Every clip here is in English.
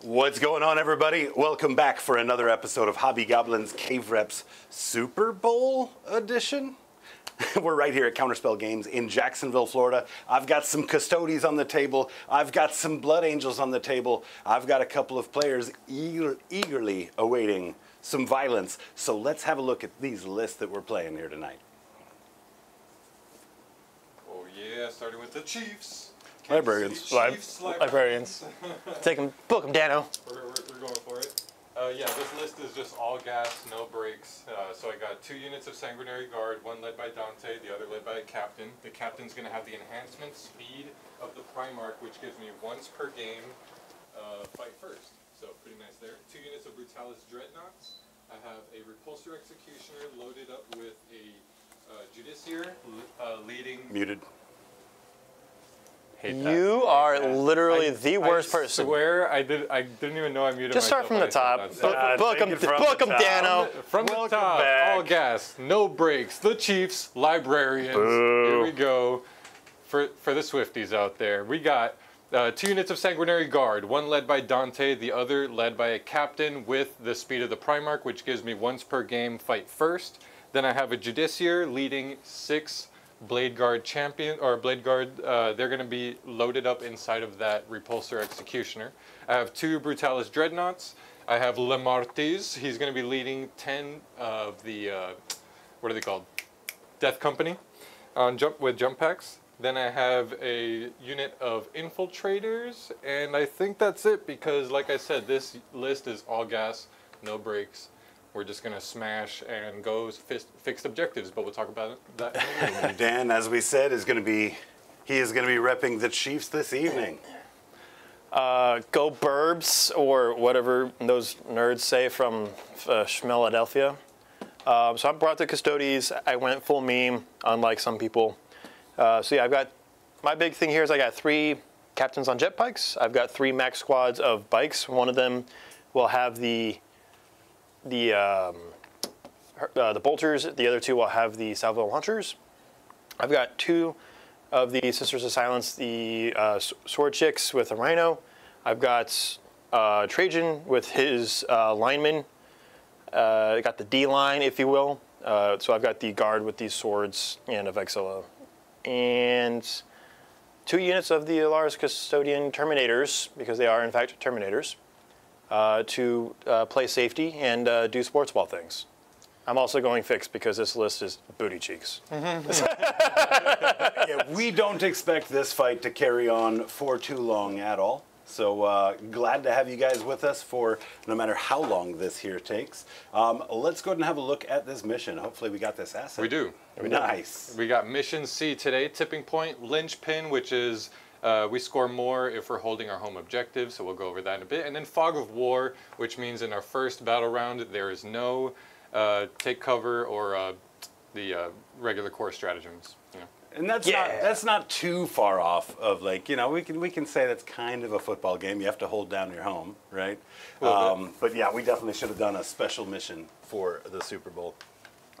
What's going on, everybody? Welcome back for another episode of Hobby Goblin's Cave Reps Super Bowl edition. We're right here at Counterspell Games in Jacksonville, Florida. I've got some Custodes on the table. I've got some Blood Angels on the table. I've got a couple of players eagerly awaiting some violence. So let's have a look at these lists that we're playing here tonight. Oh yeah, starting with the Chiefs. Librarians. Librarians. Take them, book them, Dano. We're going for it. Yeah, this list is just all gas, no breaks. So I got 2 units of Sanguinary Guard, one led by Dante, the other led by a captain. The captain's going to have the enhancement speed of the Primarch, which gives me once per game fight first. So pretty nice there. 2 units of Brutalis Dreadnoughts. I have a Repulsor Executioner loaded up with a Judiciar leading... Muted. You are literally the worst person. I swear I didn't even know I muted Just start from the top. Book them, Dano. From the top, all gas, no breaks. The Chiefs, Librarians. Boo. Here we go. For the Swifties out there, we got 2 units of Sanguinary Guard, one led by Dante, the other led by a captain with the speed of the Primarch, which gives me once per game fight first. Then I have a Judiciar leading 6 Blade Guard champion, or Blade Guard, they're going to be loaded up inside of that Repulsor Executioner. I have 2 Brutalis Dreadnoughts. I have Le Martis. He's going to be leading 10 of the, what are they called? Death Company on with jump packs. Then I have a unit of Infiltrators, and I think that's it because, like I said, this list is all gas, no breaks. We're just going to smash and go fixed objectives, but we'll talk about that. Dan, as we said, is going to be repping the Chiefs this evening. Go Burbs, or whatever those nerds say from Schmeladelphia. So I brought the Custodes. I went full meme, unlike some people. So yeah, I've got, my big thing here is I got 3 captains on jet bikes. I've got 3 max squads of bikes. One of them will have the bolters, the other 2 will have the salvo launchers. I've got 2 of the Sisters of Silence, the sword chicks with a rhino. I've got Trajan with his linemen. I got the D line, if you will. So I've got the guard with these swords and a Vexilla. And 2 units of the Alaris Custodian Terminators, because they are in fact Terminators. To play safety and do sports ball things. I'm also going fixed because this list is booty cheeks. Yeah, we don't expect this fight to carry on for too long at all. So glad to have you guys with us for no matter how long this here takes. Let's go ahead and have a look at this mission. Hopefully we got this asset. We do. Nice. We got Mission C today, Tipping Point, Linchpin, which is we score more if we're holding our home objective, so we'll go over that in a bit. And then Fog of War, which means in our first battle round, there is no take cover or the regular core stratagems. You know. And that's not too far off of, like, you know, we can say that's kind of a football game. You have to hold down your home, right? But yeah, we definitely should have done a special mission for the Super Bowl.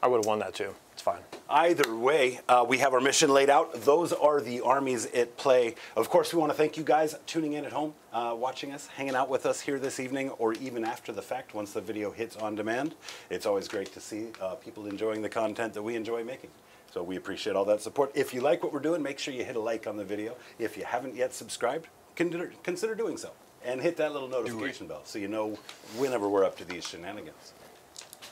I would have won that too. It's fine. Either way, we have our mission laid out. Those are the armies at play. Of course, we want to thank you guys tuning in at home, watching us, hanging out with us here this evening, or even after the fact once the video hits on demand. It's always great to see people enjoying the content that we enjoy making. So we appreciate all that support. If you like what we're doing, make sure you hit a like on the video. If you haven't yet subscribed, consider doing so. And hit that little notification bell so you know whenever we're up to these shenanigans.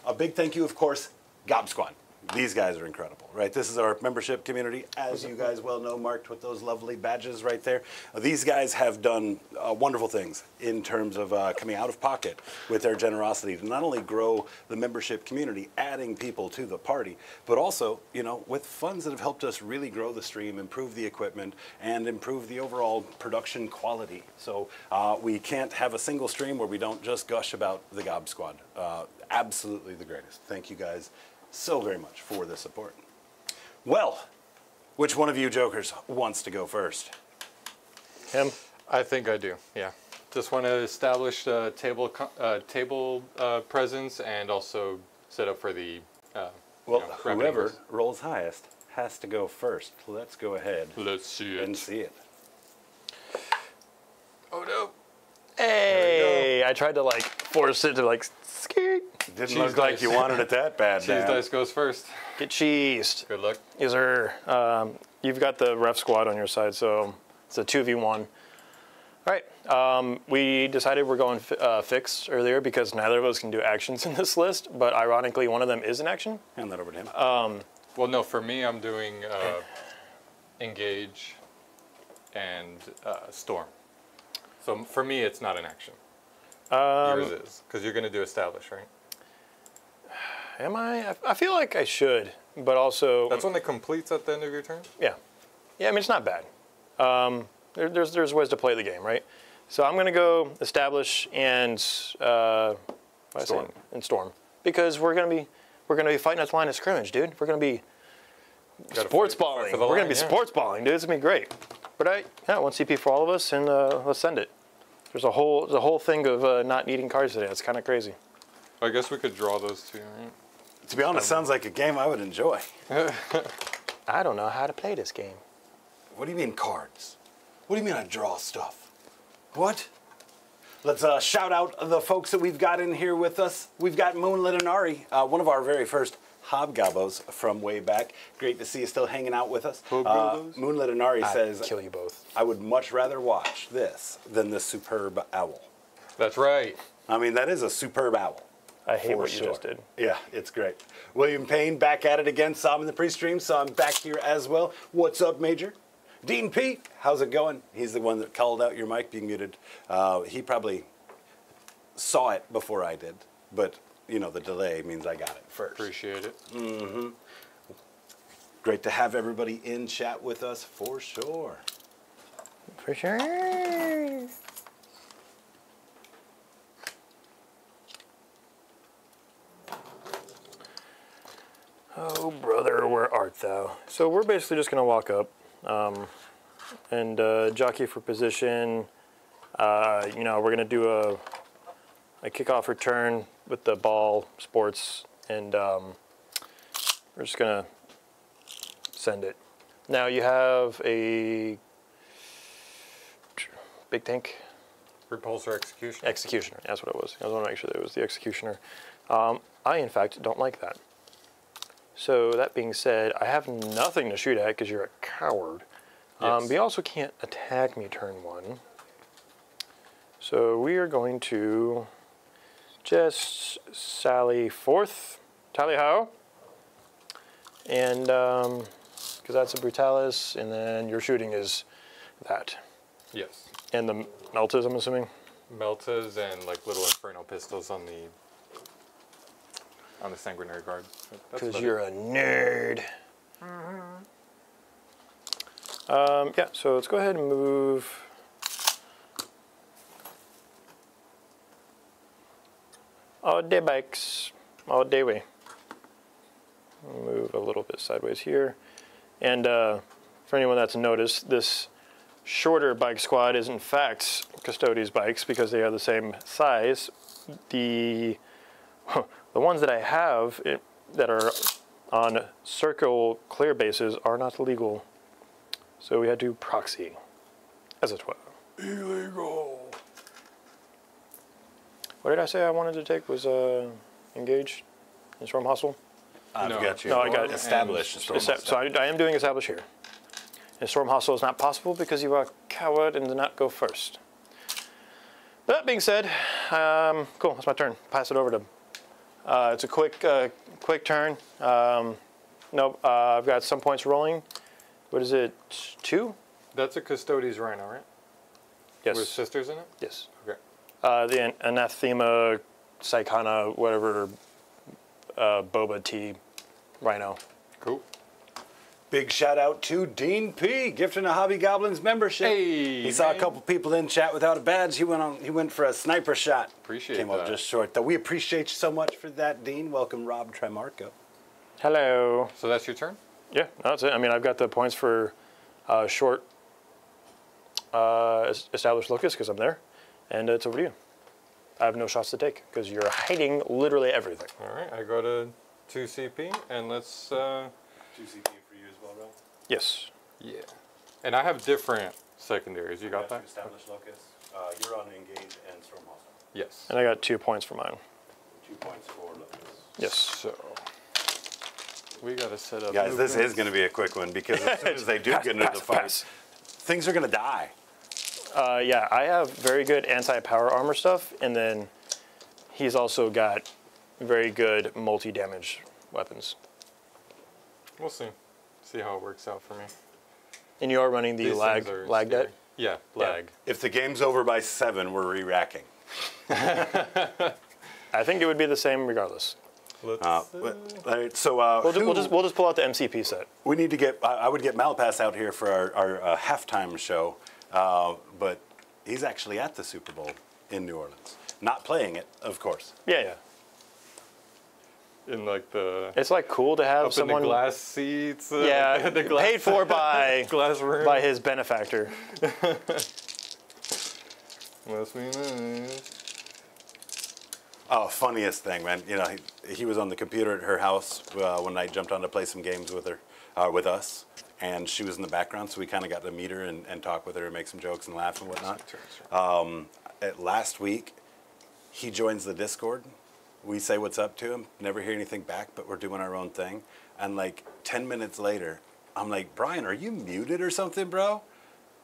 A big thank you, of course, Gob Squad. These guys are incredible, right? This is our membership community, as you guys well know, marked with those lovely badges right there. These guys have done wonderful things in terms of coming out of pocket with their generosity to not only grow the membership community, adding people to the party, but also, you know, with funds that have helped us really grow the stream, improve the equipment, and improve the overall production quality. So we can't have a single stream where we don't just gush about the Gob Squad. Absolutely the greatest. Thank you guys so very much for the support. Well, which one of you jokers wants to go first? Him? I think I do, yeah. Just want to establish table presence and also set up for the whoever rolls highest has to go first. Let's go ahead. Let's see it. And see it. Oh no. Hey, I tried to like force it to like skirt. Didn't Cheese look like dice. you wanted it that bad, Cheese man. dice goes first. Get cheesed. Good luck. Yes, sir. You've got the ref squad on your side, so it's a 2v1. All right. We decided we're going fixed earlier because neither of us can do actions in this list, but ironically, one of them is an action. Hand that over to him. Well, no, for me, I'm doing engage and storm. So for me, it's not an action. Yours is, because you're going to do establish, right? Am I? I feel like I should, but also... That's when it completes at the end of your turn? Yeah. Yeah, I mean, it's not bad. There's ways to play the game, right? So I'm going to go establish and Storm. And storm, because we're going to be fighting at the line of scrimmage, dude. We're going to be sports balling. We're going to be sports balling, dude. It's going to be great. But one CP for all of us, and let's send it. There's a whole thing of not needing cards today. It's kind of crazy. I guess we could draw those two, right? To be honest, sounds like a game I would enjoy. I don't know how to play this game. What do you mean cards? What do you mean I draw stuff? What? Let's shout out the folks that we've got in here with us. We've got Moonlit Inari, one of our very first hobgobbos from way back. Great to see you still hanging out with us. Moonlit Inari says, kill you both. I would much rather watch this than this superb owl. That's right. I mean, that is a superb owl. I hate For what you sure. just did. Yeah, it's great. William Payne back at it again. Saw him in the pre-stream, saw him back here as well. What's up, Major? Dean P, how's it going? He's the one that called out your mic being muted. He probably saw it before I did, but you know the delay means I got it first. Appreciate it. Mm-hmm. Great to have everybody in chat with us for sure. For sure. Oh, brother, where art thou? So we're basically just going to walk up and jockey for position. You know, we're going to do a kickoff return with the ball, sports, and we're just going to send it. Now you have a big tank. Repulsor Executioner. Executioner, that's what it was. I want to make sure that it was the Executioner. I, in fact, don't like that. So that being said, I have nothing to shoot at because you're a coward. Yes. But you also can't attack me turn one. So we are going to just sally forth, tally-ho. And because that's a Brutalis, and then your shooting is that. Yes. And the Meltas, I'm assuming? Meltas and like little Inferno pistols on the Sanguinary Guard. Because you're a nerd. Yeah, so let's go ahead and move. All day bikes, all day way. Move a little bit sideways here. And for anyone that's noticed, this shorter bike squad is in fact Custodes bikes because they are the same size. The ones that I have that are on circle clear bases are not legal. So we had to proxy, as it were. Illegal. What did I say I wanted to take was engage in Storm Hustle? I've got you. No, I got established. So I am doing establish here. And Storm Hustle is not possible because you are a coward and did not go first. That being said, cool, that's my turn. Pass it over to it's a quick turn. Nope, I've got some points rolling. What is it, 2? That's a Custodes Rhino, right? Yes. With sisters in it? Yes. Okay. The Anathema, Psychana, whatever, Boba T, Rhino. Cool. Big shout out to Dean P, gifting a Hobby Goblins membership. Hey, he saw man. a couple people in chat without a badge. He went for a sniper shot. Appreciate Came that. up just short though. We appreciate you so much for that, Dean. Welcome, Rob Tremarco. Hello. So that's your turn? Yeah, that's it. I mean, I've got the points for short established locus because I'm there, and it's over to you. I have no shots to take because you're hiding literally everything. All right, I go to 2 CP, and let's... 2 CP for you as well, Rob? Yes. Yeah. And I have different secondaries. You got that? Established locus. You're on engage and storm hostile. Yes. And I got 2 points for mine. 2 points for Lucas. Yes. So we got to set up. Guys, this is going to be a quick one because as soon as they do get into the fight, things are going to die. Yeah, I have very good anti-power armor stuff, and then he's also got very good multi-damage weapons. We'll see. See how it works out for me. And you are running the lag debt? Yeah, lag. Yeah. If the game's over by 7, we're re-racking. I think it would be the same regardless. All right, so We'll just pull out the MCP set. we need to get. I would get Malpass out here for our halftime show, but he's actually at the Super Bowl in New Orleans, not playing it, of course. Yeah, yeah. In like the It's like cool to have up someone. in the glass seats. Yeah, the glass, paid for by glass room. by his benefactor. Must be nice. Oh, funniest thing, man. You know, he was on the computer at her house one night, jumped on to play some games with her, with us, and she was in the background, so we kind of got to meet her and talk with her and make some jokes and laugh and whatnot. Last week, he joins the Discord. We say what's up to him, never hear anything back, but we're doing our own thing. And like 10 minutes later, I'm like, Brian, are you muted or something, bro?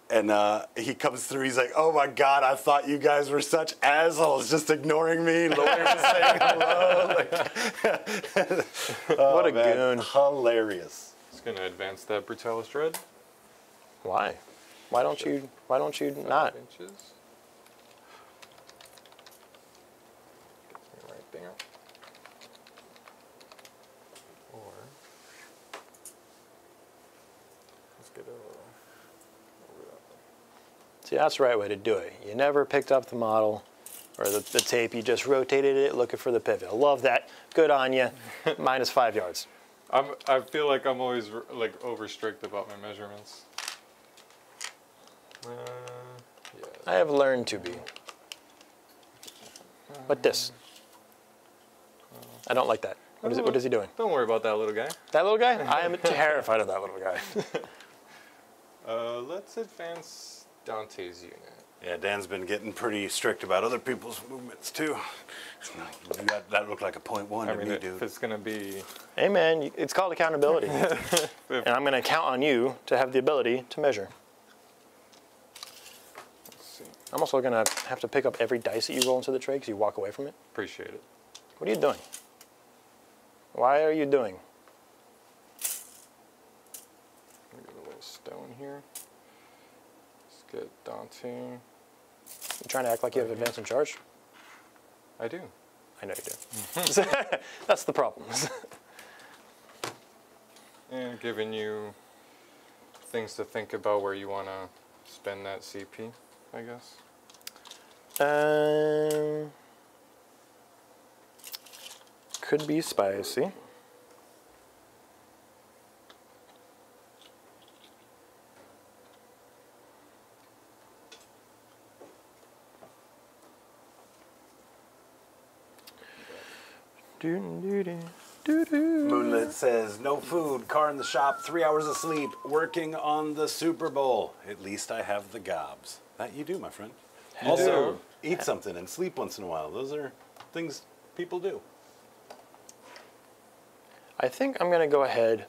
And he comes through, he's like, oh my God, I thought you guys were such assholes, just ignoring me, lawyers saying hello. What a goon. Hilarious. It's gonna advance that Brutalis Dread. Why? Why don't you not? 5 inches. Gets me right there. Or let's get over that. See, that's the right way to do it. You never picked up the model or the tape. You just rotated it looking for the pivot. I love that. Good on you. Minus 5 yards. I feel like I'm always like over strict about my measurements. Yeah. I have learned to be. But this. I don't like that. What is he doing? Don't worry about that little guy. That little guy? I am terrified of that little guy. Let's advance Dante's unit. Yeah, Dan's been getting pretty strict about other people's movements too. That looked like a 0.1 I to mean, me, if dude. it's gonna be, Hey man, it's called accountability. And I'm going to count on you to have the ability to measure. let's see, I'm also going to have to pick up every dice that you roll into the tray because you walk away from it. appreciate it. What are you doing? Why are you doing? Let me get a little stone here. Let's get Dante. You trying to act like you have advance in charge? I do. I know you do. That's the problem. And giving you things to think about where you want to spend that CP, I guess. Could be spicy. Moonlit says, no food, car in the shop, 3 hours of sleep, working on the Super Bowl. At least I have the gobs. That you do, my friend. Also, eat something and sleep once in a while. Those are things people do. I think I'm going to go ahead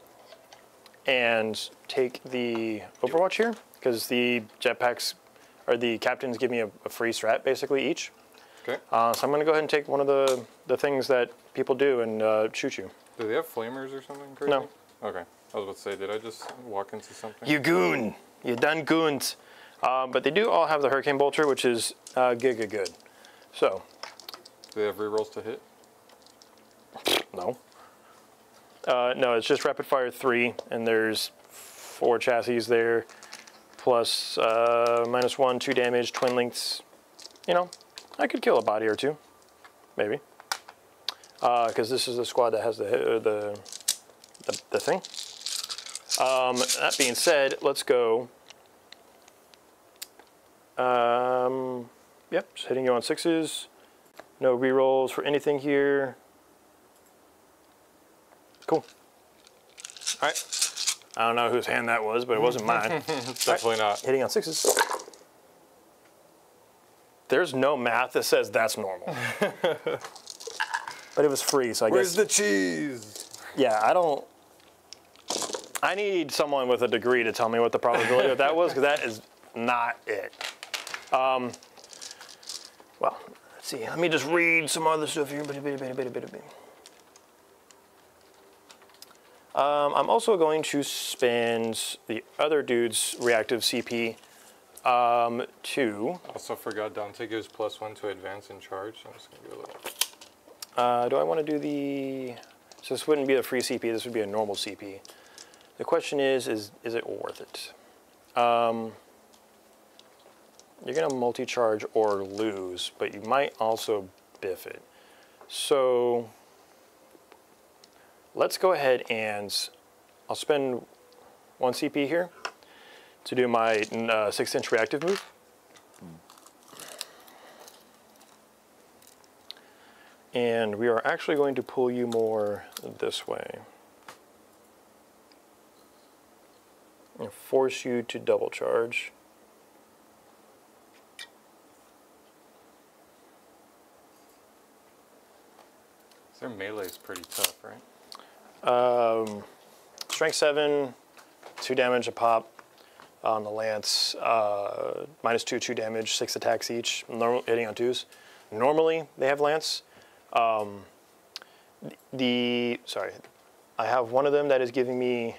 and take the Overwatch here because the jetpacks or the captains give me a free strat basically each. Okay. So I'm going to go ahead and take one of the things that people do and shoot you. Do they have flamers or something crazy? No. Okay. I was about to say, did I just walk into something? You goon! You done goons! But they do all have the Hurricane Bolter, which is giga good. So. Do they have rerolls to hit? No. No, it's just rapid fire 3, and there's 4 chassis there, plus -1, 2 damage, twin links. You know, I could kill a body or two, maybe. Because this is the squad that has the thing. That being said, let's go. Yep, just hitting you on 6s. No rerolls for anything here. Cool. All right. I don't know whose hand that was, but it wasn't mine. Definitely not. Hitting on 6s. There's no math that says that's normal. But it was free, so I guess. Where's the cheese? Yeah, I need someone with a degree to tell me what the probability of that was, because that is not it. Well, let's see. Let me just read some other stuff here. I'm also going to spend the other dude's reactive CP to. Also forgot Dante gives +1 to advance and charge. So I'm just gonna do a little. Do I want to do the? So this wouldn't be a free CP. This would be a normal CP. The question is it worth it? You're gonna multi-charge or lose, but you might also biff it. So let's go ahead and I'll spend 1 CP here to do my 6-inch reactive move. And we are actually going to pull you more this way. And force you to double charge. Their melee is pretty tough, right? Strength 7, 2 damage a pop on the lance. -2, 2 damage, 6 attacks each. Normal, hitting on 2s. Normally they have lance. Sorry, I have one of them that is giving me.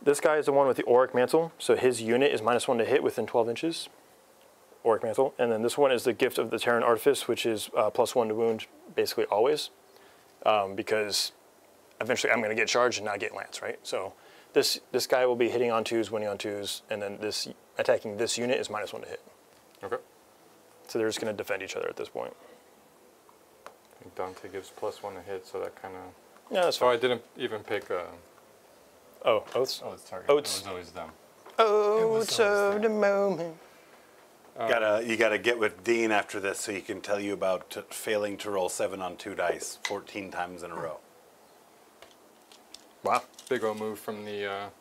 This guy is the one with the auric mantle, so his unit is -1 to hit within 12 inches. Auric mantle, and then this one is the gift of the Terran Artifice, which is +1 to wound basically always, because eventually I'm going to get charged and not get lance, right? So this guy will be hitting on 2s, winning on 2s, and then this attacking this unit is -1 to hit. Okay. So they're just going to defend each other at this point. I think Dante gives +1 to hit, so that kind of. Yeah, that's fine. Oh, I didn't even pick. Oh, oaths. Oh, it's target. Oaths. It was always them. Oaths of the moment. You gotta get with Dean after this so he can tell you about failing to roll 7 on 2 dice 14 times in a row. Wow. Big old move from the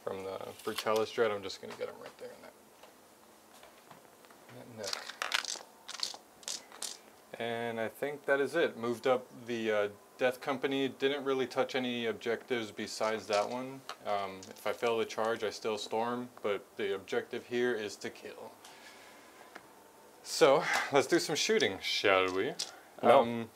Brutalis Dread. I'm just gonna get him right there in that neck. And I think that is it. Moved up the Death Company. Didn't really touch any objectives besides that one. If I fail the charge, I still storm, but the objective here is to kill. So, let's do some shooting, shall we? No.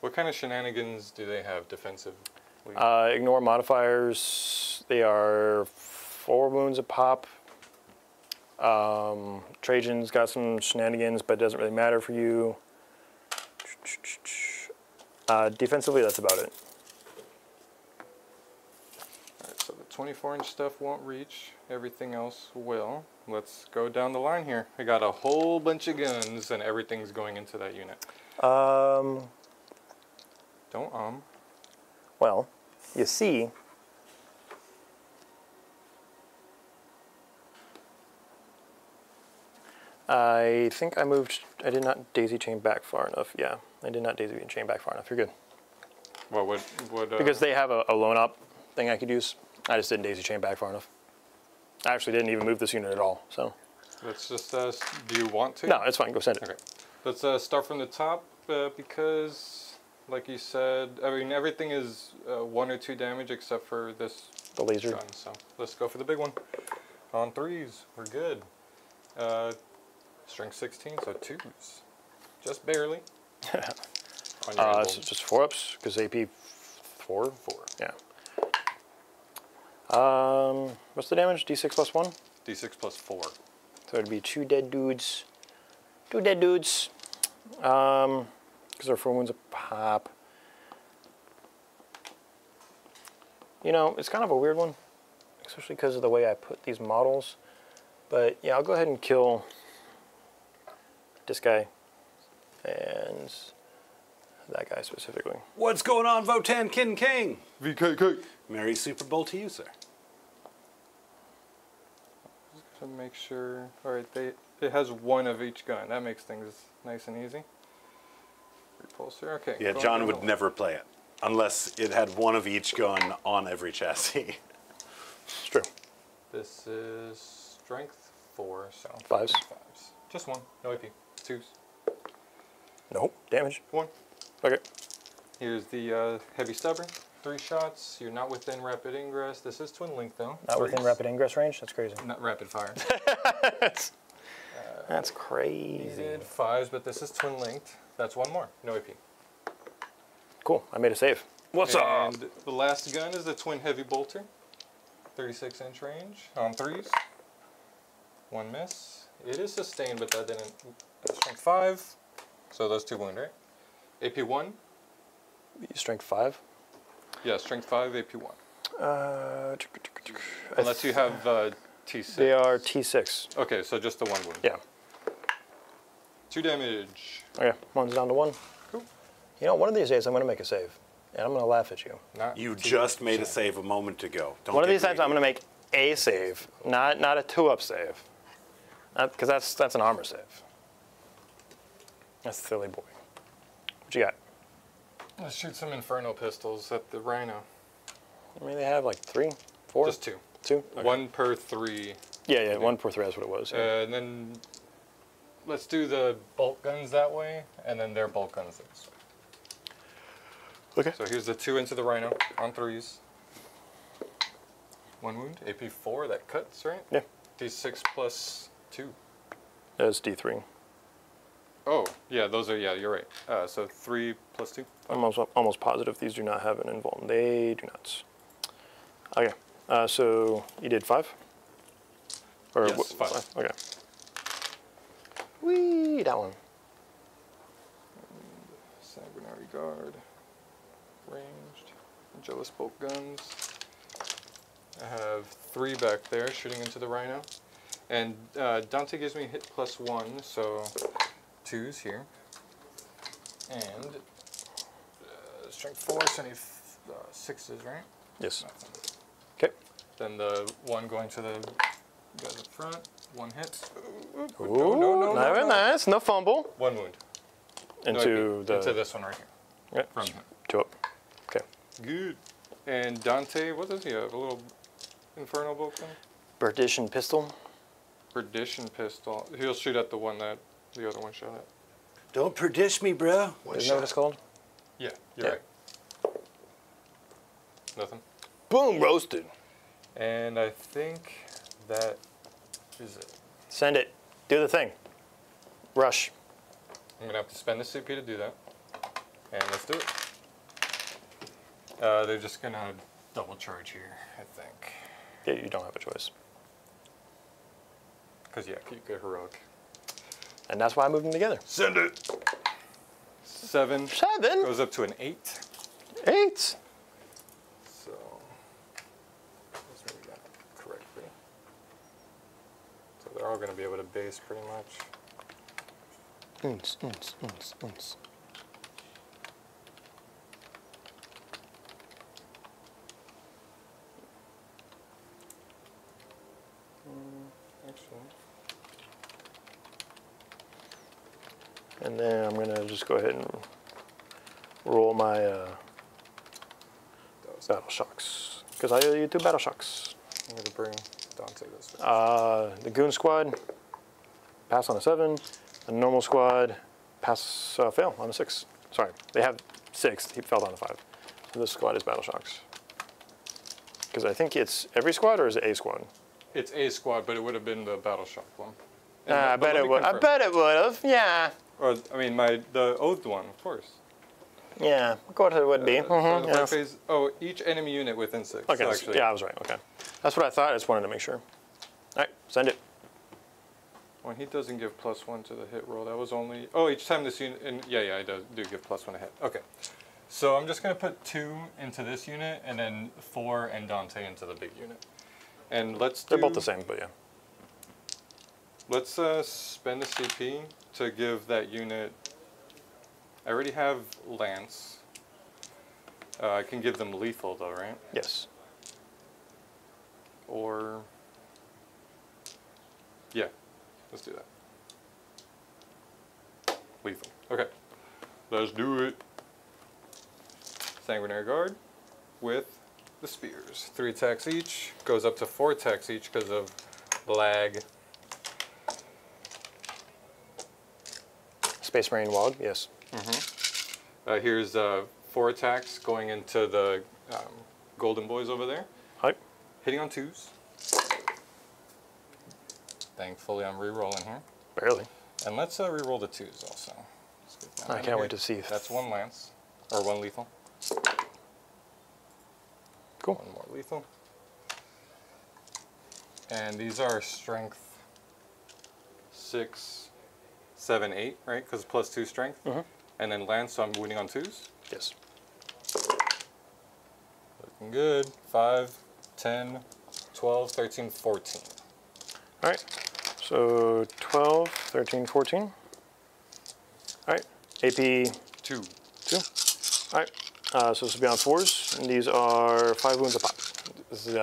What kind of shenanigans do they have defensively? Ignore modifiers. They are 4 wounds a pop. Trajan's got some shenanigans, but it doesn't really matter for you. Defensively, that's about it. Alright, so the 24-inch stuff won't reach. Everything else will. Let's go down the line here. I got a whole bunch of guns, and everything's going into that unit. Don't Well, you see, I think I did not daisy chain back far enough. Yeah, I did not daisy chain back far enough. You're good. Well, what because they have a loan up thing I could use. I just didn't daisy chain back far enough. I actually didn't even move this unit at all, so. Let's just, do you want to? No, it's fine, go send it. Okay. Let's start from the top, because, like you said, I mean, everything is 1 or 2 damage except for this The laser. gun, so let's go for the big one. On 3s, we're good. Strength 16, so 2s. Just barely. On your It's just 4-ups, because AP 4? 4. Yeah. What's the damage? D6 plus 1? D6 plus 4. So it'd be 2 dead dudes. 2 dead dudes. Because they're 4 wounds a pop. You know, it's kind of a weird one, especially because of the way I put these models. But yeah, I'll go ahead and kill this guy and that guy specifically. What's going on, Votan Kin King? VKK. Merry Super Bowl to you, sir. Just to make sure. Alright, it has 1 of each gun. That makes things nice and easy. Repulsor, okay. Yeah, John would never play it unless it had 1 of each gun on every chassis. It's true. This is strength 4, so Fives. fives. Just 1, no AP. 2s. Nope. Damage. 1. Okay. Here's the heavy stubborn. 3 shots. You're not within rapid ingress. This is twin link though. Not within rapid ingress range? That's crazy. Not rapid fire. That's crazy. He did 5s, but this is twin linked. That's 1 more. No AP. Cool. I made a save. What's up? And the last gun is the twin heavy bolter. 36-inch range on 3s. 1 miss. It is sustained, but that didn't. Strength 5. So those 2 wound, right? AP 1. Strength 5? Yeah, strength 5, AP 1. Unless Unless you have T6. They are T6. Okay, so just the 1 wound. Yeah. 2 damage. Okay, one's down to 1. Cool. You know, one of these days I'm going to make a save. And I'm going to laugh at you. Not You T6. just made a save a moment ago. Don't One of get these times I'm greedy. going to make a save, not a 2-up save. Because that's an armor save. That's silly boy. What you got? Let's shoot some Inferno pistols at the Rhino. I mean, they have like 3, 4? Just 2. 2? Okay. 1 per 3. Yeah, 1 per 3, that's what it was. Yeah. And then let's do the bolt guns that way, and then their bolt guns this way. Okay. So here's the 2 into the Rhino on 3s. 1 wound, AP 4, that cuts, right? Yeah. D6 plus 2. That's D3. Oh, yeah, those are, yeah, you're right. So 3 plus 2. I'm almost positive these do not have an invuln. They do not. Okay. So you did 5? Or Yes, 5. Okay. Whee, that one. Sanguinary Guard. Ranged. Jealous bolt guns. I have 3 back there shooting into the Rhino. And Dante gives me hit plus 1, so 2s here. And strength 4, so I need 6s, right? Yes. Nothing. Okay. Then the 1 going to the guys up front. 1 hit. Ooh, no, very nice. No fumble. 1 wound. Into the. Into this one right here. Okay. From him. 2 up. Okay. Good. And Dante, what does he have? A little Inferno bolt gun? Perdition pistol. Perdition pistol. He'll shoot at the one that the other one shot at. Don't perdish me, bro. Isn't that what it's called? Yeah, you're right. Nothing. Boom, roasted. And I think that is it. Send it. Do the thing. Rush. I'm gonna have to spend the CP to do that. And let's do it. They're just gonna double charge here, I think. Yeah, you don't have a choice. Because yeah, you get heroic. And that's why I moved them together. Send it. 7 7? goes up to an 8. 8. So let's maybe get it correctly. So they're all gonna be able to base pretty much. Unts. Actually. And then I'm gonna just go ahead and roll my battle shocks. Because you do battle shocks. I'm gonna bring Dante this way. The goon squad, pass on a 7. The normal squad, fail on a 6. Sorry, they have 6. He fell down to 5. So this squad is battle shocks. Because I think it's every squad, or is it a squad? It's a squad, but it would have been the battle shock one. I But bet let it me would. I confirm. bet it would have. Yeah. Or I mean, the oathed one, of course. Yeah. Of course it would be. So the Yeah. fight phase. Oh, each enemy unit within 6. Okay. So actually, Yeah, I was right. Okay. That's what I thought. I just wanted to make sure. All right. Send it. When he doesn't give +1 to the hit roll, that was only. Oh, each time this unit. And yeah, I do give +1 to hit. Okay. So I'm just gonna put 2 into this unit, and then 4 and Dante into the big unit. And let's do. They're both the same, but yeah. Let's spend the CP to give that unit. I already have Lance. I can give them lethal though, right? Yes. Or yeah, let's do that. Lethal. Okay, let's do it. Sanguinary Guard with the spears. 3 attacks each, goes up to 4 attacks each because of lag. Space Marine Wog, yes. Here's 4 attacks going into the golden boys over there. Hi. Hitting on 2s. Thankfully, I'm re-rolling here. Barely. And let's re-roll the 2s also. I can't wait to see. That's 1 lance, or 1 lethal. Cool. 1 more lethal. And these are strength 6, 7, 8, right? Because plus 2 strength. And then lance, so I'm wounding on 2s. Yes. Looking good. 5, 10, 12, 13, 14. All right. So 12, 13, 14. All right. AP 2. 2. All right. So this will be on 4s, and these are 5 wounds a pop. This is,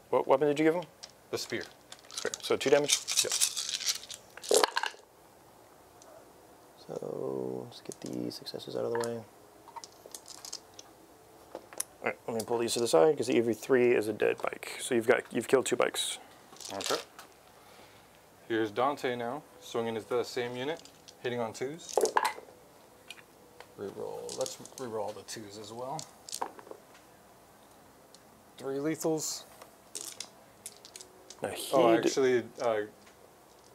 what weapon did you give him? The spear. Spear. So 2 damage. Yep. So let's get the successes out of the way. All right, let me pull these to the side because the EV3 is a dead bike. So you've killed 2 bikes. Okay. Here's Dante now, swinging the same unit, hitting on 2s. Reroll. Let's reroll the 2s as well. 3 lethals. Now Actually,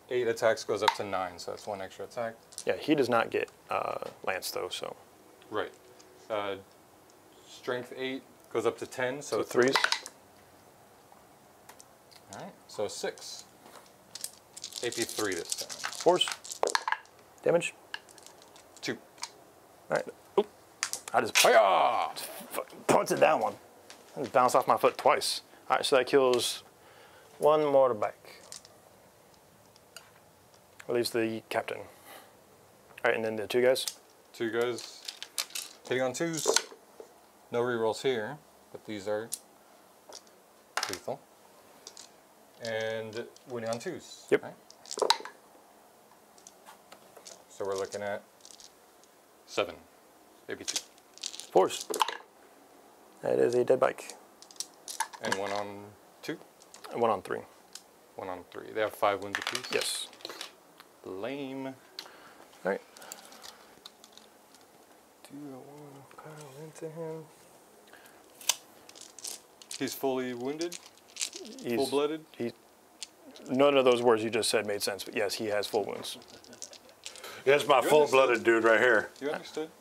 8 attacks goes up to 9, so that's 1 extra attack. Yeah, he does not get lance though, so. Right. Strength 8 goes up to 10, so 3s. All right, so 6. AP 3 this time. 4s. Damage. 2. All right. Oop. I just punted that one. I just bounced off my foot twice. All right, so that kills 1 motorbike. Or at least the captain. All right, and then the 2 guys. 2 guys hitting on 2s. No rerolls here, but these are lethal. And winning on 2s. Yep. Right? So we're looking at 7, maybe 2. 4s. That is a dead bike. And 1 on 2? And 1 on 3. 1 on 3. They have 5 wounds apiece? Yes. Lame. All right. Do I want to pile into him? He's fully wounded? He's Full-blooded? None of those words you just said made sense, but yes, he has full wounds. That's my full-blooded dude right here. You understood?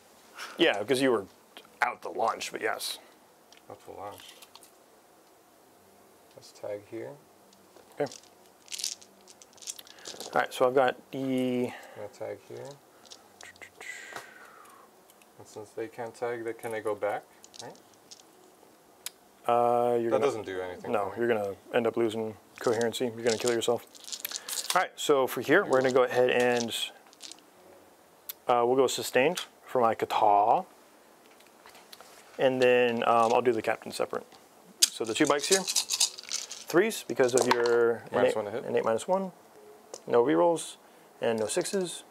Yeah, because you were out to lunch, but yes. Not full launch. Let's tag here. Okay. All right, so I've got the... I'm going to tag here. And since they can't tag, can they go back? Right? That doesn't do anything. No, you're going to end up losing coherency. You're going to kill yourself. All right, so for here, we're going to go ahead and we'll go sustained for my kata. And then I'll do the captain separate. So the 2 bikes here, 3s because of your -1 to hit. innate -1. No rerolls and no 6s.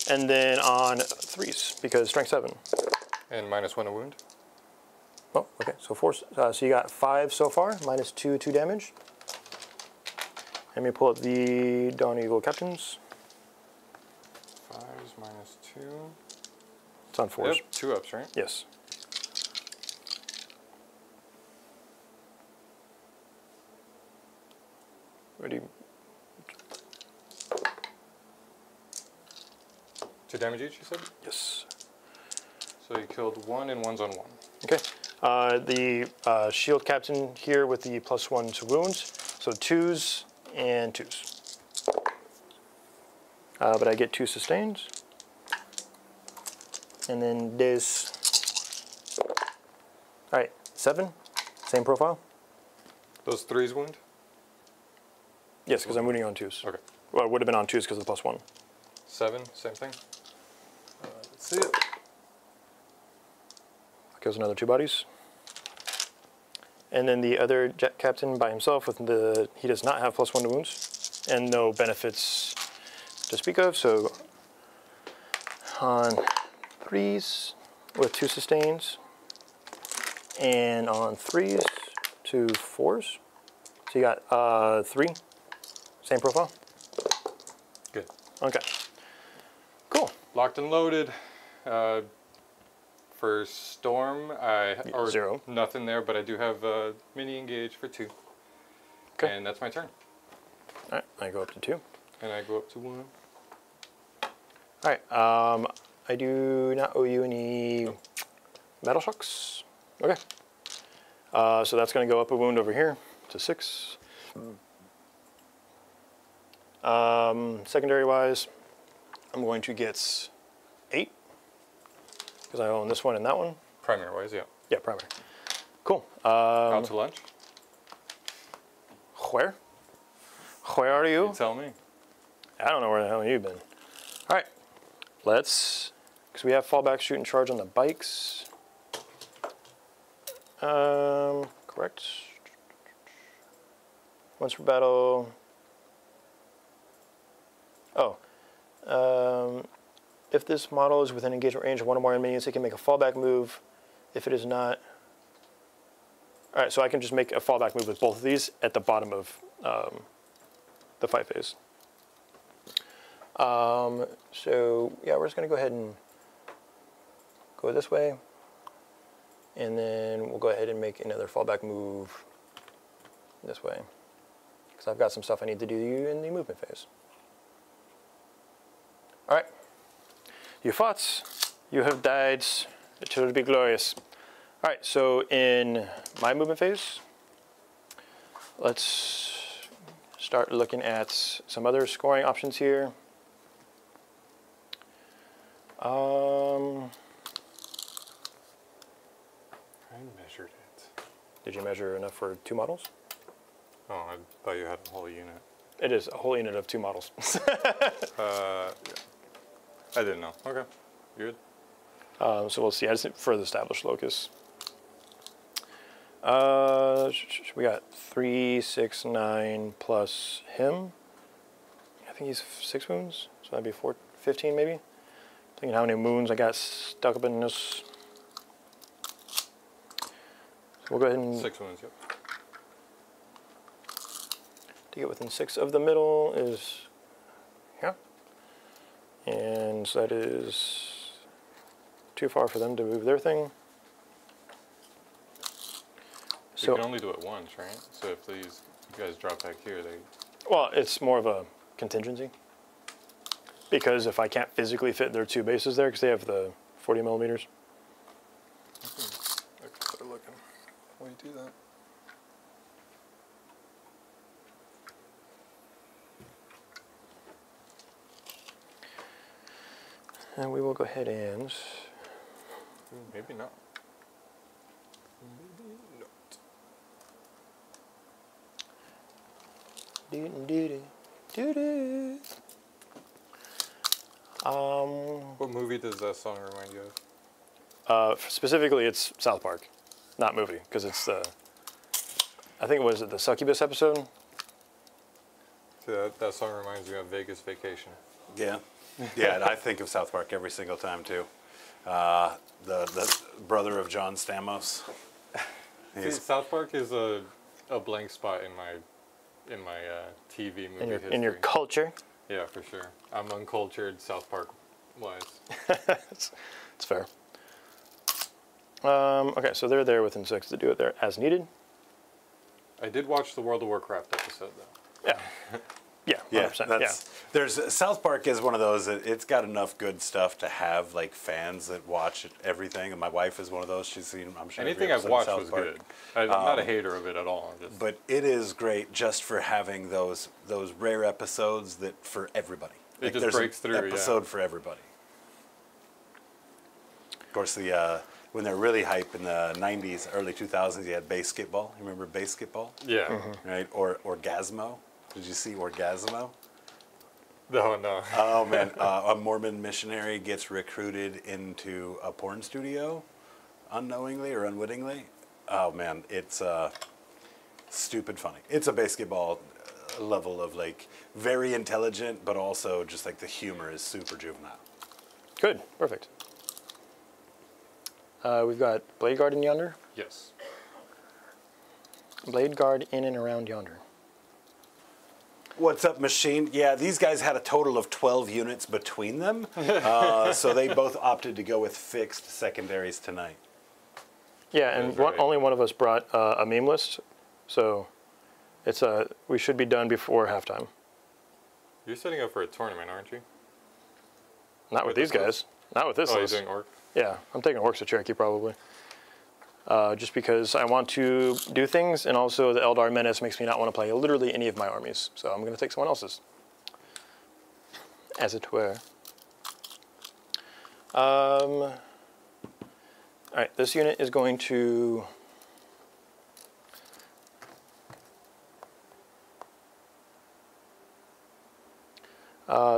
And then on 3s because strength 7. And -1 a wound. Oh, okay, so 4. So you got 5 so far, -2 damage. Let me pull up the Dawn Eagle captains. 5s -2. It's on 4s. Yep, 2 ups, right? Yes. Ready? 2 damage each, you said? Yes. So you killed 1 and 1's on 1. Okay. The shield captain here with the +1 to wounds. So 2s and 2s. But I get 2 sustained. And then this. All right, 7. Same profile. Those 3s wound? Yes, because I'm wounding on 2s. Okay. Well, it would have been on 2s because of the +1. 7, same thing. Let's see it. Kills another 2 bodies. And then the other jet captain by himself with he does not have +1 to wounds and no benefits to speak of. So on 3s with 2 sustains, And on 3s to 4s. So you got 3. Same profile? Good. Okay. Cool. Locked and loaded. For Storm, or 0. Nothing there, but I do have a mini engage for 2. Okay. And that's my turn. All right, I go up to 2. And I go up to 1. All right, I do not owe you any metal shocks. Okay. So that's going to go up a wound over here to 6. Secondary wise, I'm going to get 8 because I own this one and that one. Primary wise, yeah. Yeah, primary. Cool. Out to lunch. Where? Where are you? You tell me. I don't know where the hell you've been. All right, let's, because we have fallback, shoot, and charge on the bikes. Correct. Once per battle. Oh. If this model is within engagement range of 1 or more enemies, it can make a fallback move. If it is not... All right, so I can just make a fallback move with both of these at the bottom of the fight phase. So, yeah, we're just going to go ahead and go this way. And then we'll go ahead and make another fallback move this way. Because I've got some stuff I need to do in the movement phase. All right. You fought. You have died. It shall be glorious. All right, so in my movement phase, let's start looking at some other scoring options here. I measured it. Did you measure enough for 2 models? Oh, I thought you had a whole unit. It is a whole unit of 2 models. Yeah. I didn't know. Okay, good. So we'll see. I just further establish locus. We got 3, 6, 9 plus him. I think he's 6 wounds, so that'd be 15 maybe. Thinking how many wounds I got stuck up in this. So we'll go ahead and 6 wounds. Yep. to get within 6 of the middle is here, and so that is too far for them to move their thing. You can only do it once, right? So if these guys drop back here, they... Well, it's more of a contingency. Because if I can't physically fit their 2 bases there, because they have the 40 millimeters. I can start looking while you do that. And we will go ahead and... Maybe not. What movie does that song remind you of? Specifically, it's South Park, not movie, because it's the... I think it was the Succubus episode. So that song reminds me of Vegas Vacation. Yeah. Yeah, and I think of South Park every single time, too. The brother of John Stamos. See, South Park is a blank spot in my TV movie history. In your culture. Yeah, for sure. I'm uncultured South Park wise. It's fair. Okay, so they're there within 6 to do it there as needed. I did watch the World of Warcraft episode though. Yeah. Yeah, 100%. Yeah. There's South Park is one of those that it's got enough good stuff to have like fans that watch everything, and my wife is one of those. She's seen, I'm sure, anything I've watched was good. I'm not a hater of it at all. But it is great just for having those rare episodes that for everybody. It just breaks through. Episode for everybody. Of course, when they're really hype in the 90s, early 2000s, you had Basketball. You remember Basketball? Yeah. Mm-hmm. Right? Or Orgasmo. Did you see Orgasmo? No. Oh, man. A Mormon missionary gets recruited into a porn studio unknowingly or unwittingly. Oh, man. It's stupid funny. It's a Basketball level of, like, very intelligent, but also just, like, the humor is super juvenile. Good. Perfect. We've got Blade Guard in yonder. Yes. Blade Guard in and around yonder. What's up, Machine? Yeah, these guys had a total of 12 units between them, so they both opted to go with fixed secondaries tonight. Yeah, and only one of us brought a meme list, so it's we should be done before halftime. You're setting up for a tournament, aren't you? Not with these guys. Not with this list. You're doing orc? Yeah, I'm taking orcs to Cherokee probably. Just because I want to do things, and also the Eldar Menace makes me not want to play literally any of my armies. So I'm going to take someone else's, as it were. All right, this unit is going to...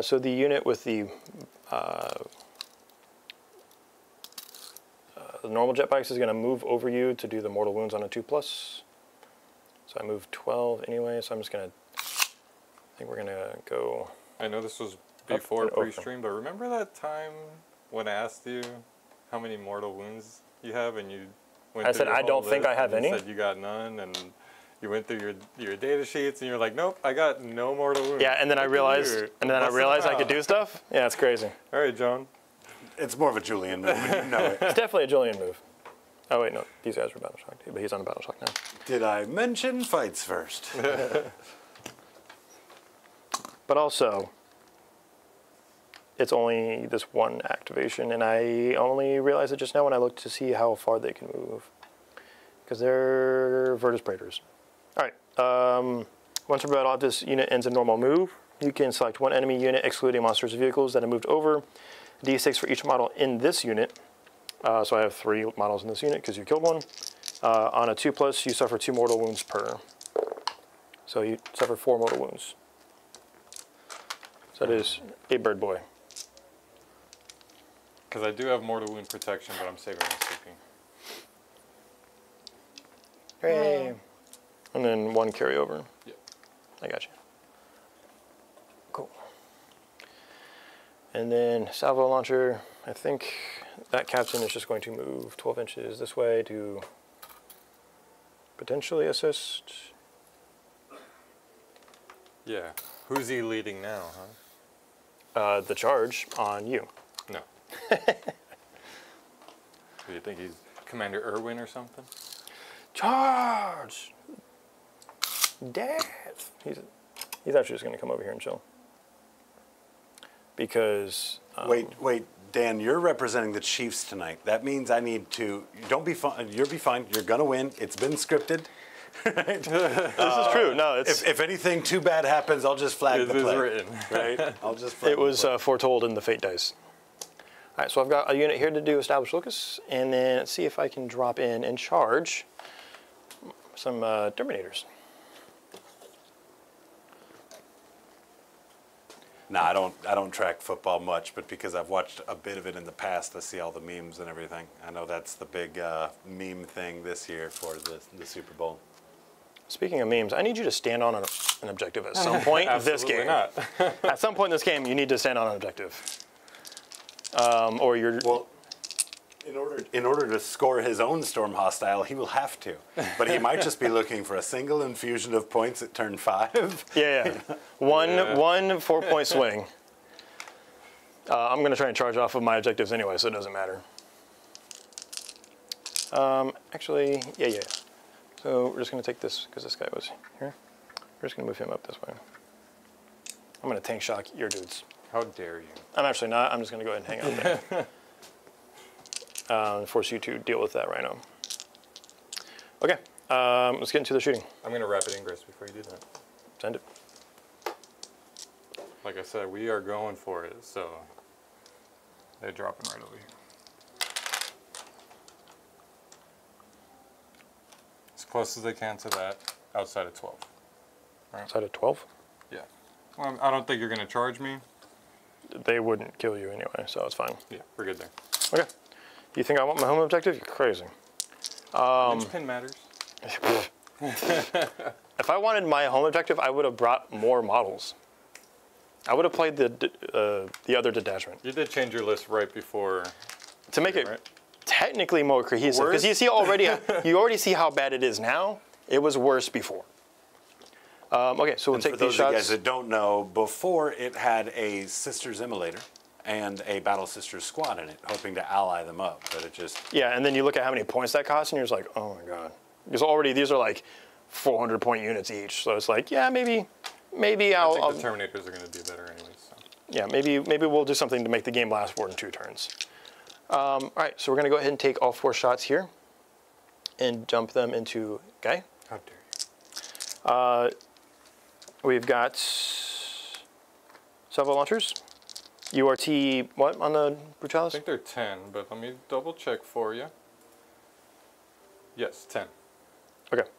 so the unit with the normal jetpacks is going to move over you to do the mortal wounds on a 2+. So I moved 12 anyway, so I'm just going to, I think we're going to go... I know this was before pre-stream, but remember that time when I asked you how many mortal wounds you have, and you went I said, I don't think I have any. You said you got none, and you went through your data sheets, and you're like, nope, I got no mortal wounds. Yeah, and then I realized, I could do stuff. Yeah, it's crazy. All right, John. It's more of a Julian move, and you know it. It's definitely a Julian move. Oh wait, no, these guys were battle shocked, but he's on a battle shock now. Did I mention fights first? But also, it's only this one activation, and I only realized it just now when I looked to see how far they can move, because they're Virtus Praetors. All right, once we're about this unit ends a normal move, you can select one enemy unit excluding monsters and vehicles that have moved over. D6 for each model in this unit. So I have 3 models in this unit because you killed one. On a 2+, you suffer 2 mortal wounds per. So you suffer 4 mortal wounds. So that is a bird boy. Because I do have mortal wound protection, but I'm saving my sleeping. Hooray! And then 1 carryover. Yep. I got you. Cool. And then salvo launcher, I think that captain is just going to move 12 inches this way to potentially assist. Yeah. Who's he leading now, huh? The charge on you. No. Do you think he's Commander Irwin or something? Charge! Death! He's actually just going to come over here and chill. Because... Wait, Dan, you're representing the Chiefs tonight. That means I need to... Don't be fine. You'll be fine. You're going to win. It's been scripted. Right? This is true. No, it's... If anything too bad happens, I'll just flag the play. It is written. Right? I'll just flag It was foretold in the fate dice. All right, so I've got a unit here to do Establish Locus, and then let's see if I can drop in and charge some Terminators. Nah, I don't track football much, but because I've watched a bit of it in the past, I see all the memes and everything. I know that's the big meme thing this year for the Super Bowl. Speaking of memes, I need you to stand on an objective at some point in this game. Not. At some point in this game, you need to stand on an objective. Or you're... Well, in order to score his own Storm Hostile, he will have to. But he might just be looking for a single infusion of points at turn 5. Yeah. One 4-point swing. I'm going to try and charge off of my objectives anyway, so it doesn't matter. Actually, yeah. So we're just going to take this, because this guy was here. We're just going to move him up this way. I'm going to tank shock your dudes. How dare you? I'm actually not. I'm just going to go ahead and hang out there. Force you to deal with that rhino. Okay, let's get into the shooting. I'm going to rapid ingress before you do that. Send it. Like I said, we are going for it, so they're dropping right over here. As close as they can to that, outside of 12. Right. Outside of 12? Yeah. Well, I don't think you're going to charge me. They wouldn't kill you anyway, so it's fine. Yeah, we're good there. Okay. You think I want my home objective? You're crazy. Linchpin matters. If I wanted my home objective, I would have brought more models. I would have played the other detachment. You did change your list right before. To make it technically more cohesive, because you see already, you already see how bad it is now. It was worse before. Okay, so we'll And take for these those of you shots. guys that don't know, before it had a Sisters Immolator and a Battle Sisters squad in it, hoping to ally them up, but it just... Yeah, and then you look at how many points that costs, and you're just like, oh my god. Because already these are like 400-point units each, so it's like, yeah, maybe I think the Terminators are going to do better anyways. So. Yeah, maybe we'll do something to make the game last more than 2 turns. All right, so we're going to go ahead and take all 4 shots here and dump them into Guy. How dare you. We've got salvo launchers. URT, what on the Brutalis? I think they're 10, but let me double check for you. Yes, 10. Okay.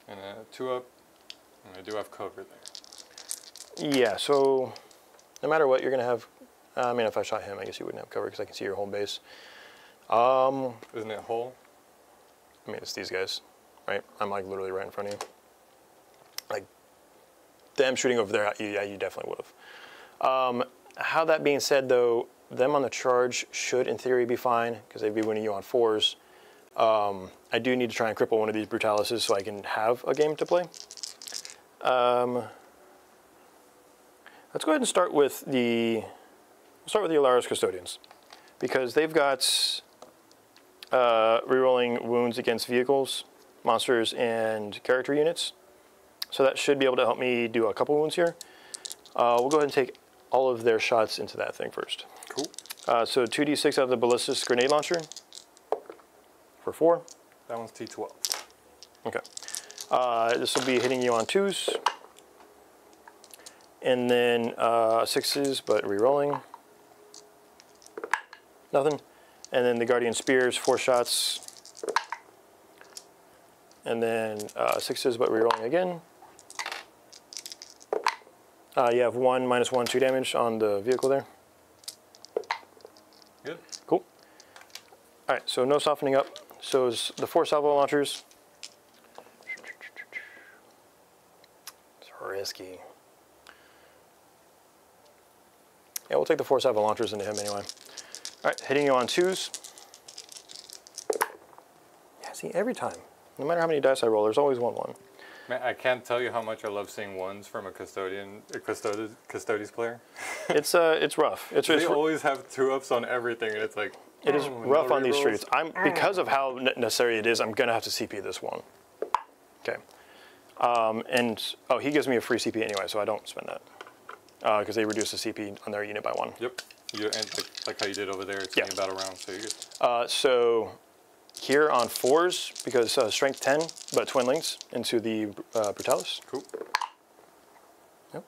And 2 up, and I do have cover there. Yeah, so no matter what, you're going to have... I mean, if I shot him, I guess you wouldn't have cover because I can see your home base. Isn't it whole? I mean, it's these guys, right? I'm like literally right in front of you. Like, them shooting over there, yeah, you definitely would have. How that being said, though, them on the charge should, in theory, be fine because they'd be winning you on 4s. I do need to try and cripple one of these Brutalises so I can have a game to play. Let's go ahead and start with the Adeptus Custodians because they've got rerolling wounds against vehicles, monsters, and character units. So that should be able to help me do a couple wounds here. We'll go ahead and take all of their shots into that thing first. Cool. So 2d6 out of the ballistic grenade launcher for 4. That one's T12. Okay. This will be hitting you on 2s. And then 6s, but re-rolling. Nothing. And then the Guardian Spears, 4 shots. And then 6s, but re-rolling again. You have 1, -1, 2 damage on the vehicle there. Good. Cool. All right, so no softening up. So is the 4 salvo launchers. It's risky. Yeah, we'll take the 4 salvo launchers into him anyway. All right, hitting you on 2s. Yeah, see, every time, no matter how many dice I roll, there's always 1-1. Man, I can't tell you how much I love seeing 1s from a Custodes player. It's rough. They always have 2-ups on everything, and it's like... It is rough on these streets. Because of how necessary it is, I'm going to have to CP this one. Okay. He gives me a free CP anyway, so I don't spend that. Because they reduce the CP on their unit by 1. Yep. And like how you did over there, it's only about a round, so you're good. So here on 4s, because strength 10, but twin links into the Brutalis. Cool. Yep.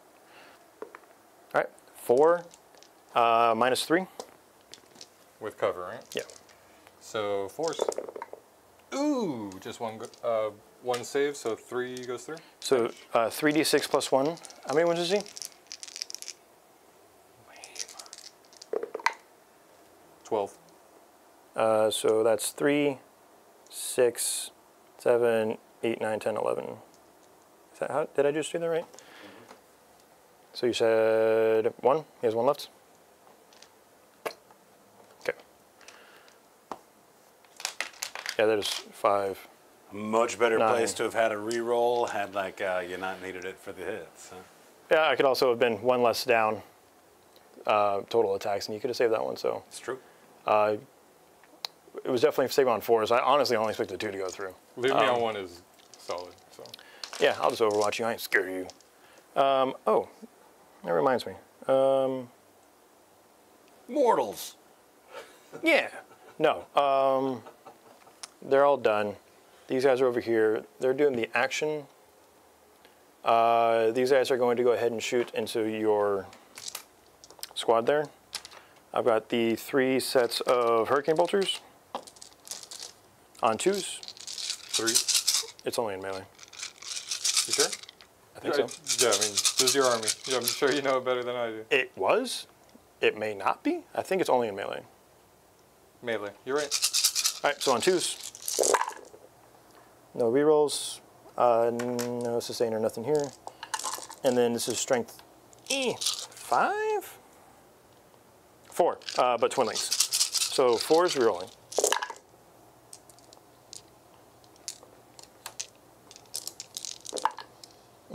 All right, 4, -3. With cover, right? Yeah. So 4s. Ooh, just one save, so 3 goes through. So 3d6 plus 1. How many wounds is he? 12. So that's 3, 6, 7, 8, 9, 10, 11. Is that how, did I just do that right? So you said 1? He has 1 left? Okay. Yeah, that is 5. Much better 9. place to have had a re-roll had like you not needed it for the hits. Huh? Yeah, I could also have been 1 less down total attacks, and you could have saved that one. So It's true. it was definitely saving on 4s. I honestly only expected 2 to go through. Leave me on 1 is solid. So. Yeah, I'll just overwatch you. I ain't scared of you. Oh, that reminds me. Mortals. Yeah. No. They're all done. These guys are over here. They're doing the action. These guys are going to go ahead and shoot into your squad there. I've got the 3 sets of Hurricane Bolters on 2s. 3. It's only in melee. You sure? I think so. Yeah, I mean, this is your army. Yeah, I'm sure you know it better than I do. It was. It may not be. I think it's only in melee. Melee. You're right. All right, so on 2s. No rerolls. No sustain or nothing here. And then this is strength 5? 4, but twin links. So 4 is rerolling.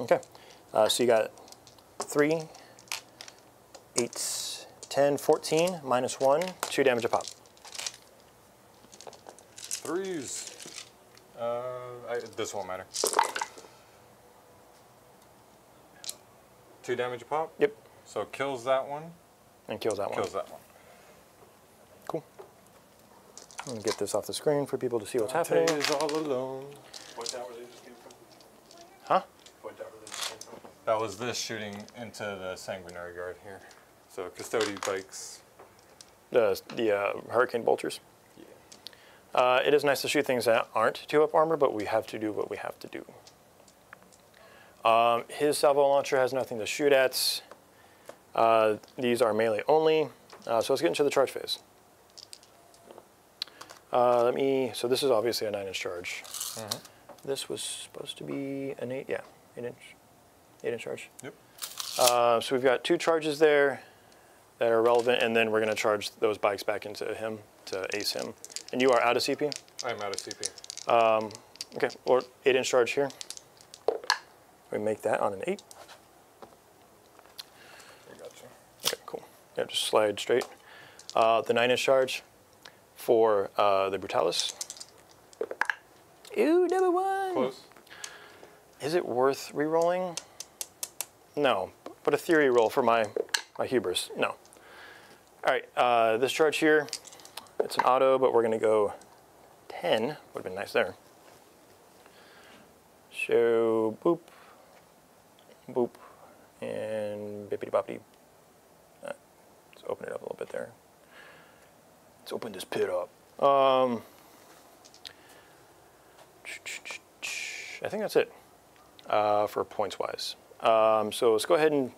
Okay. So you got 3, 8, 10, 14, -1, 2 damage a pop. 3s. This won't matter. 2 damage a pop? Yep. So kills that one. And kills that one. Kills that one. Cool. I'm gonna get this off the screen for people to see what's Dante happening. is all alone. Point out where they just came from. Huh? Point out where they just came from. That was this shooting into the Sanguinary Guard here. So Custodian bikes. The Hurricane Bolters. Yeah. It is nice to shoot things that aren't 2-up armor, but we have to do what we have to do. His salvo launcher has nothing to shoot at. These are melee only. So let's get into the charge phase. So this is obviously a 9-inch charge. Mm-hmm. This was supposed to be an 8-inch charge. Yep. So we've got 2 charges there that are relevant, and then we're going to charge those bikes back into him to ace him. And you are out of CP? I'm out of CP. Okay, or 8-inch charge here. We make that on an 8. I got you. Okay, cool. Yeah, just slide straight. The 9-inch charge for the Brutalis. Ooh, #1! Close. Is it worth re-rolling? No, but a theory roll for my hubris. No. All right, this charge here, it's an auto, but we're going to go 10. Would have been nice there. So, boop, boop, and bippity-boppity. Let's open it up a little bit there. Let's open this pit up. I think that's it for points-wise. So let's go ahead and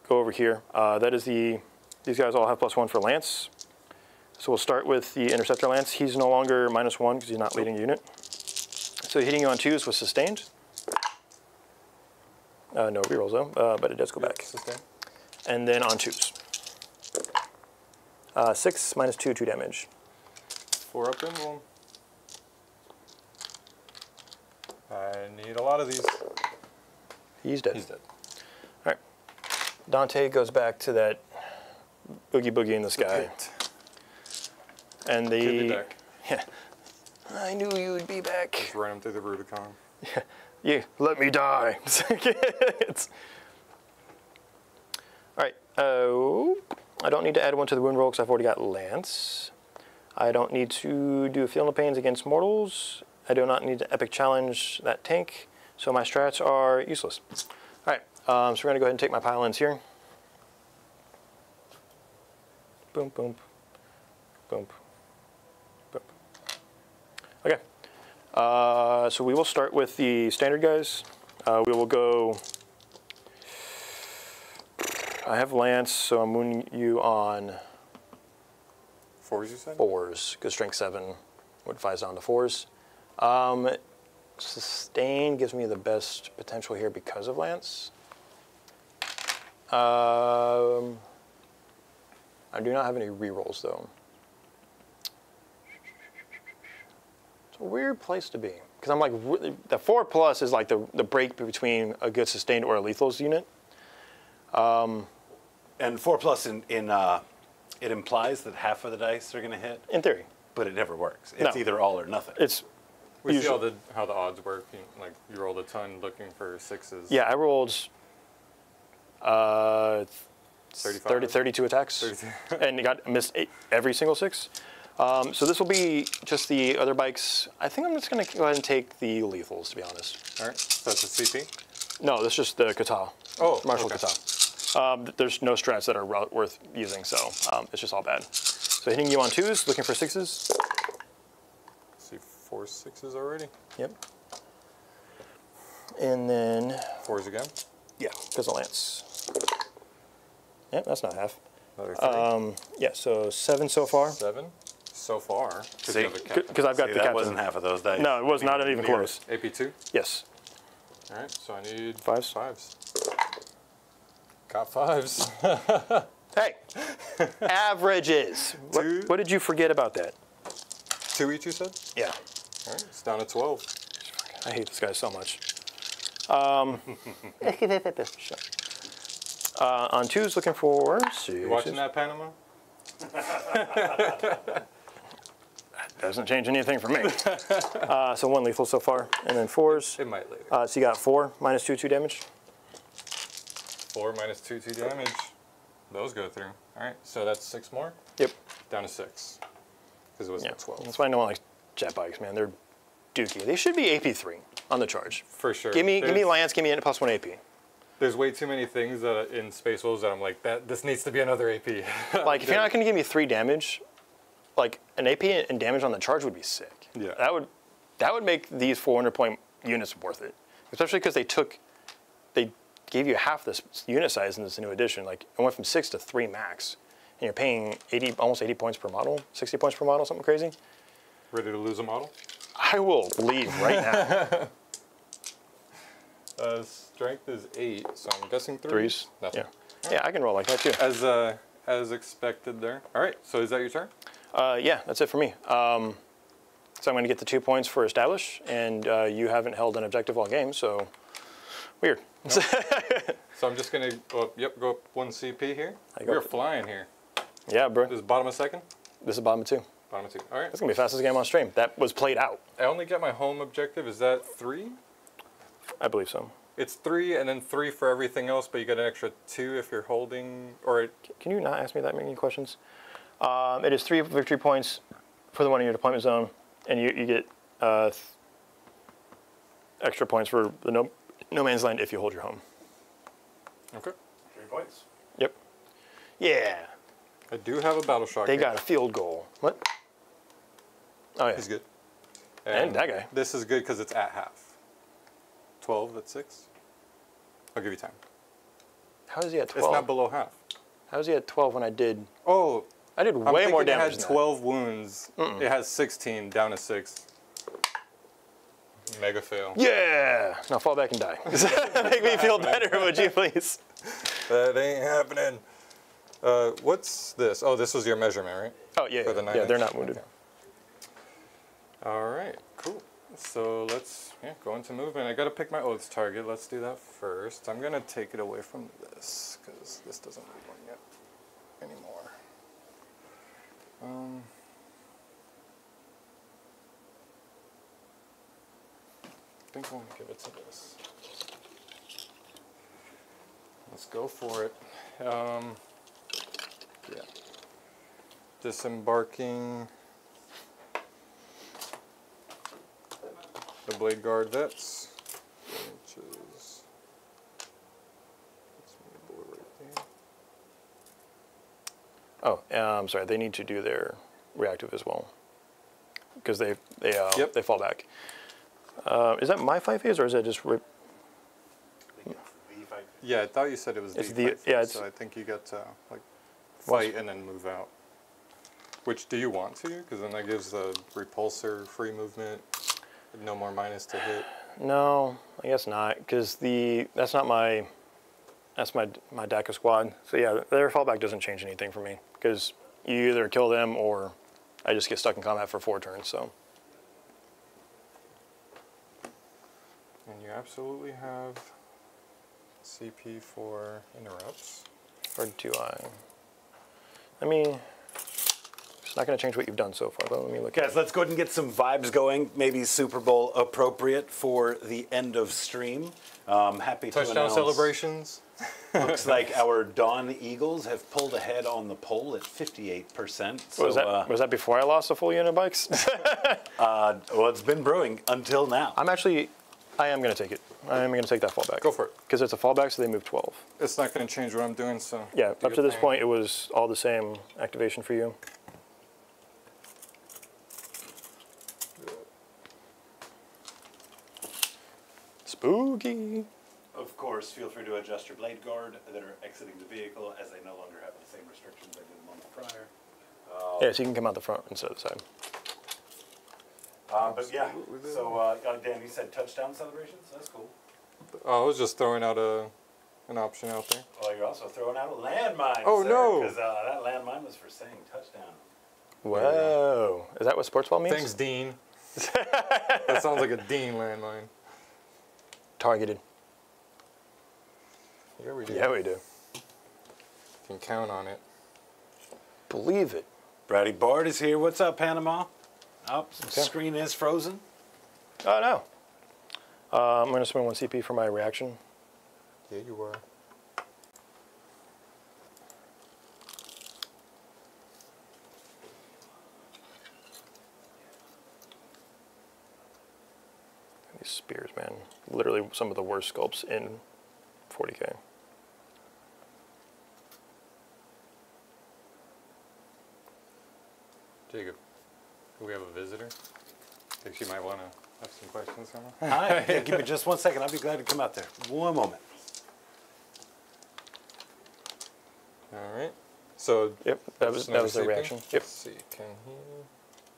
go over here. That is these guys all have +1 for Lance. So we'll start with the Interceptor Lance. He's no longer -1 because he's not leading a unit. So hitting you on 2s was sustained. No rerolls though, but it does go back. Sustain. And then on 2s. 6 -2, 2 damage. 4 up emblem. I need a lot of these. He's dead. He's dead. All right. Dante goes back to that boogie boogie in the sky. And Could be back. Yeah. I knew you would be back. Just run him through the Rubicon. Yeah, let me die. All right. I don't need to add 1 to the wound roll because I've already got Lance. I don't need to do Feel No Pains against mortals. I do not need to epic challenge that tank. So my strats are useless. All right. So we're going to go ahead and take my pile-ins here. Boom, boom, boom, boom. Okay. So we will start with the standard guys. We will go. I have Lance, so I'm wounding you on 4s, you said? 4s, because strength 7 modifies down to 4s. Sustain gives me the best potential here because of Lance. I do not have any rerolls though. It's a weird place to be because I'm like the 4+ is like the break between a good sustained or a lethals unit. And 4+ it implies that half of the dice are going to hit, In theory, but it never works. It's No. either all or nothing. it's We see usually, how the odds work. You rolled a ton looking for 6s. yeah. I rolled 35? 32 attacks 32. and missed every single 6. So this will be just the other bikes. I think I'm just going to go ahead and take the lethals, to be honest. All right, so that's a CP? No, that's just the kata. Oh, Martial okay. kata. There's no strats that are worth using, so it's just all bad. So hitting you on 2s, looking for 6s. See 4 6s already. Yep. And then, 4s again. yeah, because of Lance. Yep, that's not half. Another 3. Yeah, so 7 so far. 7 so far. See? Because I've got See, the that captain. wasn't half of those dice. No, it was not even Mirror. close. AP2. Yes. All right, so I need 5s. 5s. Got 5s. Hey, averages. What did you forget about that? 2 each, you said? Yeah. All right, it's down to 12. I hate this guy so much. Sure. On 2s, looking for 6s. You watching that, Panama? Doesn't change anything for me. So 1 lethal so far, and then 4s. It might later. So you got 4 minus 2 damage. 4 minus 2 damage. Those go through. All right, so that's 6 more. Yep. Down to 6. Because it was at 12. That's why no one likes jet bikes, man. They're dookie. They should be AP 3 on the charge. For sure. Give me Lance. Give me a +1 AP. There's way too many things in Space Wolves that I'm like, this needs to be another AP. Like, if you're not going to give me 3 damage, like, an AP and damage on the charge would be sick. Yeah. That would make these 400-point units worth it. Especially because they gave you half this unit size in this new edition. Like, it went from 6 to 3 max. And you're paying almost 80 points per model, 60 points per model, something crazy. Ready to lose a model? I will leave right now. Strength is 8, so I'm guessing 3s. Nothing. Yeah, I can roll like that too. As expected there. All right, so is that your turn? Yeah, that's it for me. So I'm going to get the 2 points for establish, and you haven't held an objective all game, so weird. Nope. So I'm just going to go up 1 CP here. We're flying here. Yeah, bro. This is bottom of 2nd? This is bottom of 2. Bottom of 2. All right. That's going to be the fastest game on stream. That was played out. I only get my home objective. Is that 3? I believe so. It's 3 and then 3 for everything else, but you get an extra 2 if you're holding, or... Can you not ask me that many questions? It is 3 victory points for the one in your deployment zone, and you get extra points for the no man's land if you hold your home. Okay. 3 points. Yep. Yeah. I do have a battle shock. They got a field goal. What? Oh, yeah. He's good. And that guy. This is good because it's at half. 12, that's 6. I'll give you time. How is he at 12? It's not below half. How is he at 12 when I did? Oh, I did way more damage. It had 12 wounds. It has 16, down to 6. Mega fail. Yeah! Now fall back and die. Make me feel better, would you please? That ain't happening. What's this? Oh, this was your measurement, right? Oh, yeah. For the 9 yeah, they're not wounded. Okay. All right, cool. So let's go into movement. I got to pick my oaths target. Let's do that first. I'm going to take it away from this because this doesn't need one yet anymore. I think I'm going to give it to this. Let's go for it. Yeah. Disembarking the Blade Guard Vets, which is right Oh, I'm sorry. They need to do their reactive as well because they fall back. Is that my 5 phase or is that just rip? Yeah, I thought you said it was it's the it's, so I think you get to like fight and then move out. Which do you want to? Because then that gives the repulsor free movement, no more minus to hit. No, I guess not, because that's my DACA squad. So yeah, their fallback doesn't change anything for me because you either kill them or I just get stuck in combat for 4 turns. So. And you absolutely have CP for interrupts. Or do I? I mean, it's not going to change what you've done so far, but let me look. Guys, let's go ahead and get some vibes going. Maybe Super Bowl appropriate for the end of stream. Happy to Touchdown announce, celebrations. looks like our Dawn Eagles have pulled ahead on the poll at 58%. So, was that before I lost a full unit of bikes? well, it's been brewing until now. I am going to take it. I am going to take that fallback. Go for it. Because it's a fallback, so they move 12. It's not going to change what I'm doing, so... Yeah, up to this point, it was all the same activation for you. Spooky. Of course, feel free to adjust your blade guard that are exiting the vehicle as they no longer have the same restrictions they did a month prior. Yeah, so you can come out the front instead of the side. But yeah, so Dan, you said touchdown celebrations? That's cool. I was just throwing out an option out there. Well, you're also throwing out a landmine. Oh, sir, no. Because that landmine was for saying touchdown. Whoa. Is that what sports ball means? Thanks, Dean. That sounds like a Dean landmine. Targeted. Yeah, we do. Yeah, we do. Can count on it. Believe it. Brady Bard is here. What's up, Panama? Oh, Okay. screen is frozen. Oh, no. I'm going to spend 1 CP for my reaction. Yeah, you are. These spears, man. Literally some of the worst sculpts in 40k. Jacob, do we have a visitor? I think she might want to have some questions from her. Hi. Yeah, give me just 1 second. I'll be glad to come out there. 1 moment. All right. So Yep, that was another the CP? reaction. Yep. Let's see. Can he?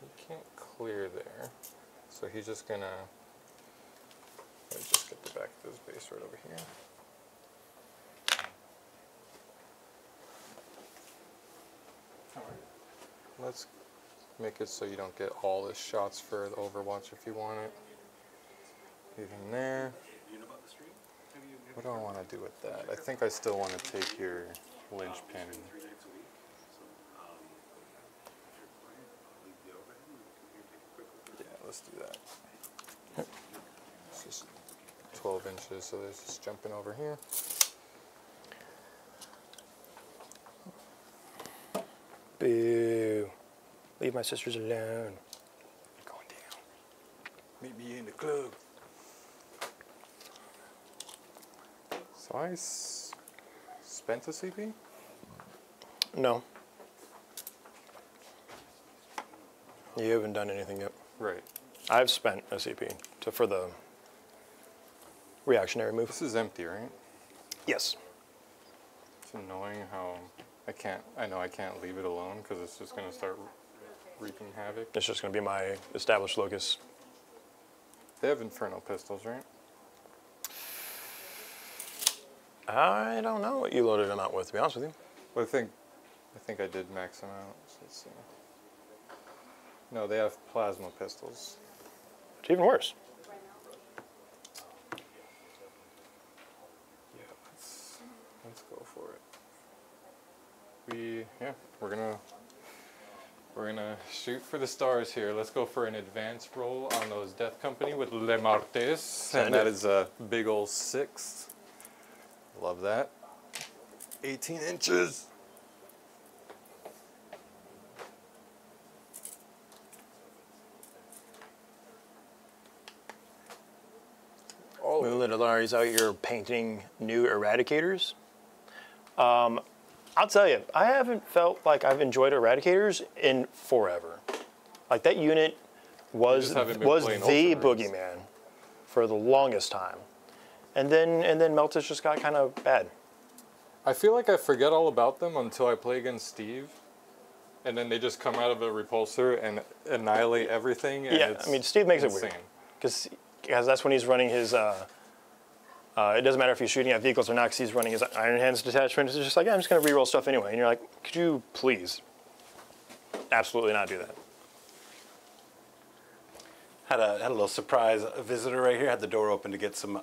He can't clear there, so he's just gonna. Let me just get the back of his base right over here. All right. Let's make it so you don't get all the shots for the Overwatch if you want it. Even there. What do I want to do with that? I think I still want to take your linchpin. Yeah, let's do that. It's just 12 inches, so there's just jumping over here. Boo. Leave my sisters alone. Going down. Meet me in the club. So I spent a CP? No. You haven't done anything yet. Right. I've spent a CP for the reactionary move. This is empty, right? Yes. It's annoying how I know I can't leave it alone because it's just going to start wreaking havoc. It's just going to be my established locus. They have Inferno pistols, right? I don't know what you loaded them out with, to be honest with you. Well, I think I did max them out. So let's see. No, they have plasma pistols. It's even worse. Yeah, let's go for it. We're gonna shoot for the stars here. Let's go for an advanced roll on those Death Company with Le Martes, and that is a big ol' 6. Love that. 18 inches. Oh. Is out here painting new Eradicators. I'll tell you, I haven't felt like I've enjoyed Eradicators in forever. Like that unit was the boogeyman for the longest time, and then Meltus just got kind of bad. I feel like I forget all about them until I play against Steve, and then they just come out of a repulsor and annihilate everything. And Yeah, I mean Steve makes it weird because that's when he's running his. It doesn't matter if he's shooting at vehicles or not, because he's running his Iron Hands detachment. It's just like, yeah, I'm just going to reroll stuff anyway. And you're like, could you please absolutely not do that? Had a little surprise visitor right here. Had the door open to get some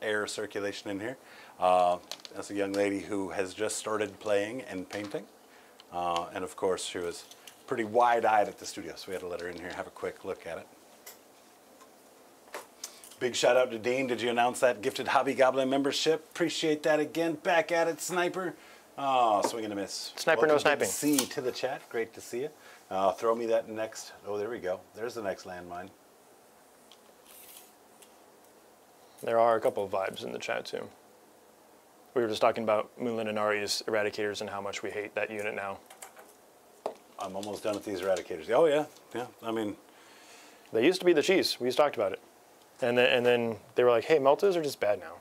air circulation in here. That's a young lady who has just started playing and painting. And of course, she was pretty wide-eyed at the studio, so we had to let her in here have a quick look at it. Big shout out to Dean. Did you announce that gifted Hobby Goblin membership? Appreciate that again. Back at it, Sniper. Oh, swing and a miss. Sniper, no sniping. C to the chat. Great to see you. Throw me that next. Oh, there we go. There's the next landmine. There are a couple of vibes in the chat too. We were just talking about Moonland and Ari's Eradicators and how much we hate that unit now. I'm almost done with these Eradicators. Oh yeah, yeah. I mean, they used to be the cheese. We just talked about it. And then they were like, hey, Meltas are just bad now.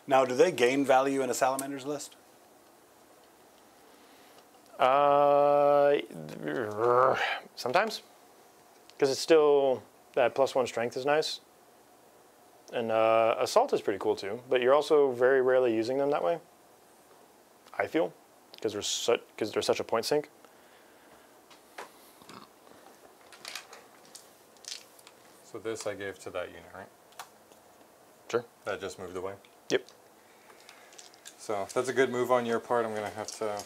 Now, do they gain value in a Salamander's list? Sometimes. Because it's still, that +1 strength is nice. And Assault is pretty cool too, but you're also very rarely using them that way, I feel, because they're such a point sink. So this I gave to that unit, right? Sure. That just moved away? Yep. So that's a good move on your part. I'm going to have to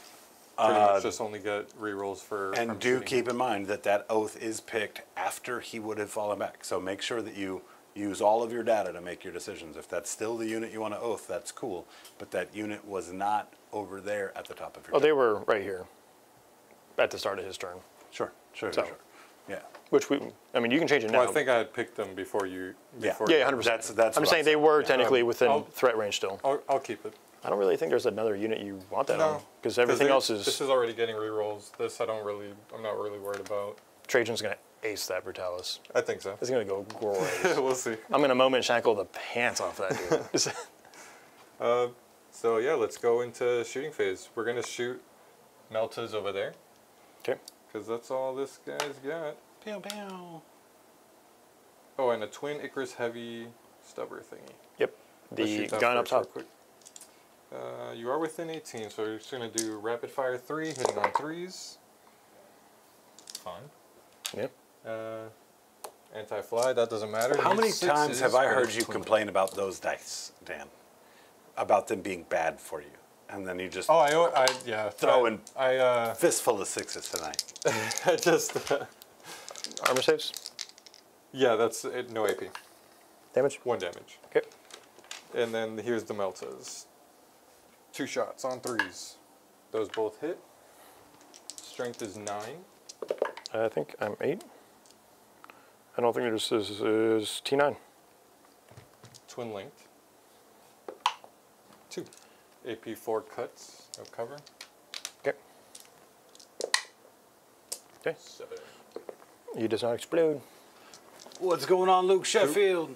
pretty much just only get rerolls for... And do keep in mind that that oath is picked after he would have fallen back. So make sure that you use all of your data to make your decisions. If that's still the unit you want to oath, that's cool. But that unit was not over there at the top of your turn. They were right here at the start of his turn. Sure. Yeah. Which I mean, you can change it now. Well, I think I had picked them before you... Yeah, 100%. That's I'm saying they were technically within threat range still. I'll keep it. I don't really think there's another unit you want that on. Because everything else is... This is already getting rerolls. This I'm not really worried about. Trajan's going to ace that Brutalis. I think so. It's going to go great. We'll see. I'm going to moment shackle the pants off that dude. So yeah, let's go into shooting phase. We're going to shoot Meltas over there. Okay. Because that's all this guy's got. Pew, pew. Oh, and a twin Icarus heavy stubber thingy. Yep. The gun up top. Quick. You are within 18, so we're just going to do rapid fire 3, hitting on 3s. Fun. Yep. Anti-fly, that doesn't matter. How many times have I heard you complain about those dice, Dan? About them being bad for you. And then you just yeah. throw in fistful of 6s tonight. I just... Armor saves? Yeah, that's it. No AP. Damage? 1 damage. Okay. And then here's the Meltas. 2 shots on 3s. Those both hit. Strength is 9. I think I'm 8. I don't think this is T9. Twin linked. 2. AP 4 cuts. No cover. Okay. Okay. 7. He does not explode. What's going on, Luke Sheffield?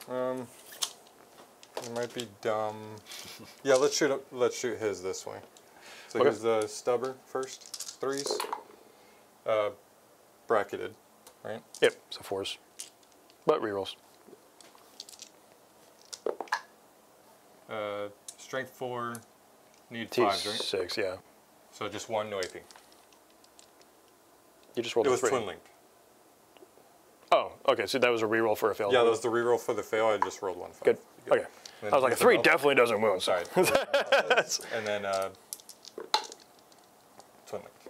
It might be dumb. Yeah, let's shoot his this way. So here's the stubber first. 3s. Bracketed, right? Yep, so 4s. But rerolls. Strength 4, need 5s, right? T6, yeah. So just 1, no AP. You just rolled a 3. It was twin linked. Oh, okay, so that was a reroll for a fail. Yeah, that was the reroll for the fail. I just rolled 1 5. Good. Okay. I was like, a 3 definitely doesn't wound. Sorry. And then twin linked.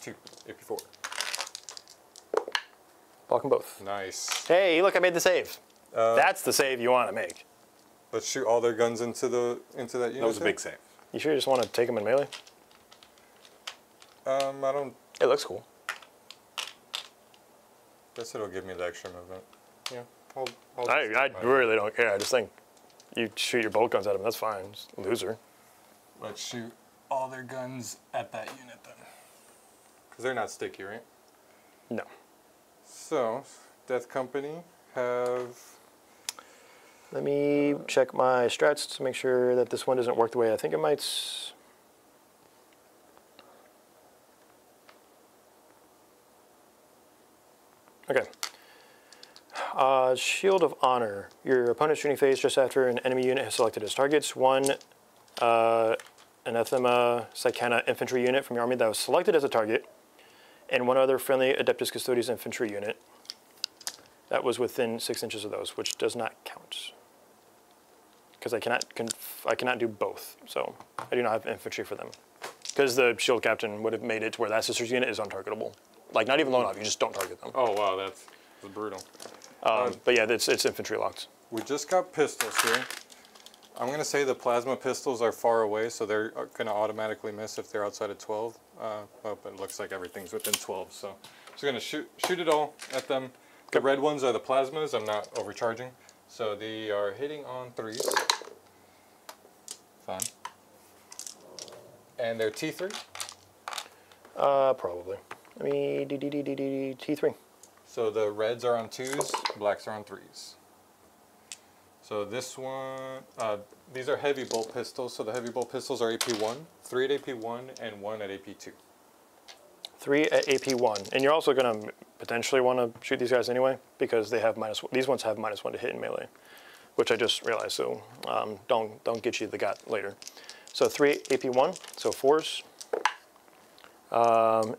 2, AP 4. Block them both. Nice. Hey, look, I made the save. That's the save you want to make. Let's shoot all their guns into that unit. That was a big save. You sure you just want to take them in melee? I don't... It looks cool. Guess it'll give me the extra movement. Yeah. I really don't care. I just think you shoot your bolt guns at them. That's fine. Just loser. Let's shoot all their guns at that unit then. Because they're not sticky, right? No. So, Death Company have... Let me check my strats to make sure that this one doesn't work the way I think it might. Okay. Shield of Honor. Your opponent's shooting phase just after an enemy unit has selected its targets. One Anathema Psychana infantry unit from your army that was selected as a target, and one other friendly Adeptus Custodes infantry unit that was within 6 inches of those, which does not count. Because I cannot do both, so I do not have infantry for them. Because the shield captain would have made it to where that sister's unit is untargetable. Like, not even low enough, you just don't target them. Oh, wow, that's brutal. But yeah, it's infantry locked. We just got pistols here. I'm going to say the plasma pistols are far away, so they're going to automatically miss if they're outside of 12. But it looks like everything's within 12, so I'm just going to shoot it all at them. The red ones are the plasmas. I'm not overcharging. So they are hitting on 3s. Fun. And they're T3? Probably. I mean, T3. So the reds are on 2s, blacks are on 3s. So this one, these are heavy bolt pistols. So the heavy bolt pistols are AP1, 3 at AP1, and 1 at AP2. 3 at AP1. And you're also going to potentially want to shoot these guys anyway, because they have these ones have -1 to hit in melee, which I just realized, so don't get you the got later. So 3 at AP1, so 4s,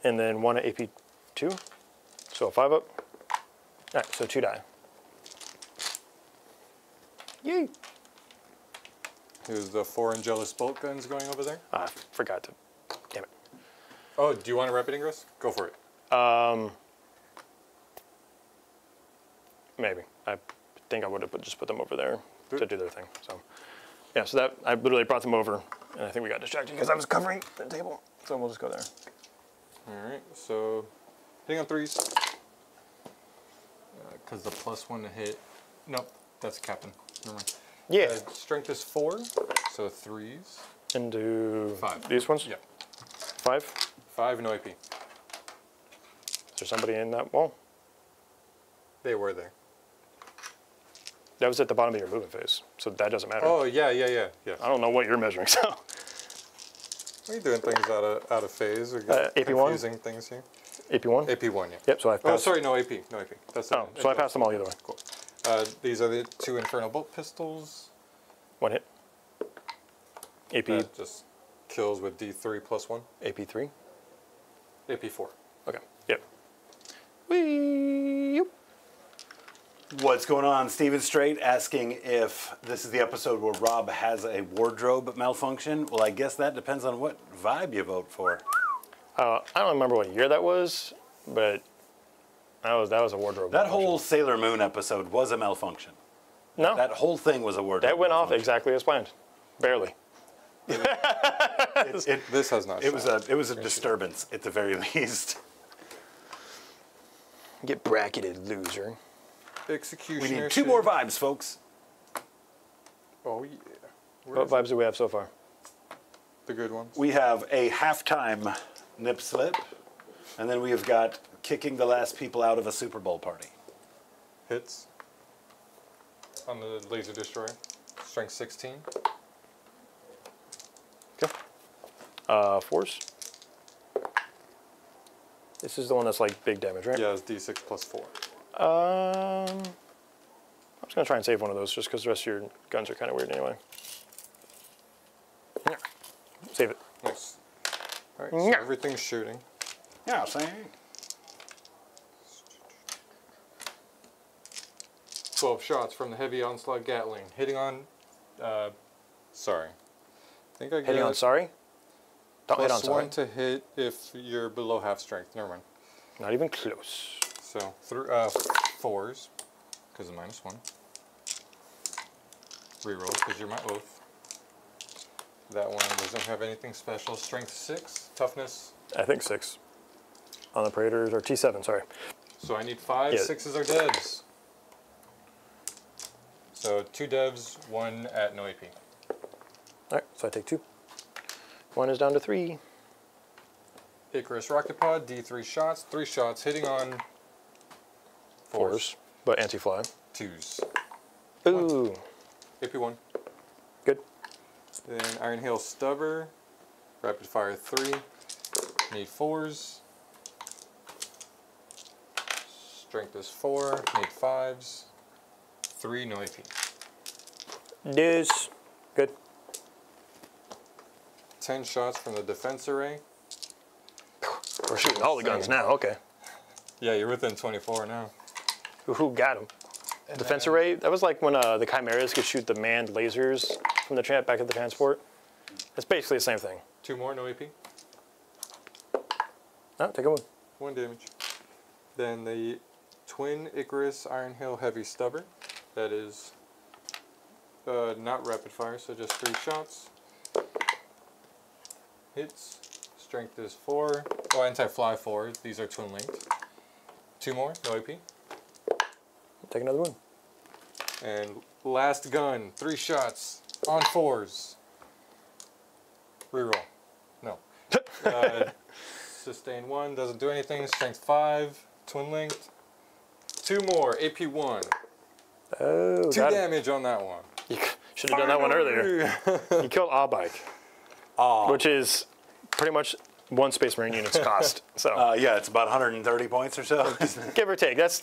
and then 1 at AP2, so a 5 up. All right, so 2 die. Yay! Here's the 4 Angelus bolt guns going over there. I forgot to. Damn it. Oh, do you want a rapid ingress? Go for it. Maybe. I think I would have just put them over there to do their thing. So, yeah. So that I literally brought them over, and I think we got distracted because I was covering the table. So we'll just go there. All right. So, hitting on 3s. Because the +1 to hit. Nope, that's captain. Never mind. Yeah. Strength is 4, so 3s. And do 5. These ones? Yeah. 5? 5, no AP. Is there somebody in that wall? They were there. That was at the bottom of your movement phase, so that doesn't matter. Oh, yeah. I don't know what you're measuring, so. Are you doing things out of phase? Or AP1? confusing things here? AP1? AP1, yeah. Yep, so I've passed. Oh, sorry, no AP. No AP. That's Oh, so I passed them all either way. Cool. These are the 2 Infernal Bolt Pistols. 1 hit. AP. That just kills with D3 +1. AP3? AP4. Okay, yep. Whee! What's going on? Steven Strait asking if this is the episode where Rob has a wardrobe malfunction. Well, I guess that depends on what vibe you vote for. I don't remember what year that was, but that was a wardrobe. That malfunction. whole Sailor Moon episode was a malfunction. No, That whole thing was a wardrobe that went off malfunction. exactly as planned. Barely. This has not. It was a disturbance at the very least. Get bracketed, loser. Executioner. We need 2 more vibes, folks. Oh yeah. What vibes do we have so far? The good ones. We have a halftime nip slip, and then we have got kicking the last people out of a Super Bowl party. Hits. On the laser destroyer. Strength 16. Okay. 4s. This is the one that's like big damage, right? Yeah, it's D6 +4. I'm just gonna try and save one of those just because the rest of your guns are kind of weird anyway. Yeah. Save it. Nice. All right, so Yeah. everything's shooting. Yeah, same. 12 shots from the heavy onslaught Gatling, hitting on. Sorry. I think I Hitting on sorry? Don't hit on sorry. +1 to hit if you're below half strength. Never mind. Not even close. So 4s because of -1. Reroll because you're my oath. That one doesn't have anything special. Strength 6, toughness. I think 6. On the Predators, or T7, sorry. So I need 5. Yeah. 6s are devs. So 2 devs, 1 at no AP. Alright, so I take 2. 1 is down to 3. Icarus Rocket Pod, D3 shots, 3 shots, hitting on 4s, but anti-fly. 2s. Ooh. AP1. Good. Then Iron Hail Stubber, Rapid Fire 3, need 4s. Strength is 4, need 5s. 3, no AP. This. Good. 10 shots from the Defense Array. We're shooting all the guns now, okay. Yeah, you're within 24 now. Who got him? Defense array? That was like when the Chimeras could shoot the manned lasers from the back of the transport. It's basically the same thing. 2 more, no AP. Oh, take a one. 1 damage. Then the Twin Icarus Iron Hail Heavy Stubber. That is not rapid fire, so just 3 shots. Hits. Strength is 4. Oh, anti-fly 4. These are twin linked. 2 more, no AP. Take another one. And last gun, 3 shots on 4s. Reroll. No. Sustain 1, doesn't do anything. Strength 5, twin linked. 2 more, AP1. Oh, 2 damage on that one. You should have done that one earlier. You killed a bike, which is pretty much 1 Space Marine unit's cost. So Yeah, it's about 130 points or so. give or take. That's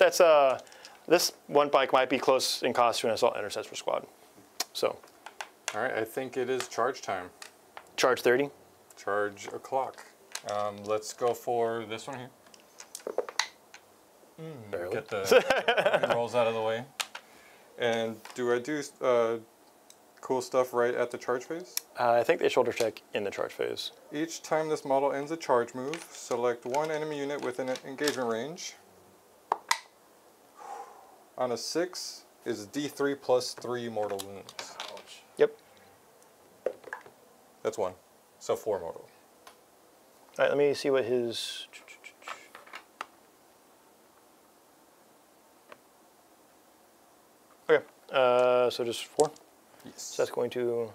this 1 bike might be close in cost to an assault interceptor squad. So All right, I think it is charge time. charge 30. Charge o'clock. Let's go for this one here. Barely. Get the rolls out of the way. And do I do cool stuff right at the charge phase? I think they shoulder check in the charge phase. Each time this model ends a charge move, select one enemy unit within an engagement range. On a 6 is D3 plus 3 mortal wounds. Ouch. Yep. That's 1. So 4 mortal. All right, let me see what his... Okay, so just 4. Yes. So that's going to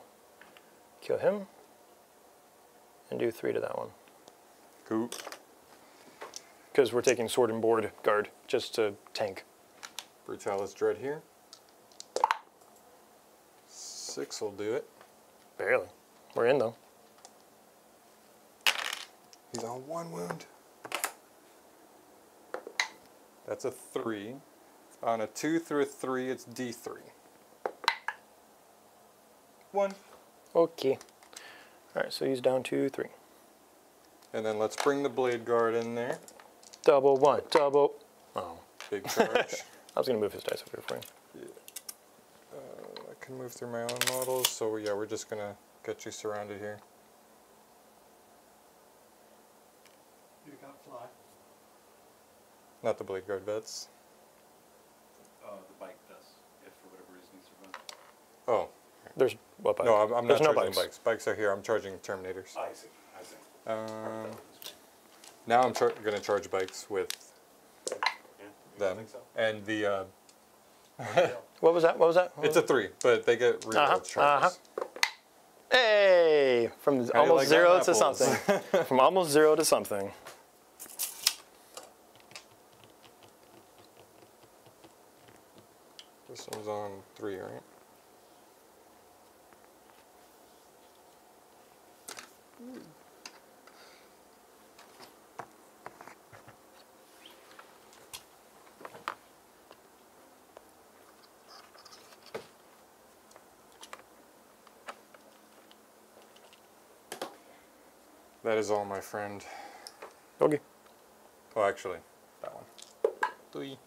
kill him and do 3 to that one. Cool. Because we're taking sword and board guard just to tank. Brutalis Dread here. 6 will do it. Barely. We're in though. He's on 1 wound. That's a 3. On a 2 through a 3, it's D3. 1. Okay. All right, so he's down to 3. And then let's bring the Blade Guard in there. Double 1, double. Oh. Big charge. I was going to move his dice over here for you. Yeah. I can move through my own models, so yeah, we're just going to get you surrounded here. You got fly. Not the Blade Guard vets. The bike does, if for whatever reason you survive. Oh. There's what bike? No, I'm There's not no charging bikes. Bikes are here. I'm charging Terminators. I see, I see. Now I'm going to charge bikes with Yeah, them. think so? And the... What was that? What was that? it's a 3, but they get reload charges. Hey! From you almost like 0 them to apples? something. From almost 0 to something. This one's on 3, right? That is all, my friend. Okay. Oh, actually, that one. 3.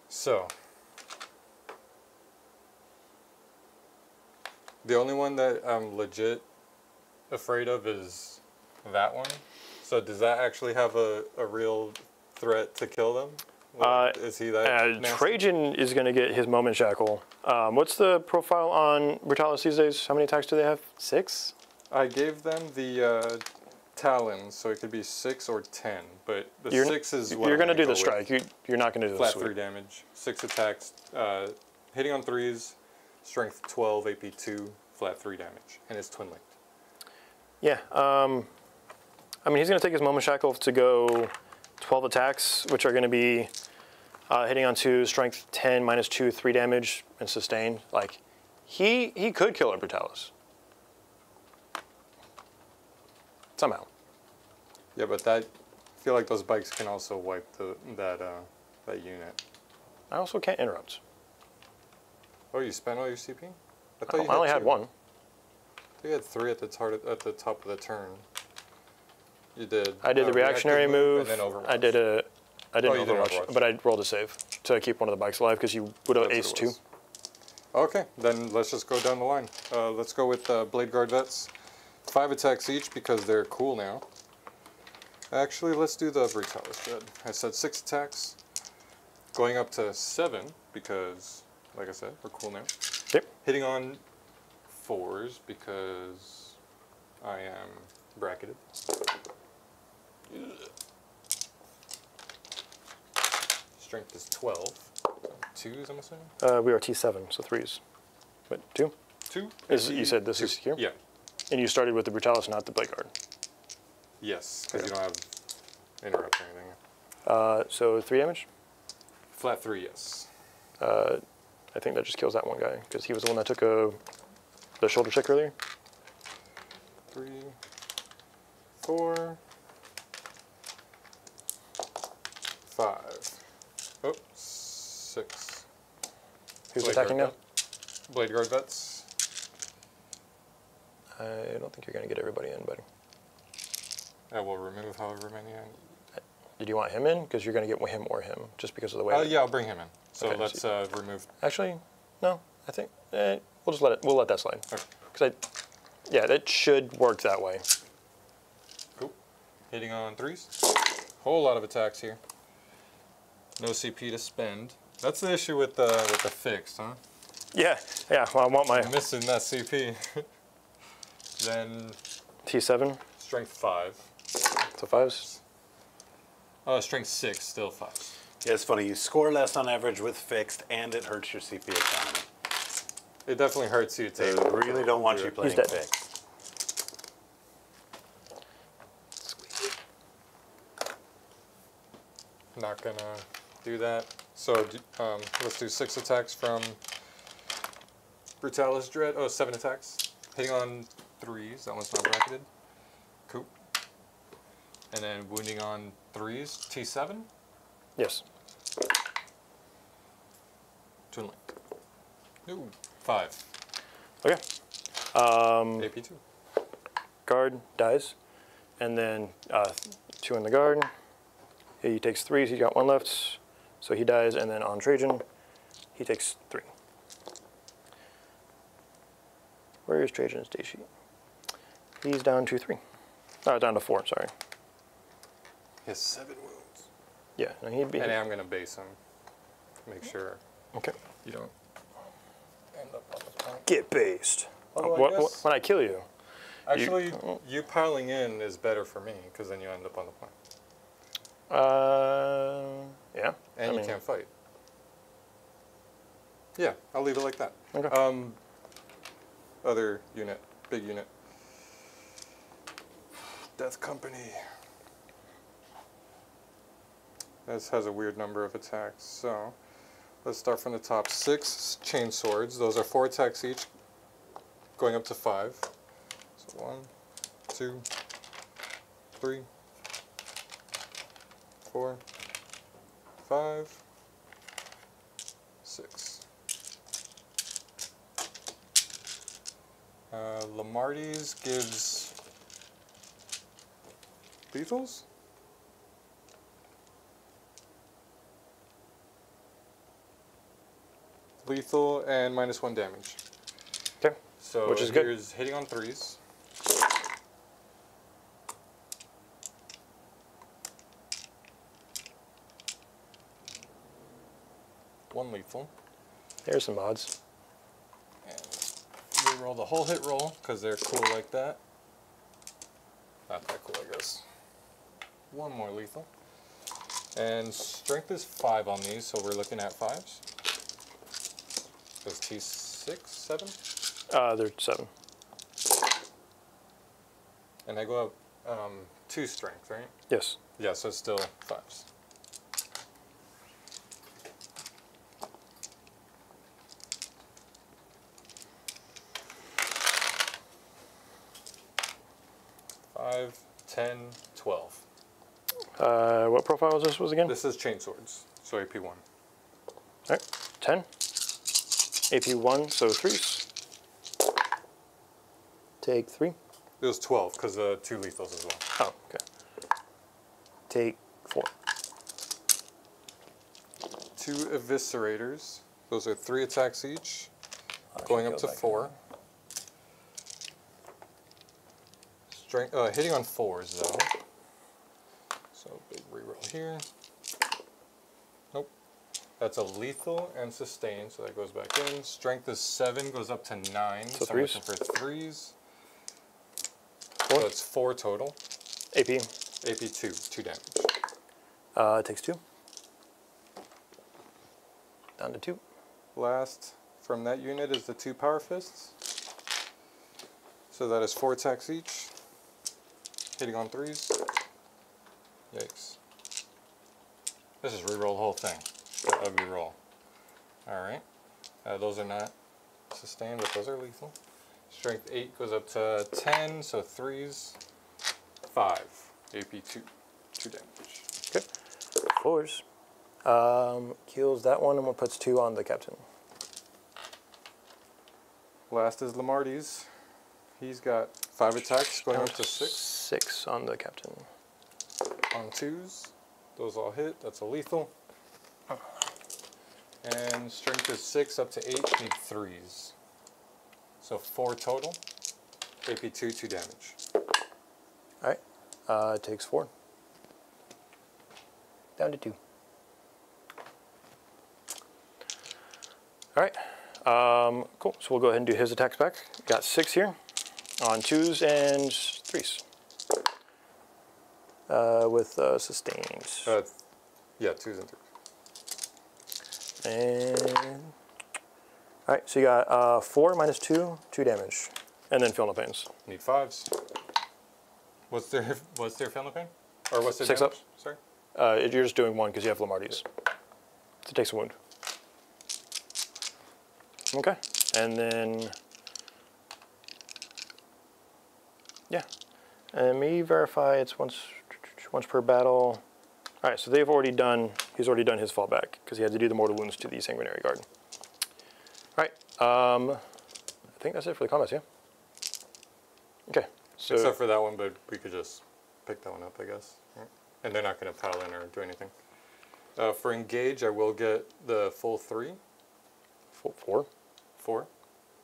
So, the only one that I'm legit afraid of is that one. So does that actually have a real threat to kill them? Like, is he that nasty? Trajan is going to get his moment shackle. What's the profile on Brutalis these days? How many attacks do they have? 6? I gave them the talons, so it could be 6 or 10, but the 6 is what you're going to do the go strike. You're not going to do the flat sweep. 3 damage, 6 attacks, hitting on 3s, strength 12, AP 2, flat 3 damage, and it's twin linked. Yeah. I mean, he's going to take his moment shackle to go 12 attacks, which are going to be hitting on 2, strength 10, minus 2, 3 damage, and sustained. Like, he could kill a Brutalis. Somehow. Yeah, but I feel like those bikes can also wipe that unit. I also can't interrupt. Oh, you spent all your CP? I thought I you only had 2. 1. You had 3 at the top of the turn. You did. I did the reactionary move. And then Overwatch. I didn't you did Overwatch, but I rolled a save to keep one of the bikes alive because you would have That's aced what it 2. was. Okay, then let's just go down the line. Let's go with Blade Guard vets. 5 attacks each because they're cool now. Actually, let's do the Brutalis Dread. I said 6 attacks. Going up to 7 because, like I said, we're cool now. Yep. Hitting on 4s because I am bracketed. Strength is 12. 2s, I'm assuming? We are T7, so 3s. But 2? 2? You said this is here? Yeah. And you started with the Brutalis, not the Blade Guard. Yes, because you don't have interrupt or anything. So 3 damage? Flat 3, yes. I think that just kills that one guy, because he was the one that took the shoulder check earlier. 3, 4, 5. Oh, 6. Who's Blade attacking Guard now? vet. Blade Guard vets. I don't think you're going to get everybody in, buddy. I will remove however many I need. did you want him in? Because you're going to get him or him, just because of the way. Yeah, I'll bring him in. So Okay, let's remove. Actually, no. I think we'll just let it. We'll let that slide. Okay. Because yeah, that should work that way. Cool. Hitting on 3s. Whole lot of attacks here. No CP to spend. That's the issue with the fixed, huh? Yeah. Yeah. Well, I want my I'm missing that CP. Then T7. strength 5. So 5s. Strength 6, still 5s. Yeah, it's funny. You score less on average with fixed, and it hurts your CP economy. It definitely hurts you They to. really don't want you playing dead. fixed. Not gonna do that. So let's do 6 attacks from Brutalis Dread. Oh, 7 attacks. Hitting on 3s. That one's not bracketed. Cool. And then wounding on 3s. T7. Yes. Twin link. Ooh, 5. Okay. AP2. Guard dies, and then 2 in the guard. He takes 3s. He's got 1 left, so he dies. And then on Trajan, he takes 3. Where is Trajan's day sheet? He's down to 3. Oh, down to 4. Sorry. He has 7 wounds. Yeah, no, he'd be. And I'm gonna base him. Make sure Okay. you don't end up on the point. Get based. Although I guess- When I kill you. Actually, you piling in is better for me because then you end up on the point. Yeah. And you can't fight. Yeah, I'll leave it like that. Okay. Other unit, big unit. Death Company. This has a weird number of attacks, so let's start from the top. 6 chain swords. Those are 4 attacks each, going up to 5. So 1, 2, 3, 4, 5, 6. Lamarty's gives lethals? Lethal and -1 damage. Okay. So Which is good. here's hitting on 3s. One lethal. There's some odds. And we roll the whole hit roll because they're cool like that. Not that cool, I guess. 1 more lethal. And strength is 5 on these, so we're looking at 5s. Those T6, 7? They're 7. And I go up 2 strength, right? Yes. Yeah, so it's still 5s. Five, 10, 12. What profile was this again? This is chain swords, so AP1. All right. 10. AP1, so 3s. Take 3. It was 12 because 2 lethals as well. Oh, okay. Take 4. 2 eviscerators. Those are 3 attacks each, going up to 4. Strength, hitting on 4s though. So big reroll here. Nope. That's a lethal and sustain, so that goes back in. Strength is 7, goes up to 9. So I'm 3s? looking for 3s. 4. So it's 4 total. AP. AP2, 2 damage. It takes 2. Down to 2. Last from that unit is the 2 power fists. So that is 4 attacks each. Hitting on 3s. Yikes. This is reroll the whole thing. Ugly roll. Alright. Those are not sustained, but those are lethal. Strength 8 goes up to 10, so 3s. 5. AP2. 2 damage. Okay. 4s. Kills that one and puts 2 on the captain. Last is Lamarty's. He's got 5 attacks going up to 6. 6 on the captain. On 2s. Those all hit. That's a lethal. And strength is 6 up to 8. Need 3s. So 4 total. AP 2, 2 damage. All right. It takes 4. Down to 2. All right. Cool. So we'll go ahead and do his attacks back. Got 6 here on 2s and 3s. With sustained. Yeah, 2s and 3s. And all right, so you got 4 minus 2, 2 damage, and then feel no pains. Need 5s. What's their feel no pain? Or what's their 6 damage? up. Sorry. You're just doing 1 because you have Lamarties. So it takes a wound. Okay, and then yeah, and me verify it's once per battle. All right, so he's already done his fallback because he had to do the mortal wounds to the sanguinary guard. All right, I think that's it for the combats, yeah? Okay. So except for that one, but we could just pick that one up, I guess. Right? And they're not going to pile in or do anything. For engage, I will get the full 3. Full 4? 4?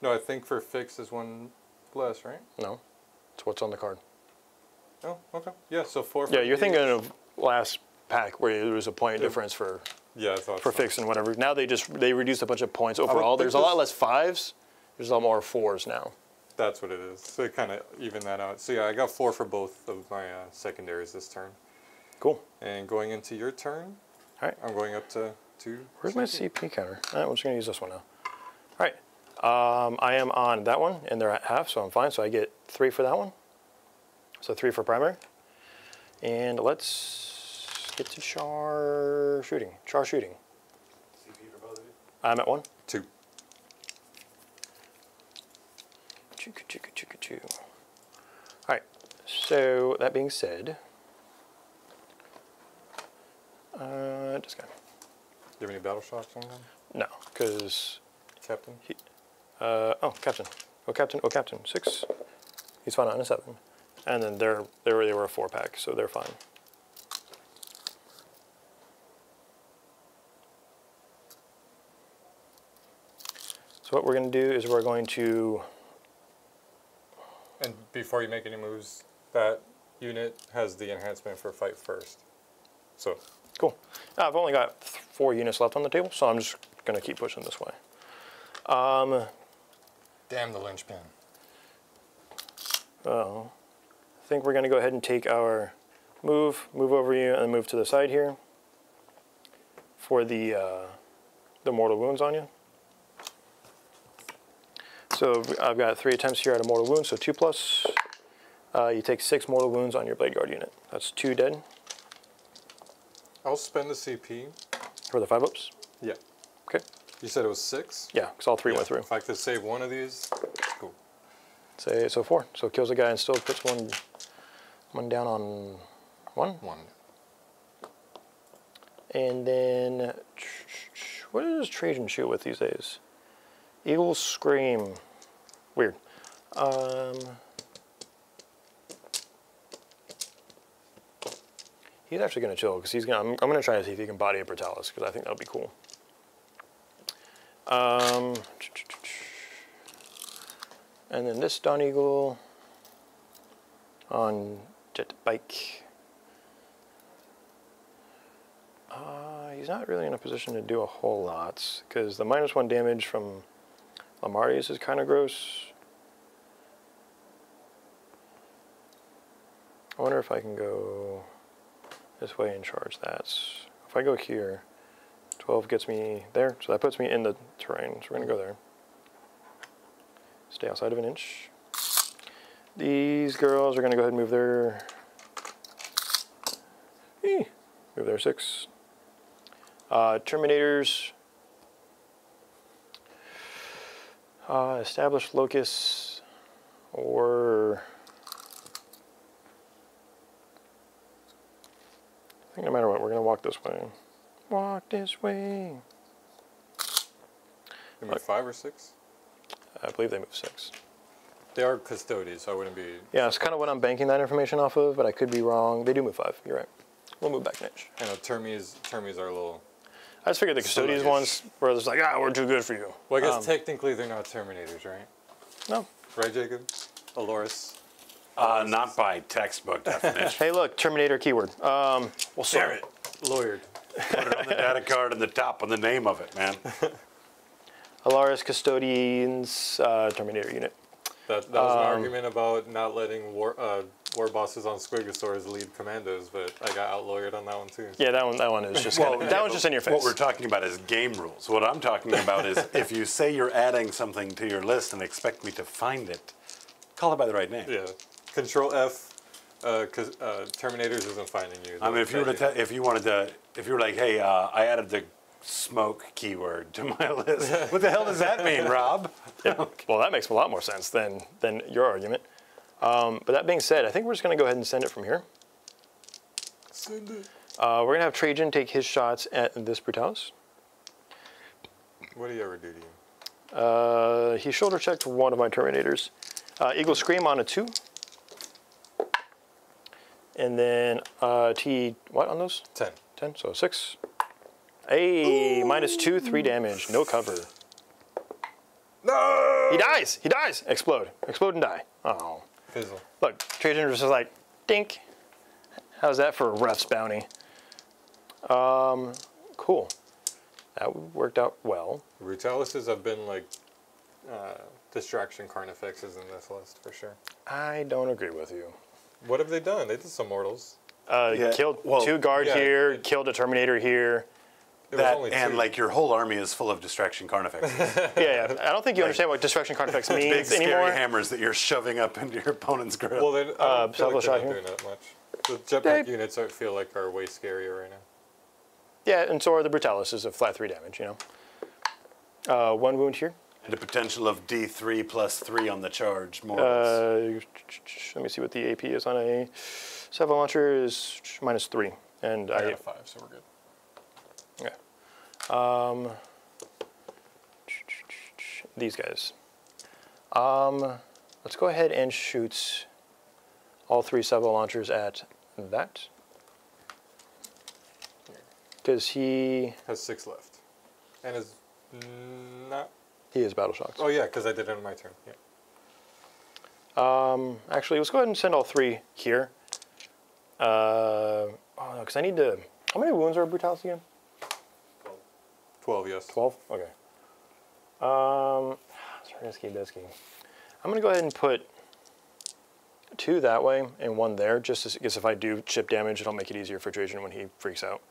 No, I think for fix is 1 less, right? No, it's what's on the card. Oh, okay. Yeah, so 4 for Yeah, you're engage. thinking of last pack where there was a point difference for I thought for so. fix and whatever. Now they reduced a bunch of points overall. There's a lot less 5s. There's a lot more 4s now. That's what it is. So it kind of even that out. So yeah, I got 4 for both of my secondaries this turn. Cool. And going into your turn, All right. I'm going up to 2. Where's my CP counter? All right, I'm just going to use this one now. All right. I am on that one, and they're at half, so I'm fine. So I get 3 for that one. So 3 for primary. And let's get to char shooting. Char shooting. CP for both of you? I'm at 1. 2. Choo-ka, choo-ka, choo-ka, choo. All right. So that being said, this guy. Do you have any battle shocks on them? No, because Captain? oh, captain. Oh, captain. Oh, captain. 6. He's fine on a 7. And then they were a 4-pack, so they're fine. So what we're going to do is we're going to... And before you make any moves, that unit has the enhancement for fight first. So Cool. I've only got 4 units left on the table, so I'm just going to keep pushing this way. damn the linchpin. Oh, I think we're going to go ahead and take our move over you, and move to the side here for the mortal wounds on you. So I've got 3 attempts here at a mortal wound, so 2+. You take 6 mortal wounds on your blade guard unit. That's 2 dead. I'll spend the CP. For the 5-ups? Yeah. Okay. You said it was 6? Yeah, because all 3 went through. If I could save one of these, cool. So 4. So it kills the guy and still puts one down on 1. 1. And then, what does Trajan shoot with these days? Eagle Scream. Weird. He's actually going to chill because I'm going to try to see if he can body a Brutalis because I think that would be cool. And then this Dawn Eagle on Jet Bike. He's not really in a position to do a whole lot because the -1 damage from Lamarties is kind of gross. I wonder if I can go this way and charge that. If I go here, 12 gets me there, so that puts me in the terrain, so we're going to go there. Stay outside of an inch. These girls are going to go ahead and move their... move their 6. Terminators. Establish locus, or... I think no matter what, we're going to walk this way. Walk this way. They move 5 or 6? I believe they move 6. They are Custodes, so I wouldn't be... Yeah, it's kind of what I'm banking that information off of, but I could be wrong. They do move 5, you're right. We'll move back an inch. I know termies are a little. I just figured the Custodes ones were just like, we're too good for you. Well, I guess technically they're not Terminators, right? No. Right, Jacob? Aloris. Not by textbook definition. Hey, look, Terminator keyword. We'll sort it. Lawyered. Put it on the data card in the top on the name of it, man. Alaris Custodians Terminator unit. That was an argument about not letting war bosses on Squigosaurs lead commandos, but I got outlawyered on that one too. Yeah, that one is just that one's just in your face. What we're talking about is game rules. What I'm talking about is if you say you're adding something to your list and expect me to find it, call it by the right name. Yeah. Control F. Because Terminators isn't finding you. I mean, if you were like, hey, I added the smoke keyword to my list. What the hell does that mean, Rob? Yeah. Well, that makes a lot more sense than your argument. But that being said, I think we're just going to go ahead and send it from here. Send it. We're going to have Trajan take his shots at this Brutalis. What did he ever do to you? He shoulder checked one of my Terminators. Eagle Scream on a 2. And then what on those? 10. 10, so 6. Hey, -2, 3 damage, no cover. No! He dies! He dies! Explode. Explode and die. Oh. Fizzle. Look, Trajan was just like, dink. How's that for a ref's bounty? Cool. That worked out well. Brutalises have been like distraction carnifexes in this list for sure. I don't agree with you. What have they done? They did some mortals. Killed 2 guard here, killed a Terminator here. And like your whole army is full of distraction carnifexes. Yeah, I don't think you understand what distraction carnifex means Big scary anymore. hammers that you're shoving up into your opponent's grill. Well, then I don't feel like they're shot not here. doing that much. The jetpack units I feel like are way scarier right now. Yeah, and so are the Brutalises of flat 3 damage, you know. 1 wound here. And a potential of D3 plus 3 on the charge. More or less. Let me see what the AP is on a Salvo launcher is -3. And I got a 5, so we're good. Okay. These guys. Let's go ahead and shoot all 3 Salvo launchers at that. Because he has 6 left. And is not... He is battle shocked. Oh yeah, because I did it on my turn. Yeah. Actually, let's go ahead and send all 3 here. Oh no, because I need to... How many wounds are Brutalis again? 12, yes. 12? Okay. It's risky bisky. I'm going to go ahead and put 2 that way and 1 there, just because if I do chip damage, it'll make it easier for Trajan when he freaks out.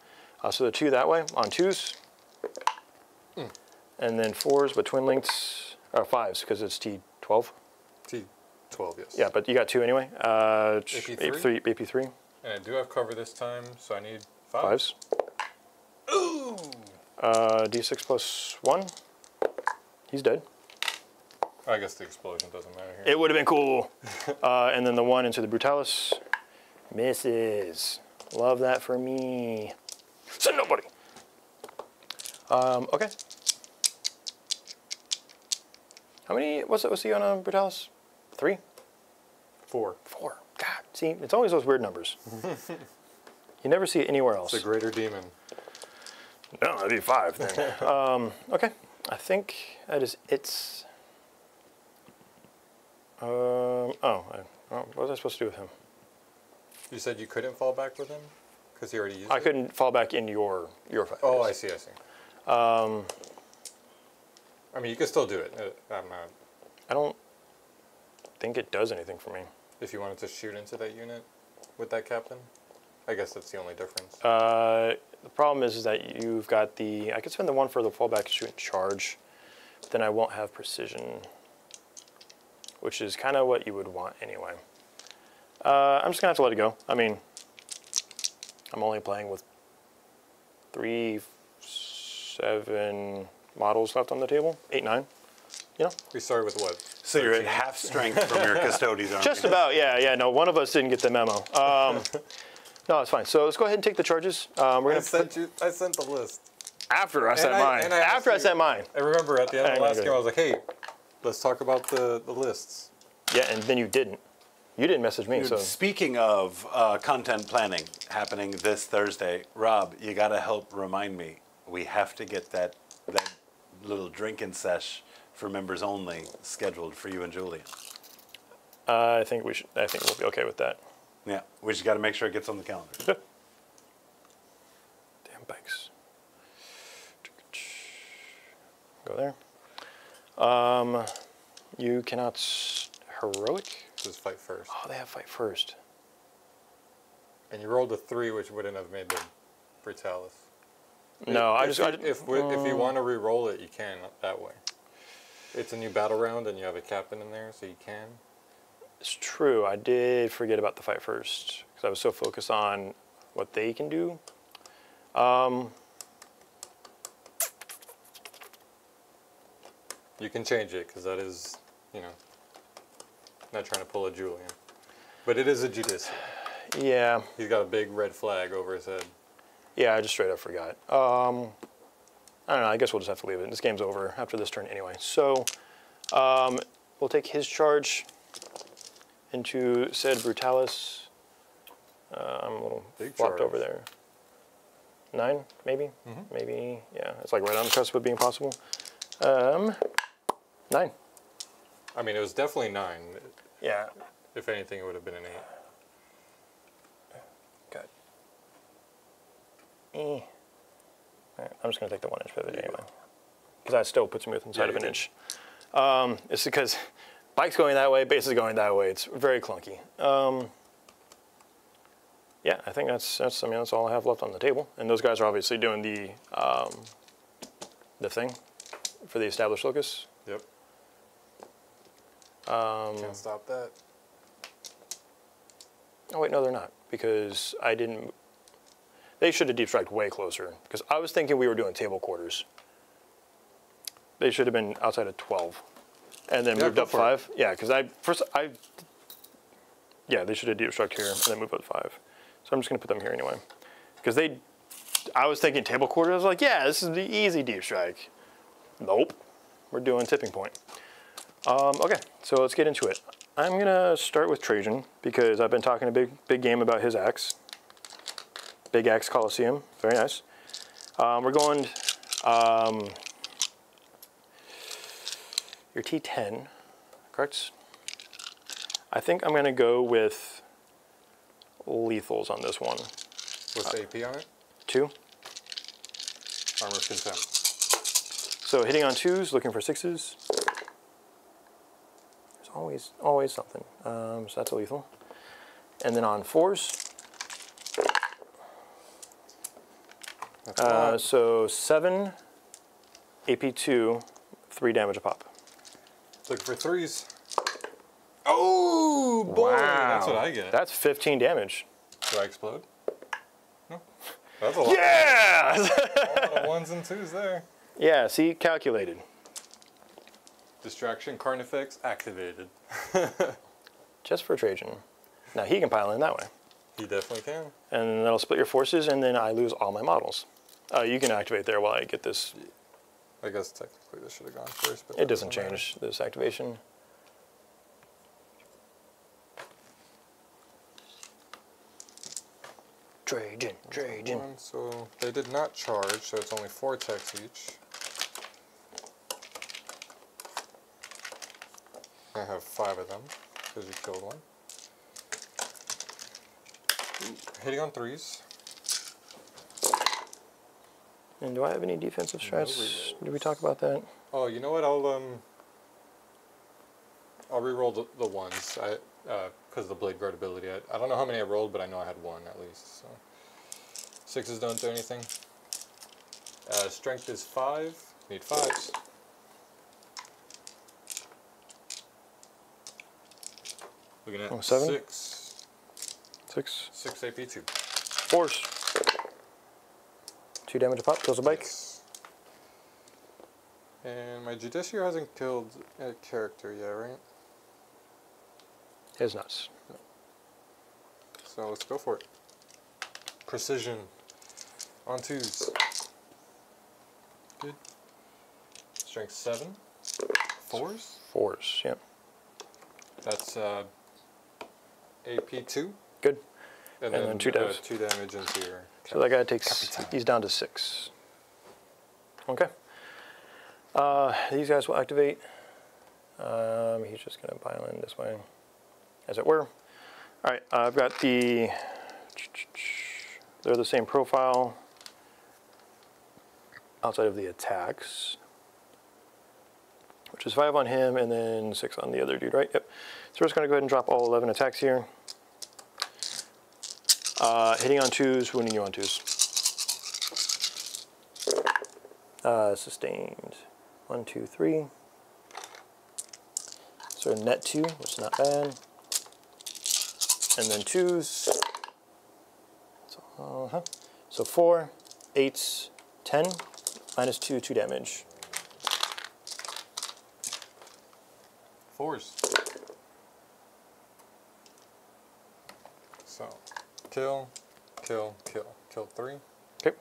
So the 2 that way on 2s. And then 4s, but twin links, or 5s, because it's T12. T12, yes. Yeah, but you got 2 anyway. AP3? AP3. And I do have cover this time, so I need 5. 5s. Ooh! D6 plus 1. He's dead. I guess the explosion doesn't matter here. It would have been cool. And then the 1 into the Brutalis. Misses. Love that for me. Send nobody. Okay. How many, what's he on a Brutalis? 3? 4. 4. God, see, it's always those weird numbers. You never see it anywhere else. It's a greater demon. No, that'd be 5 then. Okay, I think that is it. What was I supposed to do with him? You said you couldn't fall back with him? Because he already used I it? couldn't fall back in your fight. Oh, I see. I mean, you can still do it. I'm not... I don't think it does anything for me. If you wanted to shoot into that unit with that captain? I guess that's the only difference. The problem is that you've got the... I could spend the 1 for the fallback shoot and charge, but then I won't have precision, which is kind of what you would want anyway. I'm just going to have to let it go. I mean, I'm only playing with 3, 7 models left on the table. 8, 9. You know? We started with what? So you're at half strength from your Custodes army. Just about, yeah. No, one of us didn't get the memo. No, it's fine. So let's go ahead and take the charges. I sent the list. After I sent mine. After I sent mine. I remember at the end of the last game, I was like, hey, let's talk about the lists. Yeah, and then you didn't. You didn't message me, Dude, so. speaking of content planning happening this Thursday, Rob, you got to help remind me. We have to get that little drinking sesh for members only scheduled for you and Julian. I think we should. I think we'll be okay with that. Yeah, we just got to make sure it gets on the calendar. Damn bikes. Go there. You cannot heroic. This is fight first. Oh, they have fight first. And you rolled a 3, which wouldn't have made the Brutalis. No, if you want to re-roll it, you can that way. It's a new battle round, and you have a captain in there, so you can. It's true. I did forget about the fight first because I was so focused on what they can do. You can change it because that is, you know, not trying to pull a Julian, but it is a Judicial. Yeah. He's got a big red flag over his head. Yeah, I just straight up forgot. I don't know. I guess we'll just have to leave it. This game's over after this turn anyway. So we'll take his charge into said Brutalis. I'm a little flopped over there. 9, maybe? Mm-hmm. Maybe, yeah. It's like right on the cusp of being possible. 9. I mean, it was definitely 9. Yeah. If anything, it would have been an 8. Good. All right, I'm just going to take the 1 inch pivot anyway. Because that still puts me within inside of an inch. It's because bike's going that way, base is going that way. It's very clunky. Yeah, I think that's all I have left on the table. And those guys are obviously doing the thing for the established locus. Yep. Can't stop that. Oh wait, no, they're not, because I didn't. They should have deep striked way closer, because I was thinking we were doing table quarters. They should have been outside of 12, and then moved up 5. Yeah, because yeah, they should have deep struck here and then move up 5. So I'm just gonna put them here anyway, because I was thinking table quarters. I was like, yeah, this is the easy deep strike. Nope, we're doing tipping point. Okay, so let's get into it. I'm gonna start with Trajan because I've been talking a big game about his axe. Big Axe Coliseum, very nice. We're going your T10, correct? I think I'm gonna go with lethals on this one. What's the AP on it? 2. Armor of Contempt. So hitting on 2s, looking for 6s. There's always something. So that's a lethal. And then on 4s. So 7, AP2, 3 damage a pop. Looking for 3s. Oh boy, wow. That's what I get. That's 15 damage. Do I explode? No. That's a lot. Yeah! A lot of 1s and 2s there. Yeah, see, calculated. Distraction Carnifex activated. Just for Trajan. Now he can pile in that way. He definitely can. And that'll split your forces, and then I lose all my models. You can activate there while I get this. I guess technically this should have gone first, but it doesn't change this activation. Trajan. So they did not charge, so it's only 4 techs each. I have 5 of them, because you killed 1. Hitting on 3s. And do I have any defensive strats? Did we talk about that? Oh, you know what? I'll re-roll the 1s. Because of the blade guard ability. I don't know how many I rolled, but I know I had 1 at least. So 6s don't do anything. Strength is 5. Need 5s. Looking at 7? 6. 6. 6 AP2. 4s. 2 damage a pop, kills a bike. Yes. And my Judiciary hasn't killed a character yet, right? His nuts. No. So let's go for it. Precision. On 2s. Good. Strength 7. 4s? 4s, yeah. That's AP2. Good. And then 2 damage. 2 damage into your... So that guy takes, he's down to 6. Okay. These guys will activate. He's just going to pile in this way, as it were. All right, I've got the, they're the same profile outside of the attacks, which is 5 on him and then 6 on the other dude, right? Yep. So we're just going to go ahead and drop all 11 attacks here. Hitting on 2s, wounding you on 2s. Sustained. 1, 2, 3. So net 2, which is not bad. And then 2s. So 4, 8s, 10, minus 2, 2 damage. 4s. So, kill, kill, kill. Kill 3. Okay.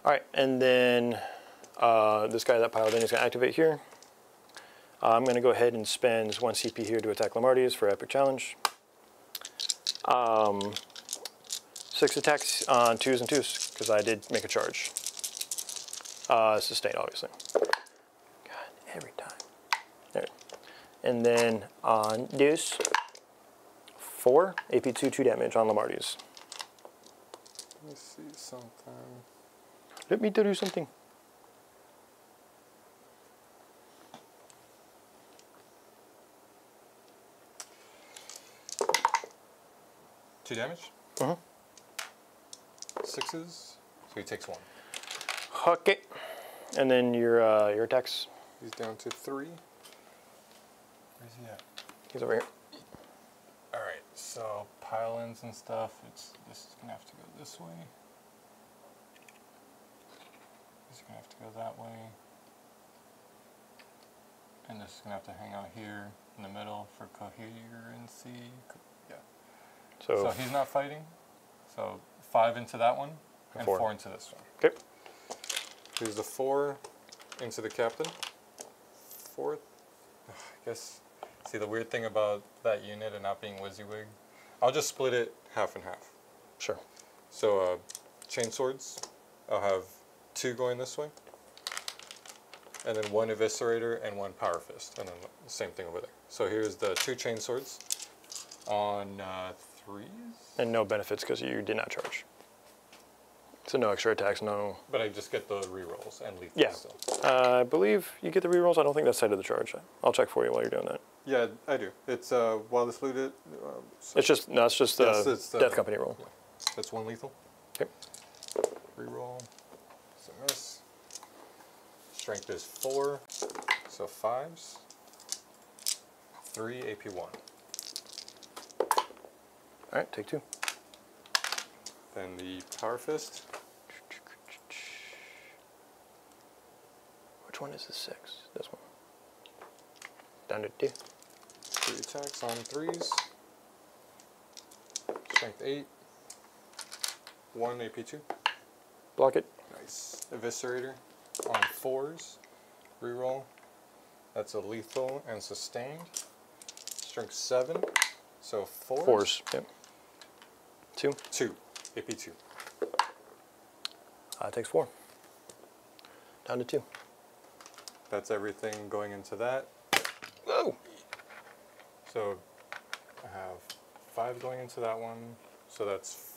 All right, and then this guy that piled in is going to activate here. I'm going to go ahead and spend 1 CP here to attack Limardius for Epic Challenge. 6 attacks on 2s and 2s, because I did make a charge. Sustain, obviously. God, every time. There. And then on Deuce, 4, AP2, 2 damage on Limardius. Let me see something. Let me tell you something. Two damage? 6s, so he takes 1. Okay. And then your attacks. He's down to 3. Where's he at? He's over here. Alright, so pile-ins and stuff, this is going to have to go this way. This is going to have to go that way. And this is going to have to hang out here in the middle for coherency. Yeah. So he's not fighting. So 5 into that one and 4 into this one. Okay. Here's the 4 into the captain. 4th. I guess. See, the weird thing about that unit and not being WYSIWYG, I'll just split it half and half. Sure. So chain swords, I'll have 2 going this way, and then 1 eviscerator and 1 power fist, and then the same thing over there. So here's the 2 chain swords on 3s. And no benefits because you did not charge. So no extra attacks, no. But I just get the rerolls and lethal. Yeah. Still. I believe you get the rerolls. I don't think that's side of the charge. I'll check for you while you're doing that. Yeah, I do. It's while this looted. So It's just no. It's just the Death Company roll. Yeah. That's 1 lethal. Okay. Reroll. So miss. Strength is 4, so 5s. 3 AP1. All right, take 2. Then the power fist. Which one is the 6? This one. Down to 2. 3 attacks on 3s. Strength 8. 1 AP2. Block it. Nice. Eviscerator on 4s. Reroll. That's a lethal and sustained. Strength 7. So 4s. 4s. Yep. 2. 2. AP2. Takes 4. Down to 2. That's everything going into that. Oh. So I have 5 going into that one. So that's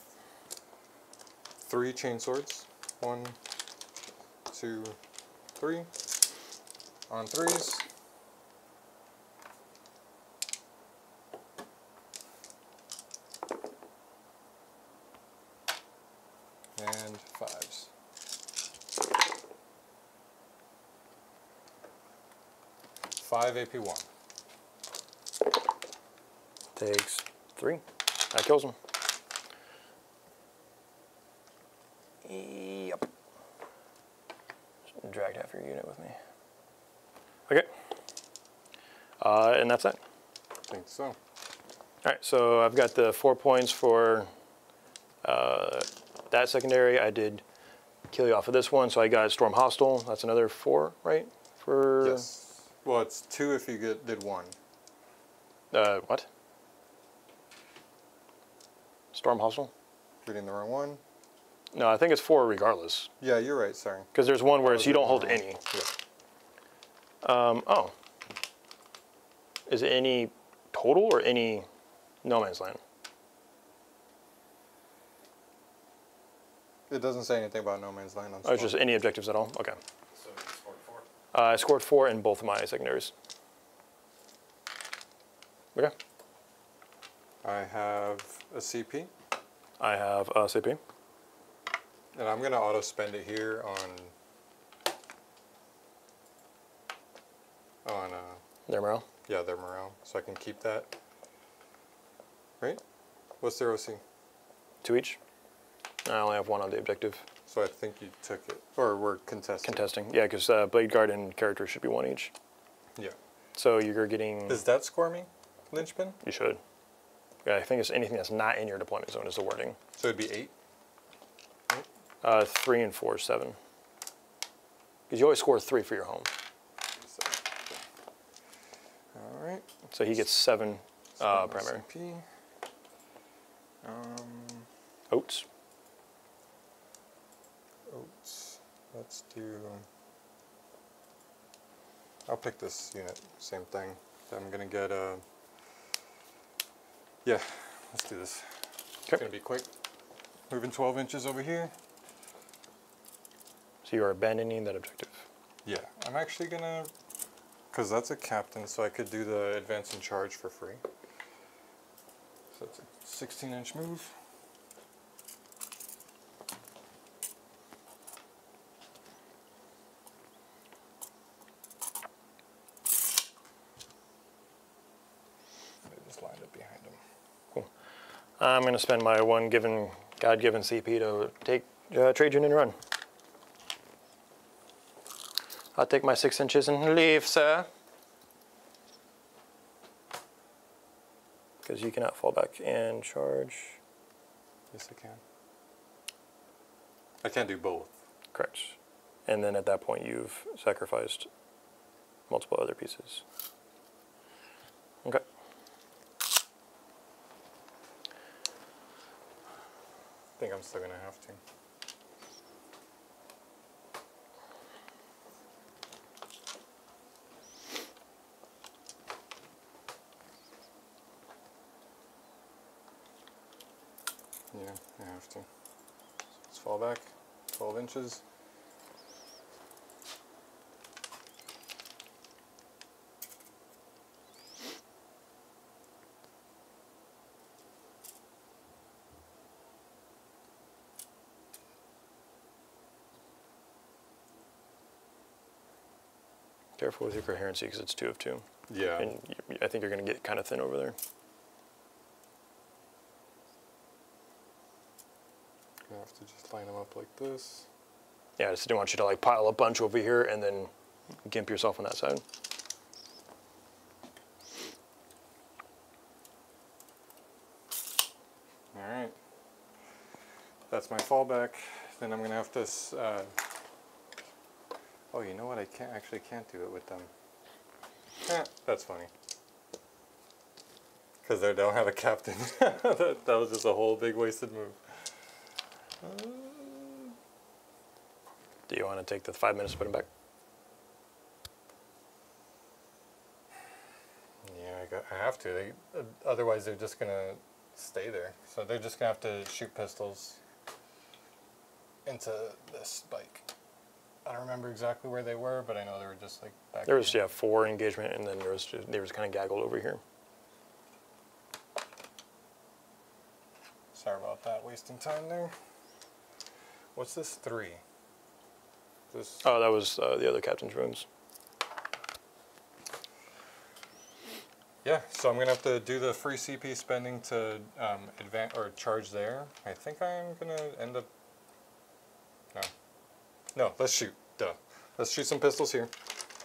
3 chain swords. 1, 2, 3. On 3s. And 5s. Five AP1. Takes 3. That kills him. Yep. Just dragged half your unit with me. Okay. And that's it. I think so. All right, so I've got the 4 points for that secondary. I did kill you off of this one, so I got Storm Hostile. That's another 4, right? For Yes. Well, it's 2 if you did 1. What? Storm Hostile? Reading the wrong one. No, I think it's 4 regardless. Yeah, you're right. Sorry. Because there's one where it's you don't hold any. Yeah. Oh. Is it any total or any no man's land? It doesn't say anything about no man's land on Oh, it's just any objectives at all? Okay. So you scored 4. I scored 4 in both of my secondaries. Okay. I have a CP. I have a CP. And I'm going to auto-spend it here on Their morale. yeah, their morale, so I can keep that. Right? What's their OC? 2 each. I only have 1 on the objective. So I think you took it, or we're contesting. Contesting. Yeah, because Blade Guard and character should be 1 each. Yeah. So you're getting... Does that score me, Linchpin? You should. Yeah, I think it's anything that's not in your deployment zone is the wording. So it'd be 8? 3 and 4 is 7. Because you always score 3 for your home. All right. So he gets 7 primary. CP. Oats. Oats. Let's do... I'll pick this unit, same thing. I'm going to get a... Yeah, let's do this. It's going to be quick. Moving 12 inches over here. So you are abandoning that objective. Yeah, I'm actually going to... Because that's a captain, so I could do the advance and charge for free. So it's a 16-inch move. Just lined up behind him. Cool. I'm going to spend my 1 God-given CP to take trade unit and run. I'll take my 6 inches and leave, sir. Because you cannot fall back and charge. Yes, I can. I can't do both. Correct. And then at that point, you've sacrificed multiple other pieces. Okay. I think I'm still going to have to. Yeah, I have to. Let's fall back 12 inches. Careful with your coherency because it's 2 of 2. Yeah. And I think you're going to get kind of thin over there. I have to just line them up like this. Yeah, I just didn't want you to like pile a bunch over here and then gimp yourself on that side. All right. That's my fallback. Then I'm going to have to... oh, you know what? I can't do it with them. That's funny. Because they don't have a captain. that was just a whole big wasted move. Do you want to take the 5 minutes to put them back? Yeah, I have to. Otherwise, they're just going to stay there. So they're just going to have to shoot pistols into this bike. I don't remember exactly where they were, but I know they were just like back There was, here. yeah, 4 engagement, and then they was kind of gaggled over here. Sorry about that, wasting time there. What's this 3? This... Oh, that was the other captain's runes. Yeah, so I'm going to have to do the free CP spending to advance or charge there. I think I'm going to end up... No, let's shoot. Duh. Let's shoot some pistols here.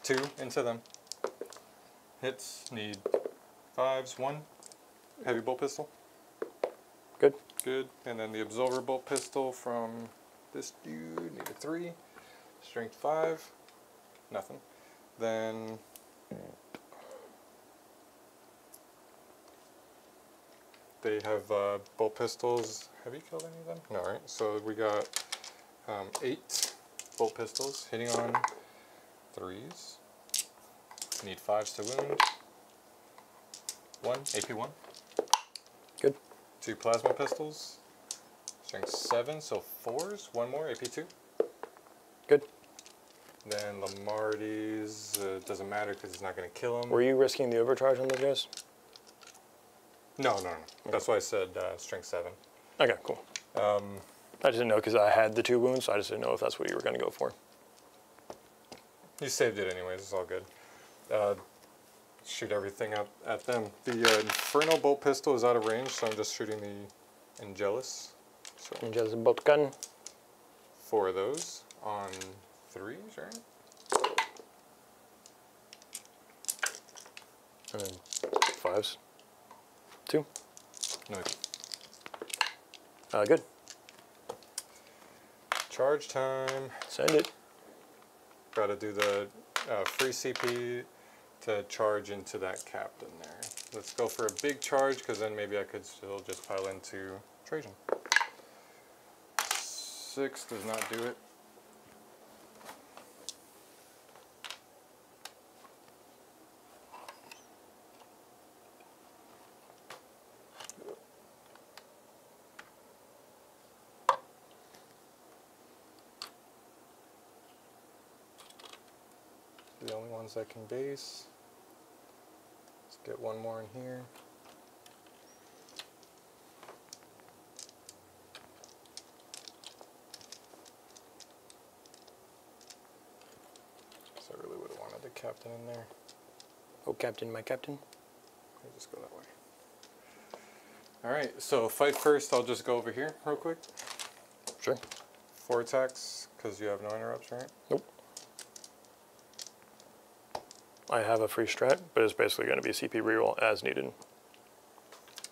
2 into them. Hits, need 5s. 1 heavy bolt pistol. Good. Good. And then the absolver bolt pistol from This dude, need a 3. Strength 5. Nothing. Then they have bolt pistols. Have you killed any of them? No, right? So we got 8 bolt pistols hitting on 3s. Need 5s to wound. 1, AP 1. Good. 2 plasma pistols. Strength 7, so 4s. 1 more, AP 2. Good. Then Lamarty's, doesn't matter because he's not going to kill him. Were you risking the overcharge on those guys? No. That's why I said strength 7. Okay, cool. I just didn't know because I had the 2 wounds, so I just didn't know if that's what you were going to go for. You saved it anyways, it's all good. Shoot everything up at them. The Inferno bolt pistol is out of range, so I'm just shooting the Angelus. So Angelus bolt gun. 4 of those on 3s, right? And then 5s. 2. No. Good. Charge time. Send it. Got to do the free CP to charge into that captain there. Let's go for a big charge, because then maybe I could still just pile into Trajan. 6 does not do it. The only ones that can base. Let's get 1 more in here. So I really would have wanted the captain in there. Oh, captain, my captain. I'll just go that way. Alright, so fight first, I'll just go over here real quick. Sure. 4 attacks, because you have no interrupts, right? Nope. I have a free strat, but it's basically going to be a CP reroll as needed.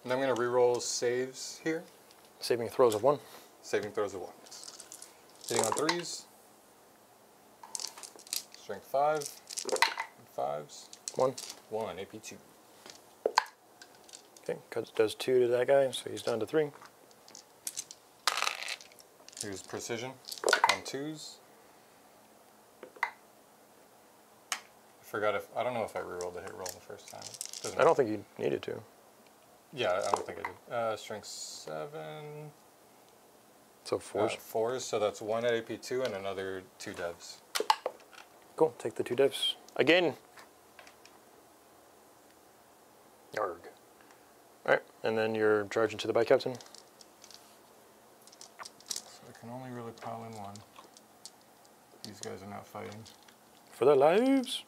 And I'm going to reroll saves here. Saving throws of 1. Saving throws of 1. Hitting on 3s. Strength 5. 5s. 1. 1, AP 2. Okay, does 2 to that guy, so he's down to 3. Here's precision on 2s. I don't know if I rerolled the hit roll the first time. I don't think you needed to. Yeah, I don't think I did. Strength 7. So 4s. 4s, so that's 1 at AP 2 and another 2 devs. Cool, take the 2 divs. Again. Yarg. Alright, and then you're charging to the bike captain. So I can only really pile in 1. These guys are not fighting. For their lives.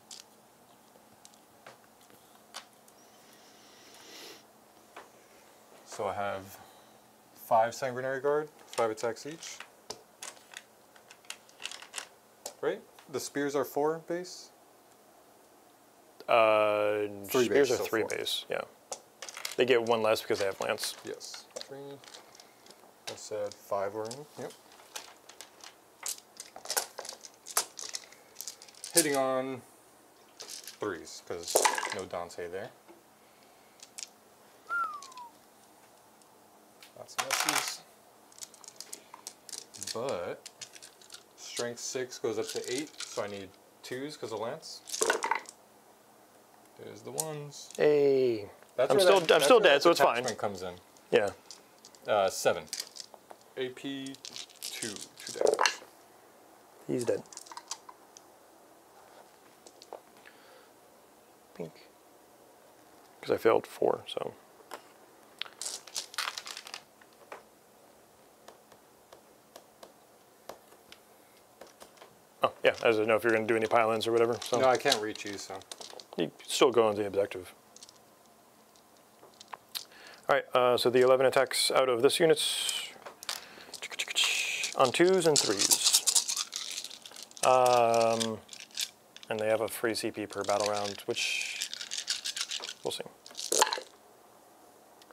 So I have 5 Sanguinary Guard, 5 attacks each. Right? The spears are 4 base? 3 spears base, are so 3 4. base, yeah. They get 1 less because they have lance. Yes. 3. I said 5 were in. Yep. Hitting on 3s, because no Dante there. Lots of misses. But strength 6 goes up to 8, so I need 2s because of lance. There's the 1s. Hey. That's I'm still dead, so it's fine. Comes in. Yeah. 7. AP 2. 2 damage. He's dead. Pink. Because I failed 4, so. Oh, yeah, I didn't know if you're going to do any pile-ins or whatever. So. No, I can't reach you, so. You still go on the objective. Alright, so the 11 attacks out of this unit's on 2s and 3s. And they have a free CP per battle round, which we'll see.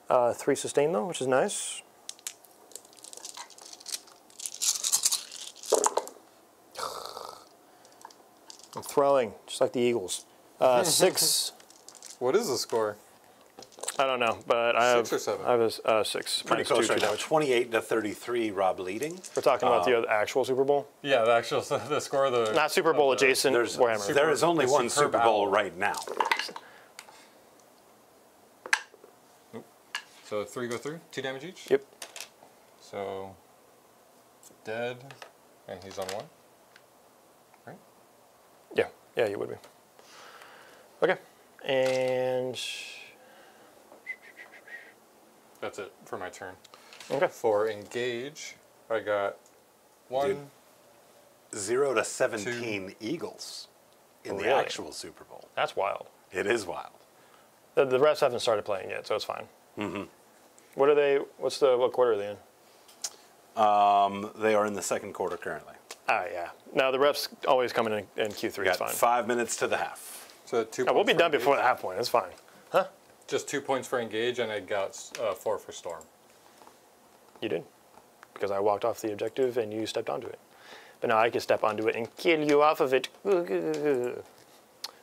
3 sustain though, which is nice. I'm throwing, just like the Eagles. 6. What is the score? I don't know, but I have 6 or 7? I have a 6. Pretty minus close 2 right now. damage. 28 to 33, Rob leading. We're talking about the actual Super Bowl, Yeah, the actual the score of the not Super Bowl adjacent Warhammer. There is only the one Superb Super Bowl Owl. right now. So 3 go through, 2 damage each. Yep. So dead, and he's on 1. Right? Yeah, you would be. Okay, and That's it for my turn. okay. For engage, I got 1. Dude. 0 to 17 Eagles in the Really? actual Super Bowl. That's wild. It is wild. The refs haven't started playing yet, so it's fine. What are they? What quarter are they in? They are in the second quarter currently. Ah, yeah. Now the refs always come in Q3. We got It's fine. 5 minutes to the half. So 2 Oh, we'll be points done for before the engage. half point. It's fine. Just 2 points for engage, and I got 4 for storm. You did, because I walked off the objective and you stepped onto it. But now I can step onto it and kill you off of it. Okay.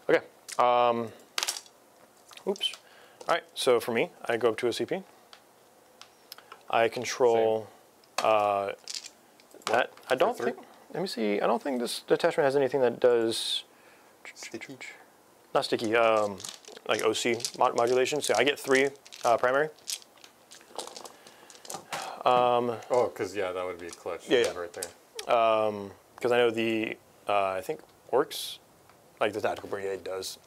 Oops. All right. So for me, I go up to a CP. I control that. I don't three? think. Let me see. I don't think this detachment has anything that does. Not sticky. Like OC modulation. So I get 3 primary. Oh, because yeah, that would be a clutch. Yeah, yeah. Right there. Because I know the, I think Orcs, like the Tactical Brigade does,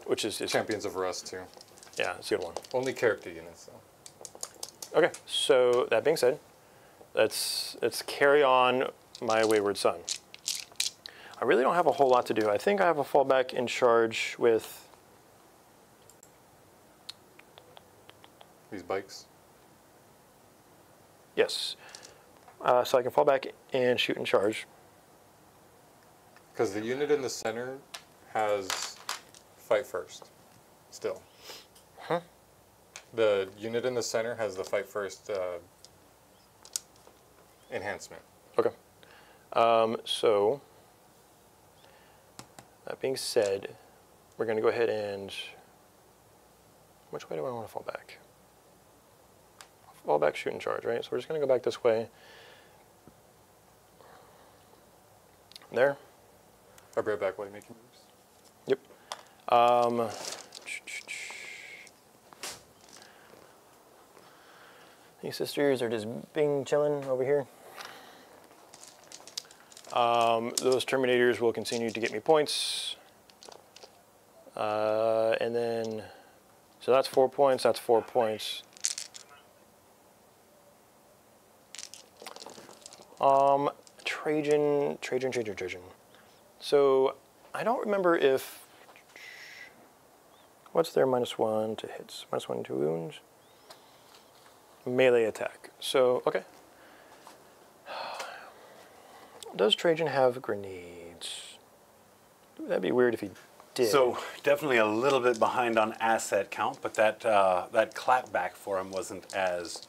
which is Champions of Rust too. yeah, it's the other one. Only character units though. Okay, so that being said, let's carry on my Wayward Son. I really don't have a whole lot to do. I think I have a fallback in charge with These bikes. yes, so I can fall back and shoot and charge. Because the unit in the center has fight first. Still. Huh? The unit in the center has the fight first enhancement. Okay, so that being said, we're going to go ahead and which way do I want to fall back? Fall back, shoot and charge, right? So we're just going to go back this way. There. I'll be right back while you make your moves. Yep. These sisters are just bing chilling over here. Those Terminators will continue to get me points. And then, so that's 4 points, that's 4 points. Trajan. So I don't remember if, what's their -1 to hits? -1 to wounds? Melee attack. So, okay. Does Trajan have grenades? That'd be weird if he did. So definitely a little bit behind on asset count, but that that clapback for him wasn't as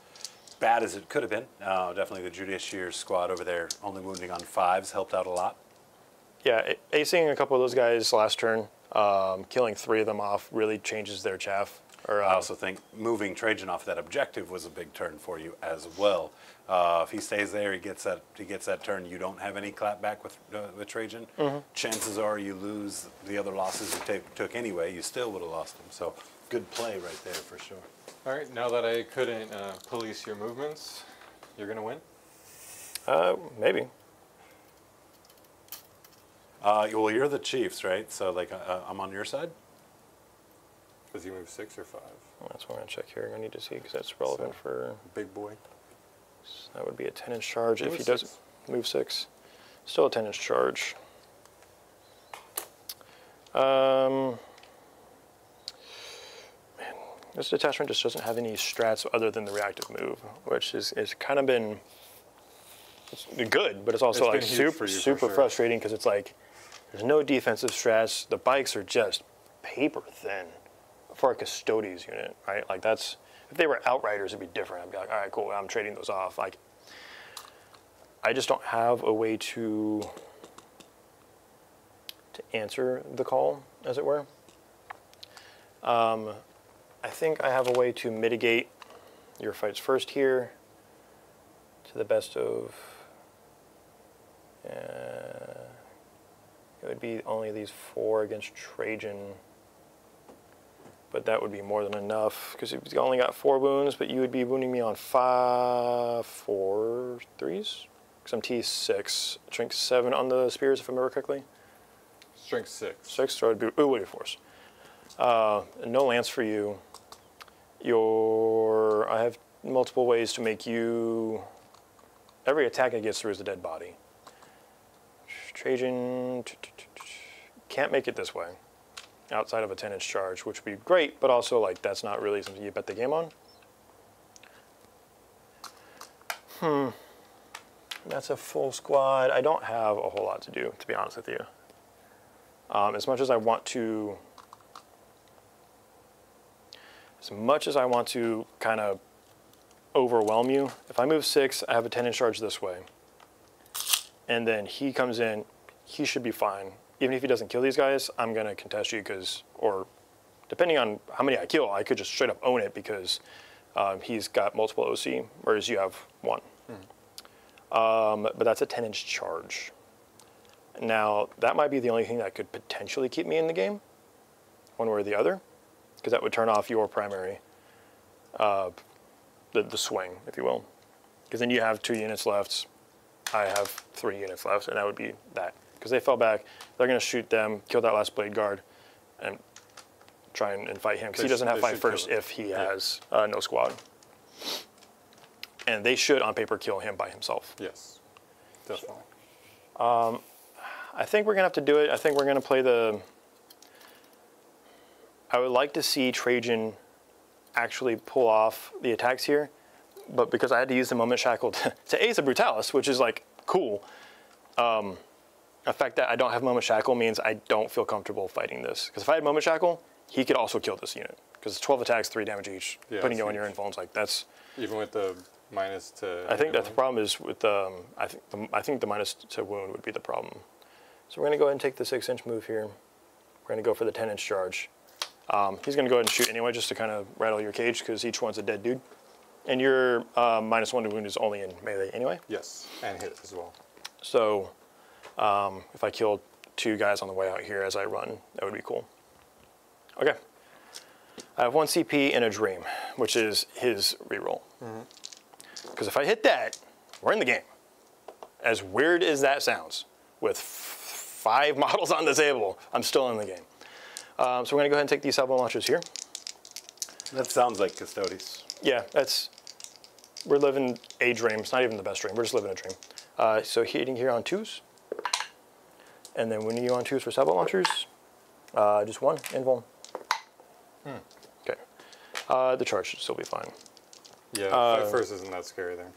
bad as it could have been. Definitely the Judiciary squad over there, only wounding on 5s, helped out a lot. Yeah, acing a couple of those guys last turn, killing 3 of them off really changes their chaff. Or, I also think moving Trajan off that objective was a big turn for you as well. If he stays there, he gets that turn. You don't have any clapback with Trajan. Chances are you lose the other losses you took anyway. You still would have lost them. So good play right there for sure. All right, now that I couldn't police your movements, you're going to win? Maybe. Well, you're the Chiefs, right? So like I'm on your side. Because you move 6 or 5. That's what I'm going to check here. I need to see because that's relevant for... Big boy. That would be a 10-inch charge if Move he does 6. move 6. Still a 10-inch charge. Man, this detachment just doesn't have any strats other than the reactive move, which is kind of been it's good, but it's also It's like been huge for super you, for super sure. frustrating because it's like there's no defensive strats. The bikes are just paper thin for a Custodes unit, right? Like that's if they were Outriders, it'd be different. I'd be like, all right, cool, I'm trading those off. Like I just don't have a way to to answer the call, as it were. I think I have a way to mitigate your fights first here to the best of... it would be only these 4 against Trajan. But that would be more than enough, because he's only got 4 wounds, but you would be wounding me on 4 3s? Because I'm T6. Strength 7 on the spears, if I remember correctly. Strength 6. 6, so it would be, would be force. No lance for you. I have multiple ways to make you... Every attack it gets through is a dead body. Trajan... Can't make it this way. Outside of a 10-inch charge, which would be great, but also, like, that's not really something you bet the game on. That's a full squad. I don't have a whole lot to do, to be honest with you. As much as I want to kind of overwhelm you, if I move 6, I have a 10-inch charge this way. And then he comes in, he should be fine. Even if he doesn't kill these guys, I'm going to contest you because, or depending on how many I kill, I could just straight up own it because he's got multiple OC, whereas you have 1. But that's a 10-inch charge. Now, that might be the only thing that could potentially keep me in the game, one way or the other, because that would turn off your primary, the swing, if you will. Because then you have 2 units left, I have 3 units left, and that would be that. Because they fell back, they're going to shoot them, kill that last blade guard, and try and fight him. Because he doesn't have fight first if he has no squad. And they should, on paper, kill him by himself. Yes, definitely. I think we're going to have to do it. I think we're going to play the... I would like to see Trajan actually pull off the attacks here. But because I had to use the Moment Shackle to ace a Brutalis, which is, like, cool. The fact that I don't have Moment Shackle means I don't feel comfortable fighting this. Because if I had Moment Shackle, he could also kill this unit. Because it's 12 attacks, 3 damage each. Yeah, putting you on your influence, like that's... Even with the minus to... I think that the problem is with the... I think the minus to wound would be the problem. So we're going to go ahead and take the 6-inch move here. We're going to go for the 10-inch charge. He's going to go ahead and shoot anyway, just to kind of rattle your cage, because each one's a dead dude. And your -1 to wound is only in melee anyway. Yes, and hit as well. So... if I killed 2 guys on the way out here as I run, that would be cool. Okay. I have 1 CP in a dream, which is his reroll. Because if I hit that, we're in the game. As weird as that sounds, with 5 models on the table, I'm still in the game. So we're going to go ahead and take these salvo launchers here. That sounds like Custodes. Yeah, we're living a dream. It's not even the best dream. We're just living a dream. So hitting here on 2s. And then winning you on 2s for salvo launchers. Just 1 invuln. Okay. The charge should still be fine. Yeah, fight first isn't that scary there.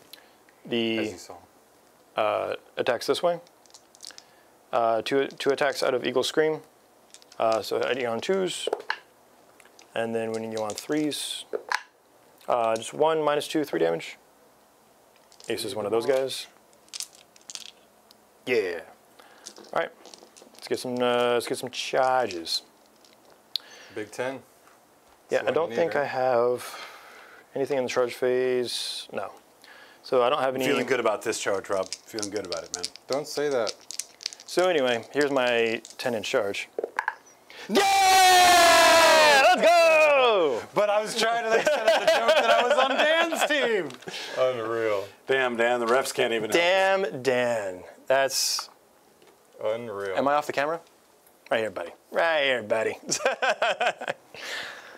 As you saw. Attacks this way. 2 attacks out of Eagle Scream. So hitting on 2s. And then winning you on 3s. Just 1, -2, 3 damage. Ace is one of those guys. Yeah. All right. Let's get some charges. Big 10. Yeah, I don't think I have anything in the charge phase. No. So I don't have any... Feeling good about this charge, Rob. Feeling good about it, man. Don't say that. So anyway, here's my 10-inch charge. Yeah! Let's go! But I was trying to set up the joke that I was on Dan's team. Unreal. Damn, Dan, the refs can't even help. Damn, Dan. That's... Unreal. Am I off the camera? Right here, buddy. Right here, buddy.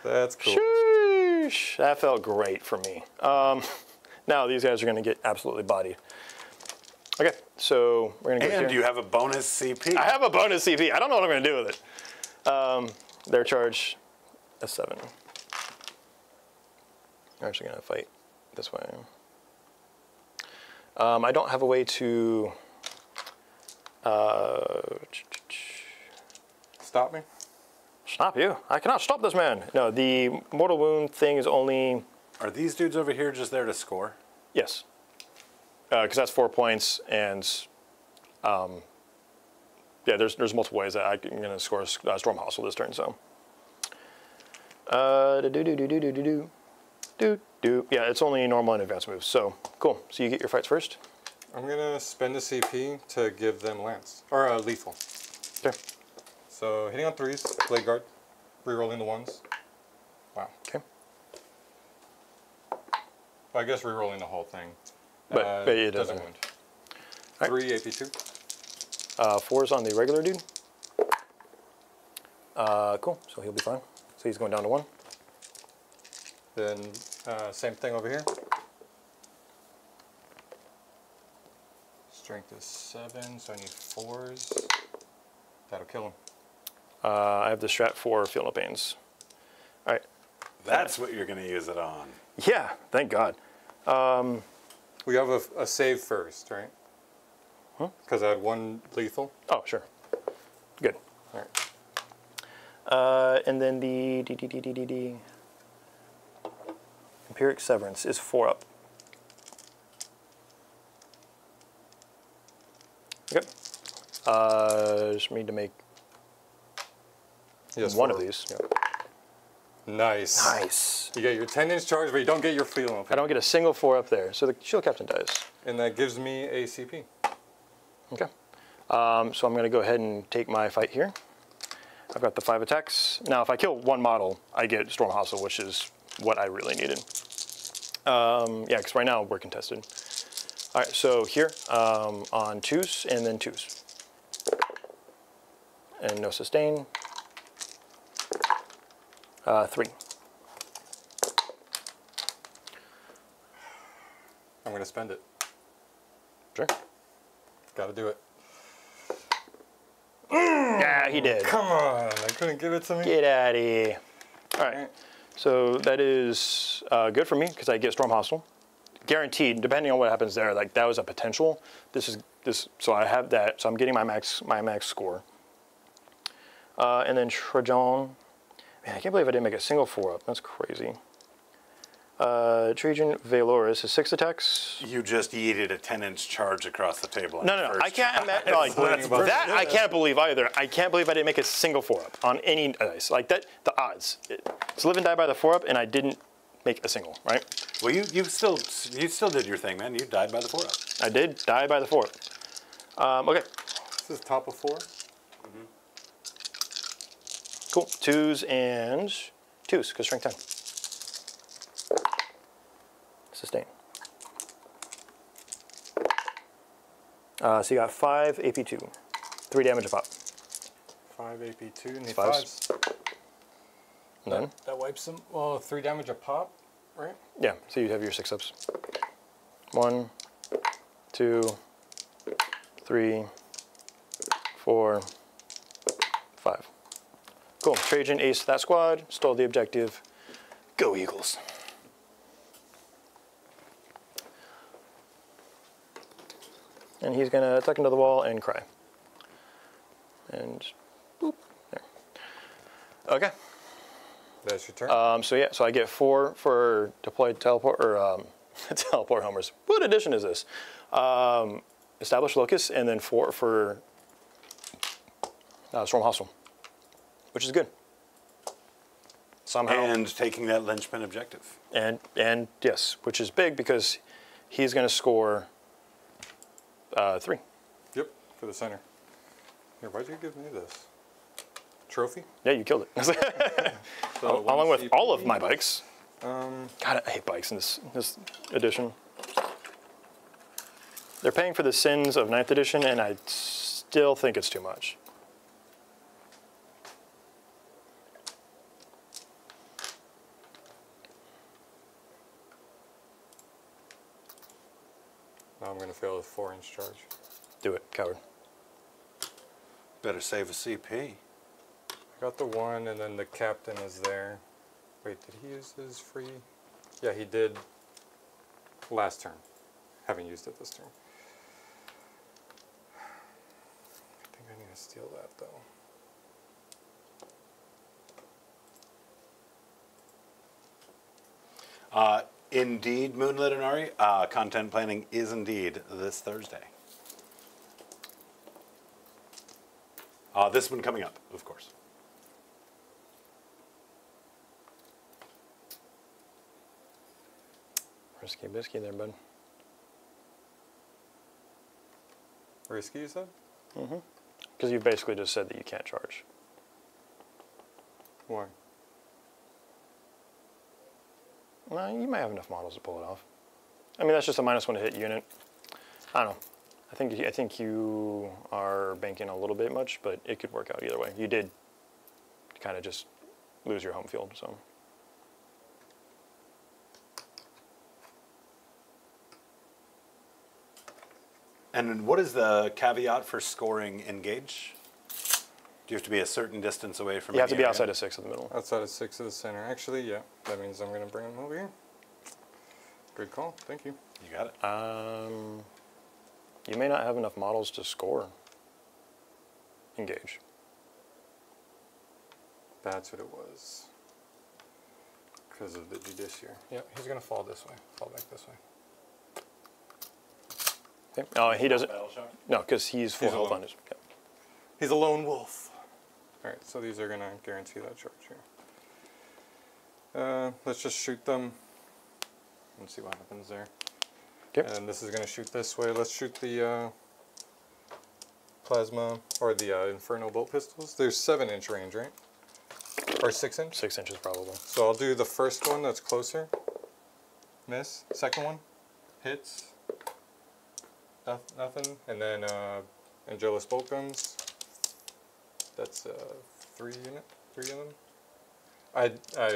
That's cool. Sheesh. That felt great for me. Now these guys are going to get absolutely bodied. Okay, so we're going to go here. And you have a bonus CP. I have a bonus CP. I don't know what I'm going to do with it. Their charge is 7. They're actually going to fight this way. I don't have a way to... Stop me? Stop you? I cannot stop this man. No, the mortal wound thing is only... Are these dudes over here just there to score? Yes. Because that's 4 points, and yeah, there's multiple ways that I'm going to score Storm Hostile this turn. So, yeah, it's only normal and advanced moves. So cool. So you get your fights first. I'm gonna spend the CP to give them lance or lethal. Okay. So hitting on 3s, blade guard, rerolling the 1s. Wow. Okay. Well, I guess rerolling the whole thing. But it doesn't wound. Right. 3 AP2. 4's on the regular dude. Cool. So he'll be fine. So he's going down to 1. Then same thing over here. Strength is 7, so I need 4s. That'll kill him. I have the strat for Feel No Pains. All right. That's what you're going to use it on. Yeah, thank God. We have a save first, right? Because I had 1 lethal. Oh, sure. Good. All right. And then the Empiric Severance is 4 up. Okay. Just need to make one of these. Yeah. Nice. Nice. You get your 10-inch charge, but you don't get your feel. I don't get a single 4 up there, so the Shield Captain dies. And that gives me a CP. Okay. So I'm going to go ahead and take my fight here. I've got the 5 attacks. Now, if I kill 1 model, I get Storm Hostile, which is what I really needed. Yeah, because right now we're contested. All right, so here on 2s and then 2s. And no sustain. 3. I'm going to spend it. Sure. Got to do it. Yeah, he did. Come on, I couldn't give it to me. Get out of here. All right, so that is good for me because I get Storm Hostile. Guaranteed, depending on what happens there, like that was a potential. So I have that, so I'm getting my max score. And then Trajan, man, I can't believe I didn't make a single 4 up. That's crazy. Trajan Valoris is 6 attacks. You just yeeted a 10-inch charge across the table. No, I can't imagine like that. I can't believe either. I can't believe I didn't make a single 4 up on any dice like that. The odds. It's live and die by the 4 up, and I didn't make a single. Right? Well, you still did your thing, man. You died by the 4 up. I did die by the 4 up. Okay. This is top of 4. Cool. 2s and 2s because strength 10. Sustain. So you got 5 AP2, 3 damage a pop. 5 AP2, need 5s. 5s. None? That wipes them. Well, 3 damage a pop, right? Yeah, so you have your 6 ups. 1, 2, 3, 4, 5. Cool. Trajan aced that squad, stole the objective. Go Eagles. And he's going to tuck into the wall and cry. And boop, there. Okay. That's your turn. So yeah, so I get 4 for deployed teleport, or teleport homers. What edition is this? Established Locus, and then 4 for Storm Hostile, which is good. Somehow. And taking that linchpin objective. And yes, which is big because he's going to score 3. Yep, for the center. Here, why'd you give me this? Trophy? Yeah, you killed it. So Along with CP. all of my bikes. Um, God, I hate bikes in this edition. They're paying for the sins of 9th edition, and I still think it's too much. now I'm going to fail with 4-inch charge. Do it, coward. Better save a CP. I got the 1, and then the captain is there. Wait, did he use his free? Yeah, he did last turn. Haven't used it this turn. I think I need to steal that, though. Indeed, Moonlit and Ari, content planning is indeed this Thursday. This one coming up, of course. Risky biscuit there, bud. Risky, you said? Mm-hmm. Because you basically just said that you can't charge. Why? Well, you might have enough models to pull it off. I mean, that's just a -1 to hit unit. I don't know. I think you are banking a little bit much, but it could work out either way. You did kind of just lose your home field, so. And what is the caveat for scoring engage? Do you have to be a certain distance away from? You have to be area? outside of 6 of the middle. Outside of 6 of the center. Actually, yeah. That means I'm going to bring him over here. Good call. Thank you. You got it. You may not have enough models to score engage. That's what it was. Because of the judiciary. Yeah, he's going to fall this way. Fall back this way. Okay. Oh, he doesn't. No, because he's full health alone. on his. Yep. He's a lone wolf. All right, so these are going to guarantee that charge here. Let's just shoot them and see what happens there. Yep. And this is going to shoot this way. Let's shoot the plasma or the inferno bolt pistols. There's 7-inch range, right? Or 6-inch? 6 inches probably. So I'll do the first one that's closer. Miss. Second one. Hits. Nothing. And then Angelus bolt guns. That's 3 of them. I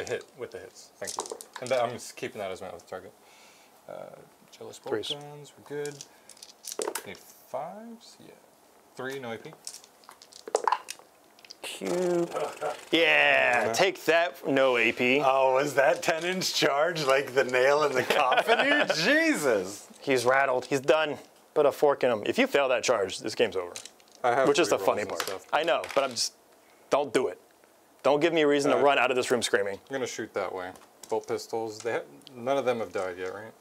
hit with the hits. Thank you. And I'm just keeping that as my other target. Angelus bolt guns. We're good. Need 5s. Yeah. 3. No AP. Cute. Yeah, take that, no AP. Oh, is that 10-inch charge like the nail in the coffin here? Jesus. He's rattled. He's done. Put a fork in him. If you fail that charge, this game's over. Which is the funny part. Stuff. I know, but I'm just, don't do it. Don't give me a reason to run out of this room screaming. I'm going to shoot that way. Bolt pistols. None of them have died yet, right?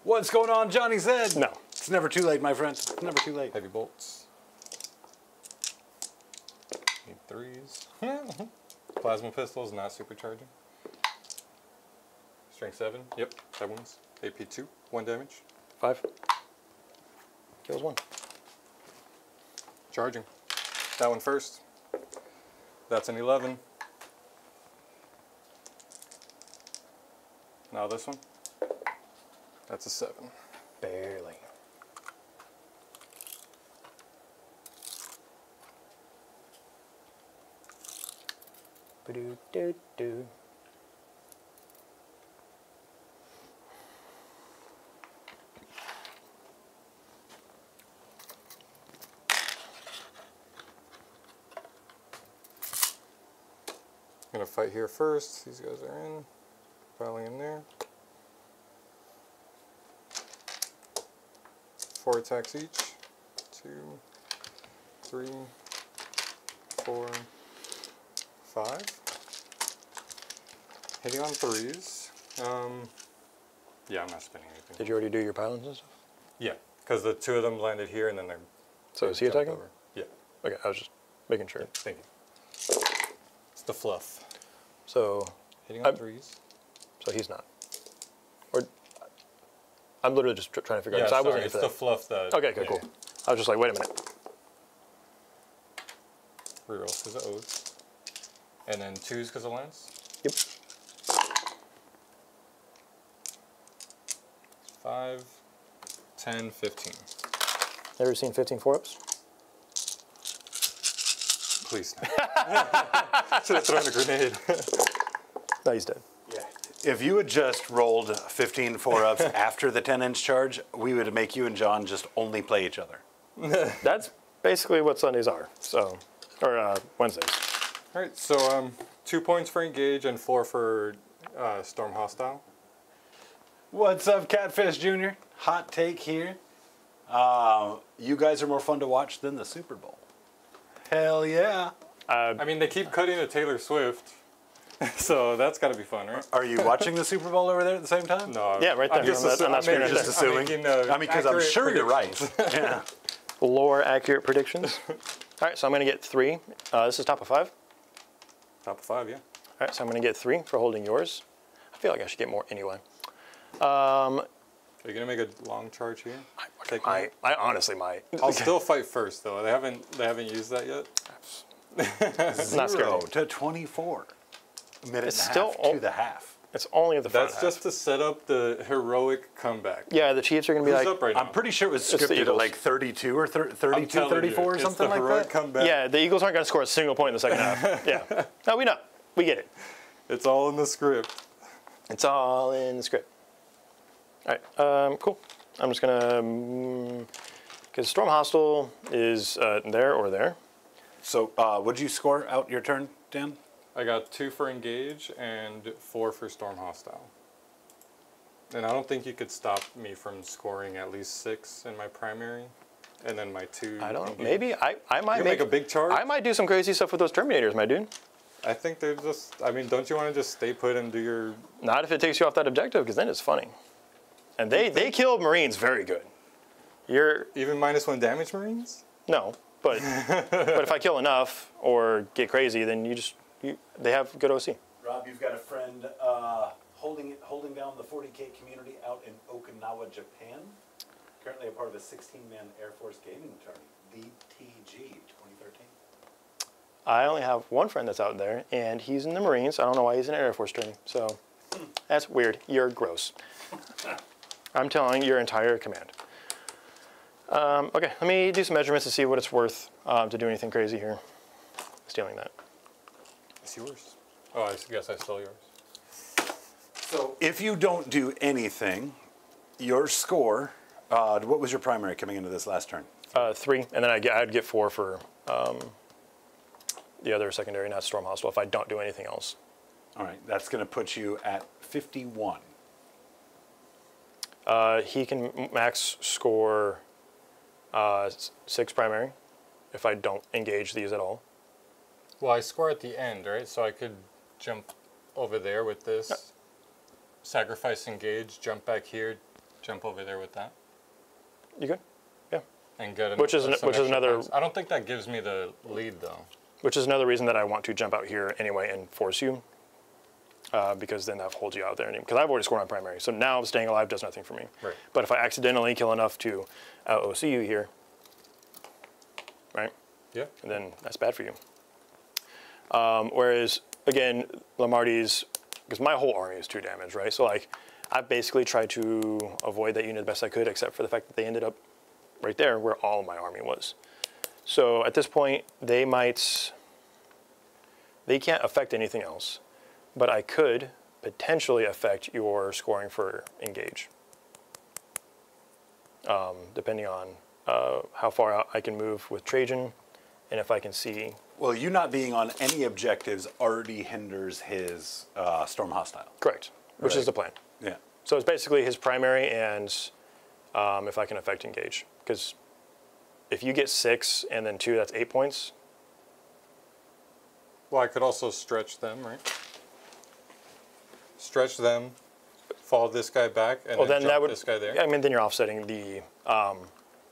What's going on, Johnny said? No. It's never too late, my friend. It's never too late. Heavy bolts. Need 3s. Plasma pistols, not supercharging. Strength 7. Yep, that one's. AP 2. 1 damage. 5. Kills 1. Charging. That one first. That's an 11. Now this one. That's a 7. Barely. Ba-do-do-do. I'm gonna fight here first. These guys are in. Piling in there. 4 attacks each. 2, 3, 4, 5. Hitting on 3s. Yeah, I'm not spending anything. Did you already do your pylons and stuff? Yeah, because the 2 of them landed here and then they're. So is he attacking? Over. Yeah. Okay, I was just making sure. Yeah, thank you. It's the fluff. So. Hitting on 3s. So he's not. Or. I'm literally just trying to figure Yeah, out. sorry, I wasn't it's the fluff that. Okay, cool. I was just like, wait a minute. Rerolls because of oaths. And then 2s because of lance. Yep. 5, 10, 15. Never seen 15 4-ups? Please. Should have thrown a grenade. No, he's dead. Yeah. If you had just rolled 15 4-ups after the 10-inch charge, we would make you and John just only play each other. That's basically what Sundays are. So, or Wednesdays. All right, so 2 points for engage and 4 for storm hostile. What's up, Catfish Jr.? Hot take here. You guys are more fun to watch than the Super Bowl. Hell yeah. I mean, they keep cutting to Taylor Swift, so that's got to be fun, right? Are you watching the Super Bowl over there at the same time? No. Yeah, right there. I'm just, On that screen right Just there. assuming. I mean, because I'm sure you're right. Yeah. Lore accurate predictions. All right, so I'm going to get 3. This is top of 5. Top of 5, yeah. All right, so I'm going to get 3 for holding yours. I feel like I should get more anyway. Are you going to make a long charge here? I honestly might. I'll still fight first, though. They haven't used that yet. Not scared. 0 to 24. A minute It's and a half still to the half. It's only at the front That's half. just to set up the heroic comeback. Yeah, the Chiefs are going to be Who's like... up right now? I'm pretty sure it was It's the scripted at Eagles. like 32 or 32, 34 or something like that. Comeback. Yeah, the Eagles aren't going to score a single point in the second half. Yeah. No, we know. We get it. It's all in the script. It's all in the script. All right, cool. I'm just going to... Because Storm Hostile is there or there. So what'd you score out your turn, Dan? I got 2 for engage and 4 for storm hostile. And I don't think you could stop me from scoring at least 6 in my primary, and then my 2. I don't know. engage. Maybe I might make a big charge. I might do some crazy stuff with those Terminators, my dude. I think they're just. I mean, don't you want to just stay put and do your? Not if it takes you off that objective, because then it's funny. And they kill Marines very good. You're Even -1 damage Marines? no, but but if I kill enough or get crazy, then they have good OC. Rob, you've got a friend holding down the 40k community out in Okinawa, Japan. Currently a part of a 16-man Air Force gaming tourney, VTG 2013. I only have one friend that's out there, and he's in the Marines. I don't know why he's in an Air Force training. So that's weird. You're gross. I'm telling your entire command. Okay, let me do some measurements to see what it's worth to do anything crazy here. Stealing that. It's yours. Oh, I guess I stole yours. So if you don't do anything, your score, what was your primary coming into this last turn? 3, and then I'd get 4 for the other secondary, not Storm Hostile, if I don't do anything else. All right, that's going to put you at 51. He can max score 6 primary if I don't engage these at all. Well, I score at the end, right? So I could jump over there with this, Yep. sacrifice engage, jump back here, jump over there with that, You good? Yeah. and get Which is extra another- points. I don't think that gives me the lead though. Which is another reason that I want to jump out here anyway and force you, because then that holds you out there. Because I've already scored on primary, so now staying alive does nothing for me. Right. But if I accidentally kill enough to OC you here, right? Yeah. And then that's bad for you. Whereas, again, Lamarty's, because my whole army is 2 damage, right? So, like, I basically tried to avoid that unit the best I could, except for the fact that they ended up right there where all of my army was. So, at this point, they can't affect anything else, but I could potentially affect your scoring for engage, depending on how far out I can move with Trajan, and if I can see. Well, you not being on any objectives already hinders his Storm Hostile. Correct, which is the plan. Yeah. So it's basically his primary and if I can affect engage. Because if you get 6 and then 2, that's 8 points. Well, I could also stretch them, right? Stretch them, fall this guy back, and then jump this guy there. I mean, then you're offsetting the,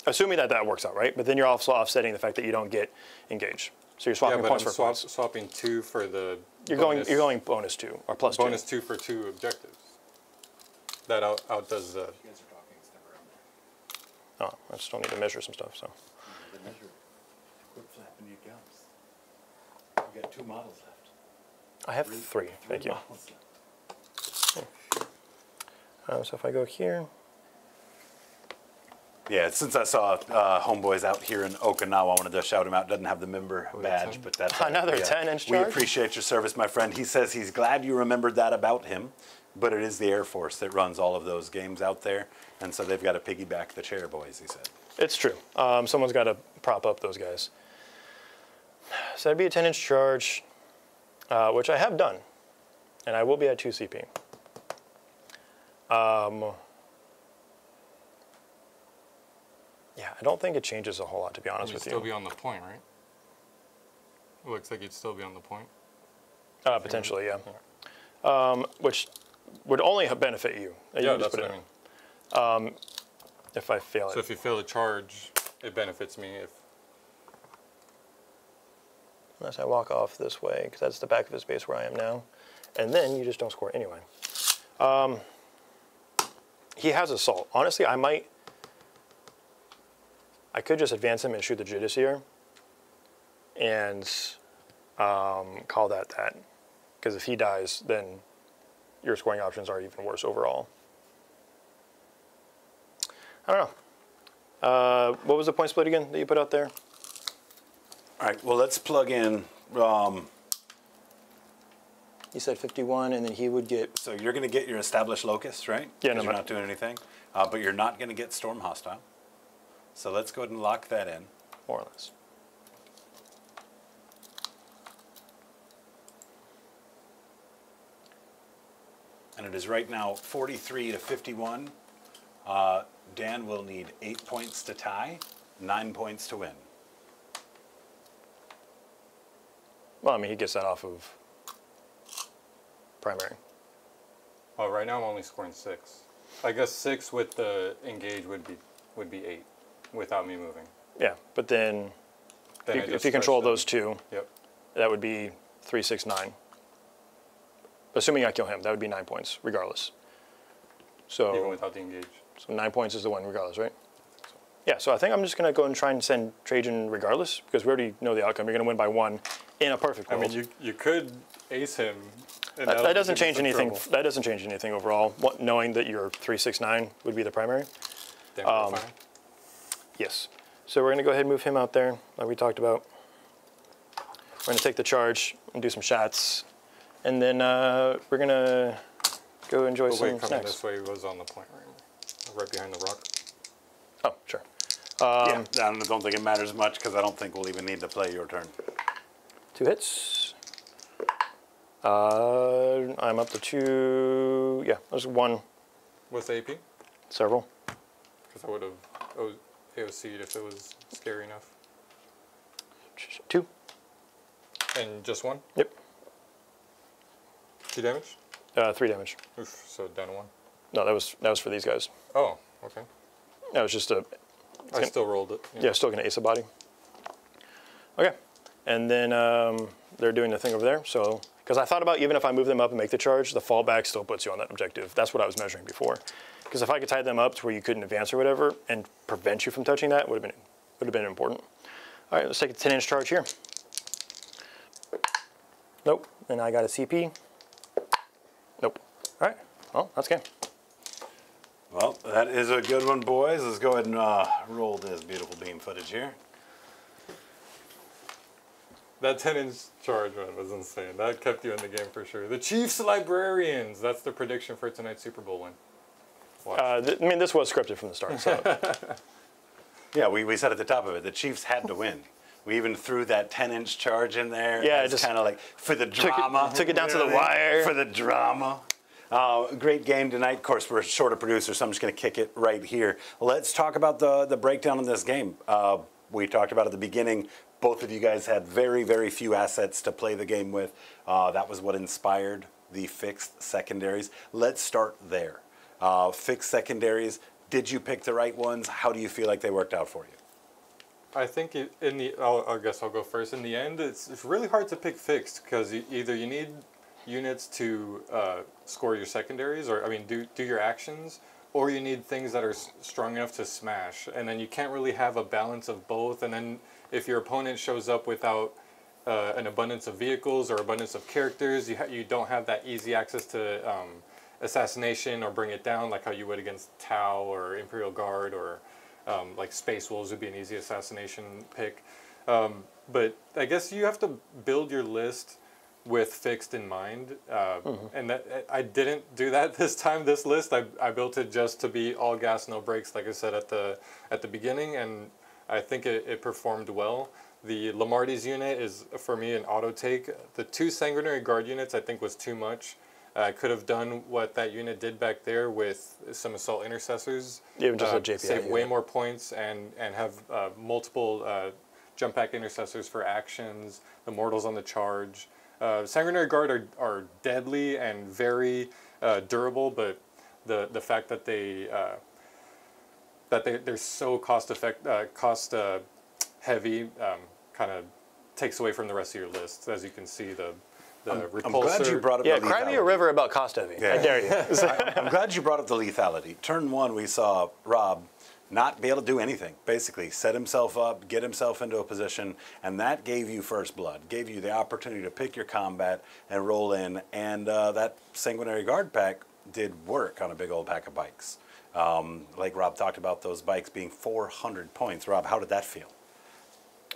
assuming that works out, right? But then you're also offsetting the fact that you don't get engage. So you're swapping points for points. Swapping 2 for the You're bonus, going bonus 2 or plus 2. bonus 2 for 2 objectives. That outdoes the. You guys are talking, it's never on there. Oh, I just don't need to measure some stuff. So. The measure. Quit flapping your gums. You got 2 models left. I have 3. Thank you. Models left. So if I go here. Yeah, since I saw homeboys out here in Okinawa, I wanted to shout him out. Doesn't have the member badge, but that's Another yeah. 10-inch We charge? appreciate your service, my friend. He says he's glad you remembered that about him, but it is the Air Force that runs all of those games out there, and so they've got to piggyback the chair boys, he said. It's true. Someone's got to prop up those guys. So that'd be a 10-inch charge, which I have done, and I will be at 2 CP. Yeah, I don't think it changes a whole lot, to be honest You'd with still you. be on the point, right? It looks like you'd still be on the point. Potentially, yeah. Which would only benefit you. Yeah, that's what I mean. If I fail it. So if you fail a charge, it benefits me. If unless I walk off this way, because that's the back of his base where I am now. And then you just don't score anyway. He has assault. Honestly, I could just advance him and shoot the Judiciary and call that. Because if he dies, then your scoring options are even worse overall. I don't know. What was the point split again that you put out there? All right, well, let's plug in. You said 51, and then he would get... So you're going to get your established locust, right? Yeah, no, you're not doing anything. But you're not going to get storm hostile. So let's go ahead and lock that in. More or less. And it is right now 43 to 51. Dan will need 8 points to tie, 9 points to win. Well, I mean, he gets that off of primary. Oh, right now I'm only scoring 6. I guess 6 with the engage would be 8 without me moving. Yeah, but then if you control those two, yep, that would be 3, 6, 9. Assuming I kill him, that would be 9 points, regardless. So even without the engage. So 9 points is the one, regardless, right? Yeah, so I think I'm just going to go and try and send Trajan regardless, because we already know the outcome. You're going to win by 1 in a perfect world. I mean, you could ace him. And that doesn't change anything. Trouble. That doesn't change anything overall. Knowing that your 3, 6, 9 would be the primary. Yes. So we're going to go ahead and move him out there, like we talked about. We're going to take the charge and do some shots, and then we're going to go enjoy some snacks. Coming this way was on the point right behind the rock. Oh, sure. Yeah, I don't think it matters much because I don't think we'll even need to play your turn. 2 hits. I'm up to 2. Yeah, there's 1. What's the AP? Several. Because I would have AOC'd if it was scary enough. 2. And just 1? Yep. 2 damage? 3 damage. Oof, so down to 1. No, that was for these guys. Oh, okay. That was just a... I still rolled it. Yeah, still going to ace a body. Okay. And then they're doing the thing over there. So, because I thought about even if I move them up and make the charge, the fallback still puts you on that objective. That's what I was measuring before. Because if I could tie them up to where you couldn't advance or whatever and prevent you from touching that, would have been important. All right, let's take a 10-inch charge here. Nope. And I got a CP. Nope. All right. Well, that's game. Well, that is a good one, boys. Let's go ahead and roll this beautiful beam footage here. That 10-inch charge, man, was insane. That kept you in the game for sure. The Chiefs Librarians. That's the prediction for tonight's Super Bowl win. I mean, this was scripted from the start. So. Yeah, we said at the top of it, the Chiefs had to win. We even threw that 10-inch charge in there. Yeah, just kind of like for the drama. Took it down to the wire. For the drama. Great game tonight. Of course, we're a shorter producer, so I'm just going to kick it right here. Let's talk about the breakdown of this game. We talked about at the beginning, both of you guys had very, very few assets to play the game with. That was what inspired the fixed secondaries. Let's start there. Fixed secondaries, did you pick the right ones? How do you feel like they worked out for you? I think I guess I'll go first. In the end, it's really hard to pick fixed because either you need units to score your secondaries, or do your actions, or you need things that are strong enough to smash, and then you can't really have a balance of both. And then if your opponent shows up without an abundance of vehicles or abundance of characters, you don't have that easy access to assassination or bring it down like how you would against Tau or Imperial Guard, or like Space Wolves would be an easy assassination pick. But I guess you have to build your list with fixed in mind, and that I didn't do that this time. This list I built it just to be all gas no brakes, like I said at the beginning, and I think it performed well. The Lamarty's unit is for me an auto take. The 2 Sanguinary Guard units I think was too much. I could have done what that unit did back there with some Assault Intercessors. Even just a JPI save unit. way more points and have multiple jump back intercessors for actions. The Mortals on the charge. Sanguinary Guard are deadly and very durable, but the fact that they're so cost heavy kind of takes away from the rest of your list. As you can see, the repulsor. I'm glad you brought up Yeah, the cry me a lethality. river about cost heavy. I dare you. I'm glad you brought up the lethality. Turn 1, we saw Rob not be able to do anything, basically. Set himself up, get himself into a position, and that gave you first blood, gave you the opportunity to pick your combat and roll in, and that Sanguinary Guard pack did work on a big old pack of bikes. Like Rob talked about those bikes being 400 points. Rob, how did that feel?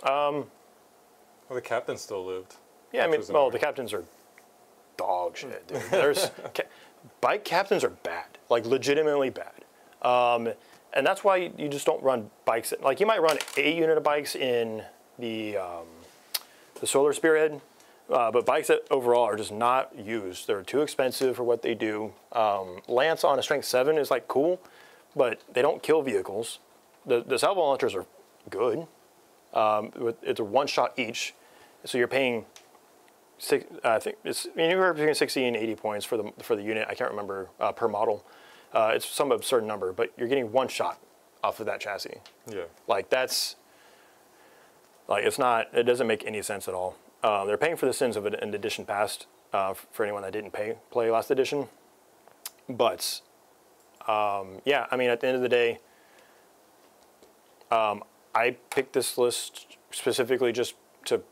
Well, the captain still lived. Yeah, I which mean, was well, annoying. the captains are dog shit, dude. There's bike captains are bad, like legitimately bad, and that's why you just don't run bikes. Like you might run a unit of bikes in the Solar Spearhead, but bikes that overall are just not used. They're too expensive for what they do. Lance on a strength 7 is like cool, but they don't kill vehicles. The salvo launchers are good. It's a one shot each, so you're paying. I think it's anywhere between 60 and 80 points for the unit. I can't remember per model. It's some absurd number, but you're getting one shot off of that chassis. Yeah. Like that's like it's not. It doesn't make any sense at all. They're paying for the sins of an edition past for anyone that didn't play last edition. But yeah, I mean at the end of the day, I picked this list specifically just to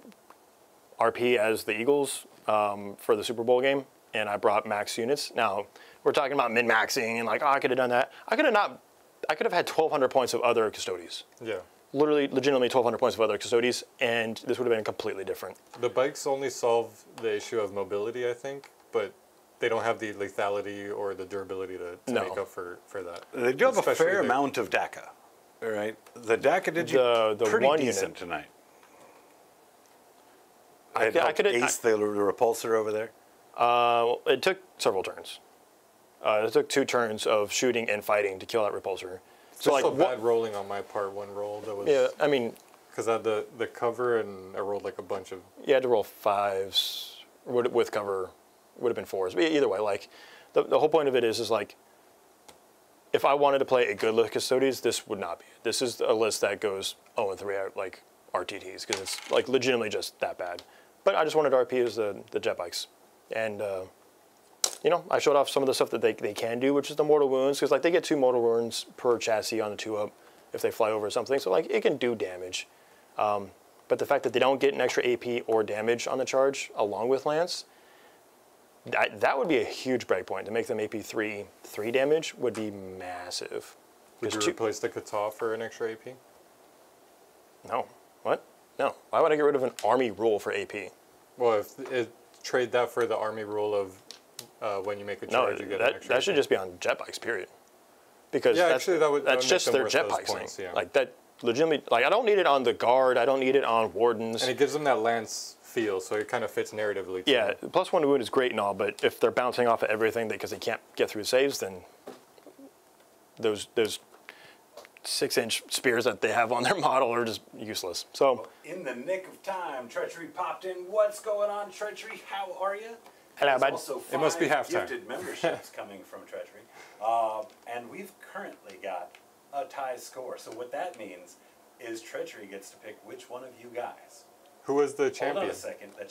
RP as the Eagles for the Super Bowl game, and I brought max units. Now we're talking about min-maxing and like, oh, I could have done that. I could have had 1,200 points of other Custodes. Yeah. Literally, legitimately 1,200 points of other Custodes, and this would have been completely different. The bikes only solve the issue of mobility, I think, but they don't have the lethality or the durability to No. make up for that. They do have a Especially fair the- amount of DACA, all right? The DACA did you The pretty one decent unit. tonight. I Helped could ace the repulsor over there. it took several turns. It took 2 turns of shooting and fighting to kill that repulsor. So like also bad rolling on my part. One roll that was Yeah, I mean, because I had the cover and I rolled like a bunch of. you had to roll 5s with cover. Would have been 4s. But either way, like the whole point of it is like if I wanted to play a good list Custodes, this would not be it. This is a list that goes 0-3 out like RTTs because it's like legitimately just that bad. But I just wanted to RP as the jet bikes, and you know, I showed off some of the stuff that they can do, which is the mortal wounds, because like they get 2 mortal wounds per chassis on the 2-up if they fly over something, so like it can do damage. But the fact that they don't get an extra AP or damage on the charge along with Lance, that would be a huge breakpoint. To make them AP 3 damage would be massive. Would you replace the kata for an extra AP? No. What? No. Why would I get rid of an army rule for AP? Well, if trade that for the army rule of when you make a charge, you get an extra. That should just be on jet bikes, period. Because Yeah, that's, actually, that would that's make just them their worth jet those bikes points, thing. yeah. Like that, legitimately. Like I don't need it on the guard. I don't need it on wardens. And it gives them that lance feel, so it kind of fits narratively. Too. Yeah, +1 to wound is great and all, but if they're bouncing off of everything because they can't get through saves, then those 6-inch spears that they have on their model are just useless. So In the nick of time, Treachery popped in. What's going on, Treachery? How are you? Hello, There's bud. also It must be 5 halftime. gifted memberships coming from Treachery. And we've currently got a tie score. So what that means is Treachery gets to pick which one of you guys. Who was the Hold champion? on a second. The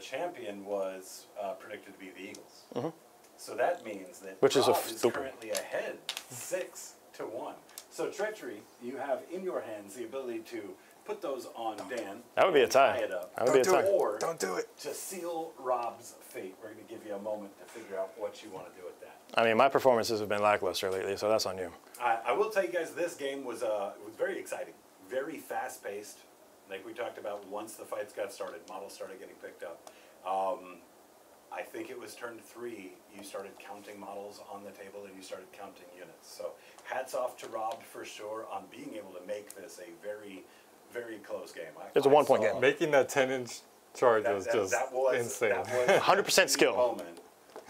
champion was predicted to be the Eagles. So that means that Which is Rob a is stupid. currently ahead 6-1. So Treachery, you have in your hands the ability to put those on Dan. That would be a and tie. It up, That would be a tie. Or Don't do it. to seal Rob's fate. We're going to give you a moment to figure out what you want to do with that. I mean, my performances have been lackluster lately, so that's on you. I will tell you guys, this game was very exciting, very fast-paced. Like we talked about, once the fights got started, models started getting picked up. I think it was turn 3, you started counting models on the table and you started counting units. So hats off to Rob for sure on being able to make this a very, very close game. It's a one-point game. Making that 10-inch charge was just insane. That was 100% skill. the moment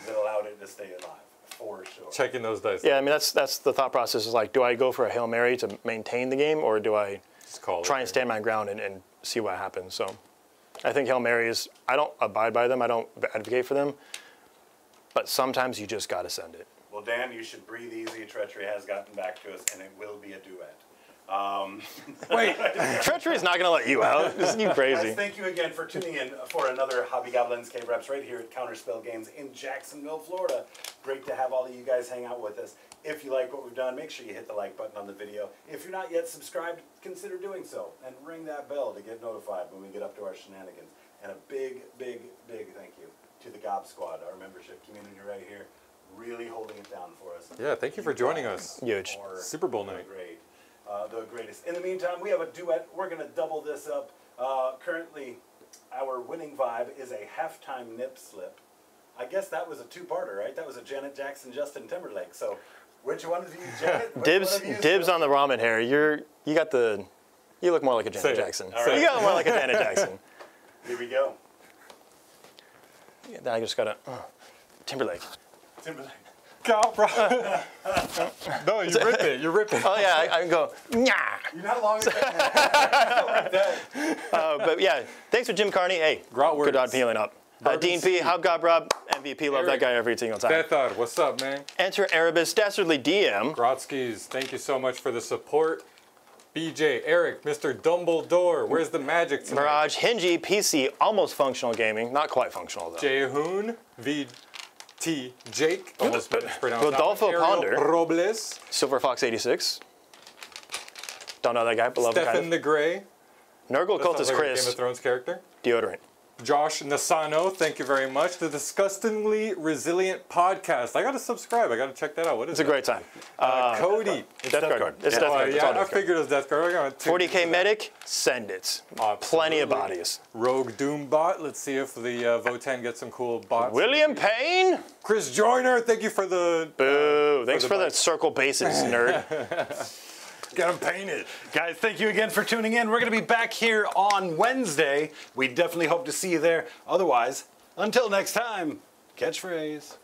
that allowed it to stay alive, for sure. Checking those dice. Yeah, I mean, that's the thought process is like, do I go for a Hail Mary to maintain the game, or do I Just call try it. and stand my ground and see what happens? So I think Hail Marys, I don't abide by them. I don't advocate for them. But sometimes you just got to send it. Well, Dan, you should breathe easy. Treachery has gotten back to us, and it will be a duet. Wait. Treachery is not going to let you out. Isn't you crazy? Guys, thank you again for tuning in for another Hobby Goblins Cave Reps right here at Counterspell Games in Jacksonville, Florida. Great to have all of you guys hang out with us. If you like what we've done, make sure you hit the like button on the video. If you're not yet subscribed, consider doing so. And ring that bell to get notified when we get up to our shenanigans. And a big, big, big thank you to the Gob Squad, our membership community right here. Really holding it down for us. Yeah, thank you for joining us. Huge. Super Bowl night. Great. The greatest. In the meantime, we have a duet. We're going to double this up. Currently, our winning vibe is a halftime nip slip. I guess that was a two-parter, right? That was a Janet Jackson, Justin Timberlake. So, which one of you, Janet? Dibs on the ramen hair. You look more like a Janet Jackson. Right. You got more like a Janet Jackson. Here we go. Then I just got Timberlake. Timberlake. God, bro. No, you rip it. You rip it. Oh yeah, I can go. Nyah. You're not long enough. But yeah, thanks for Jim Carney. Hey, Grotwords. good on peeling up. Dean P, Hobgob Rob, MVP. Love that guy every single time. Deathard, what's up, man? Enter Erebus, Dastardly DM. Grotskis, thank you so much for the support. BJ, Eric, Mr. Dumbledore, where's the magic tonight? Mirage, Hingy, PC, almost functional gaming. Not quite functional though. Jehoon, VT, Jake, almost pronounced Rodolfo Ponder. Robles, Silver Fox 86. Don't know that guy, but love him. Stefan the Grey. Nurgle That Cultist sounds like a Game Chris. of Thrones character. Deodorant. Josh Nasano, thank you very much. The Disgustingly Resilient Podcast. I got to subscribe. I got to check that out. What is It's a great time. Cody. Death Guard. It's Death Guard. It's all I Death Guard. figured it was Death Guard. I got 40k Medic, send it. Plenty of bodies. Rogue Doombot. Let's see if the Votan gets some cool bots. William Payne. Chris Joyner, thank you for the... Boo. Thanks for the circle bases, nerd. Get them painted. Guys, thank you again for tuning in. We're going to be back here on Wednesday. We definitely hope to see you there. Otherwise, until next time, catchphrase.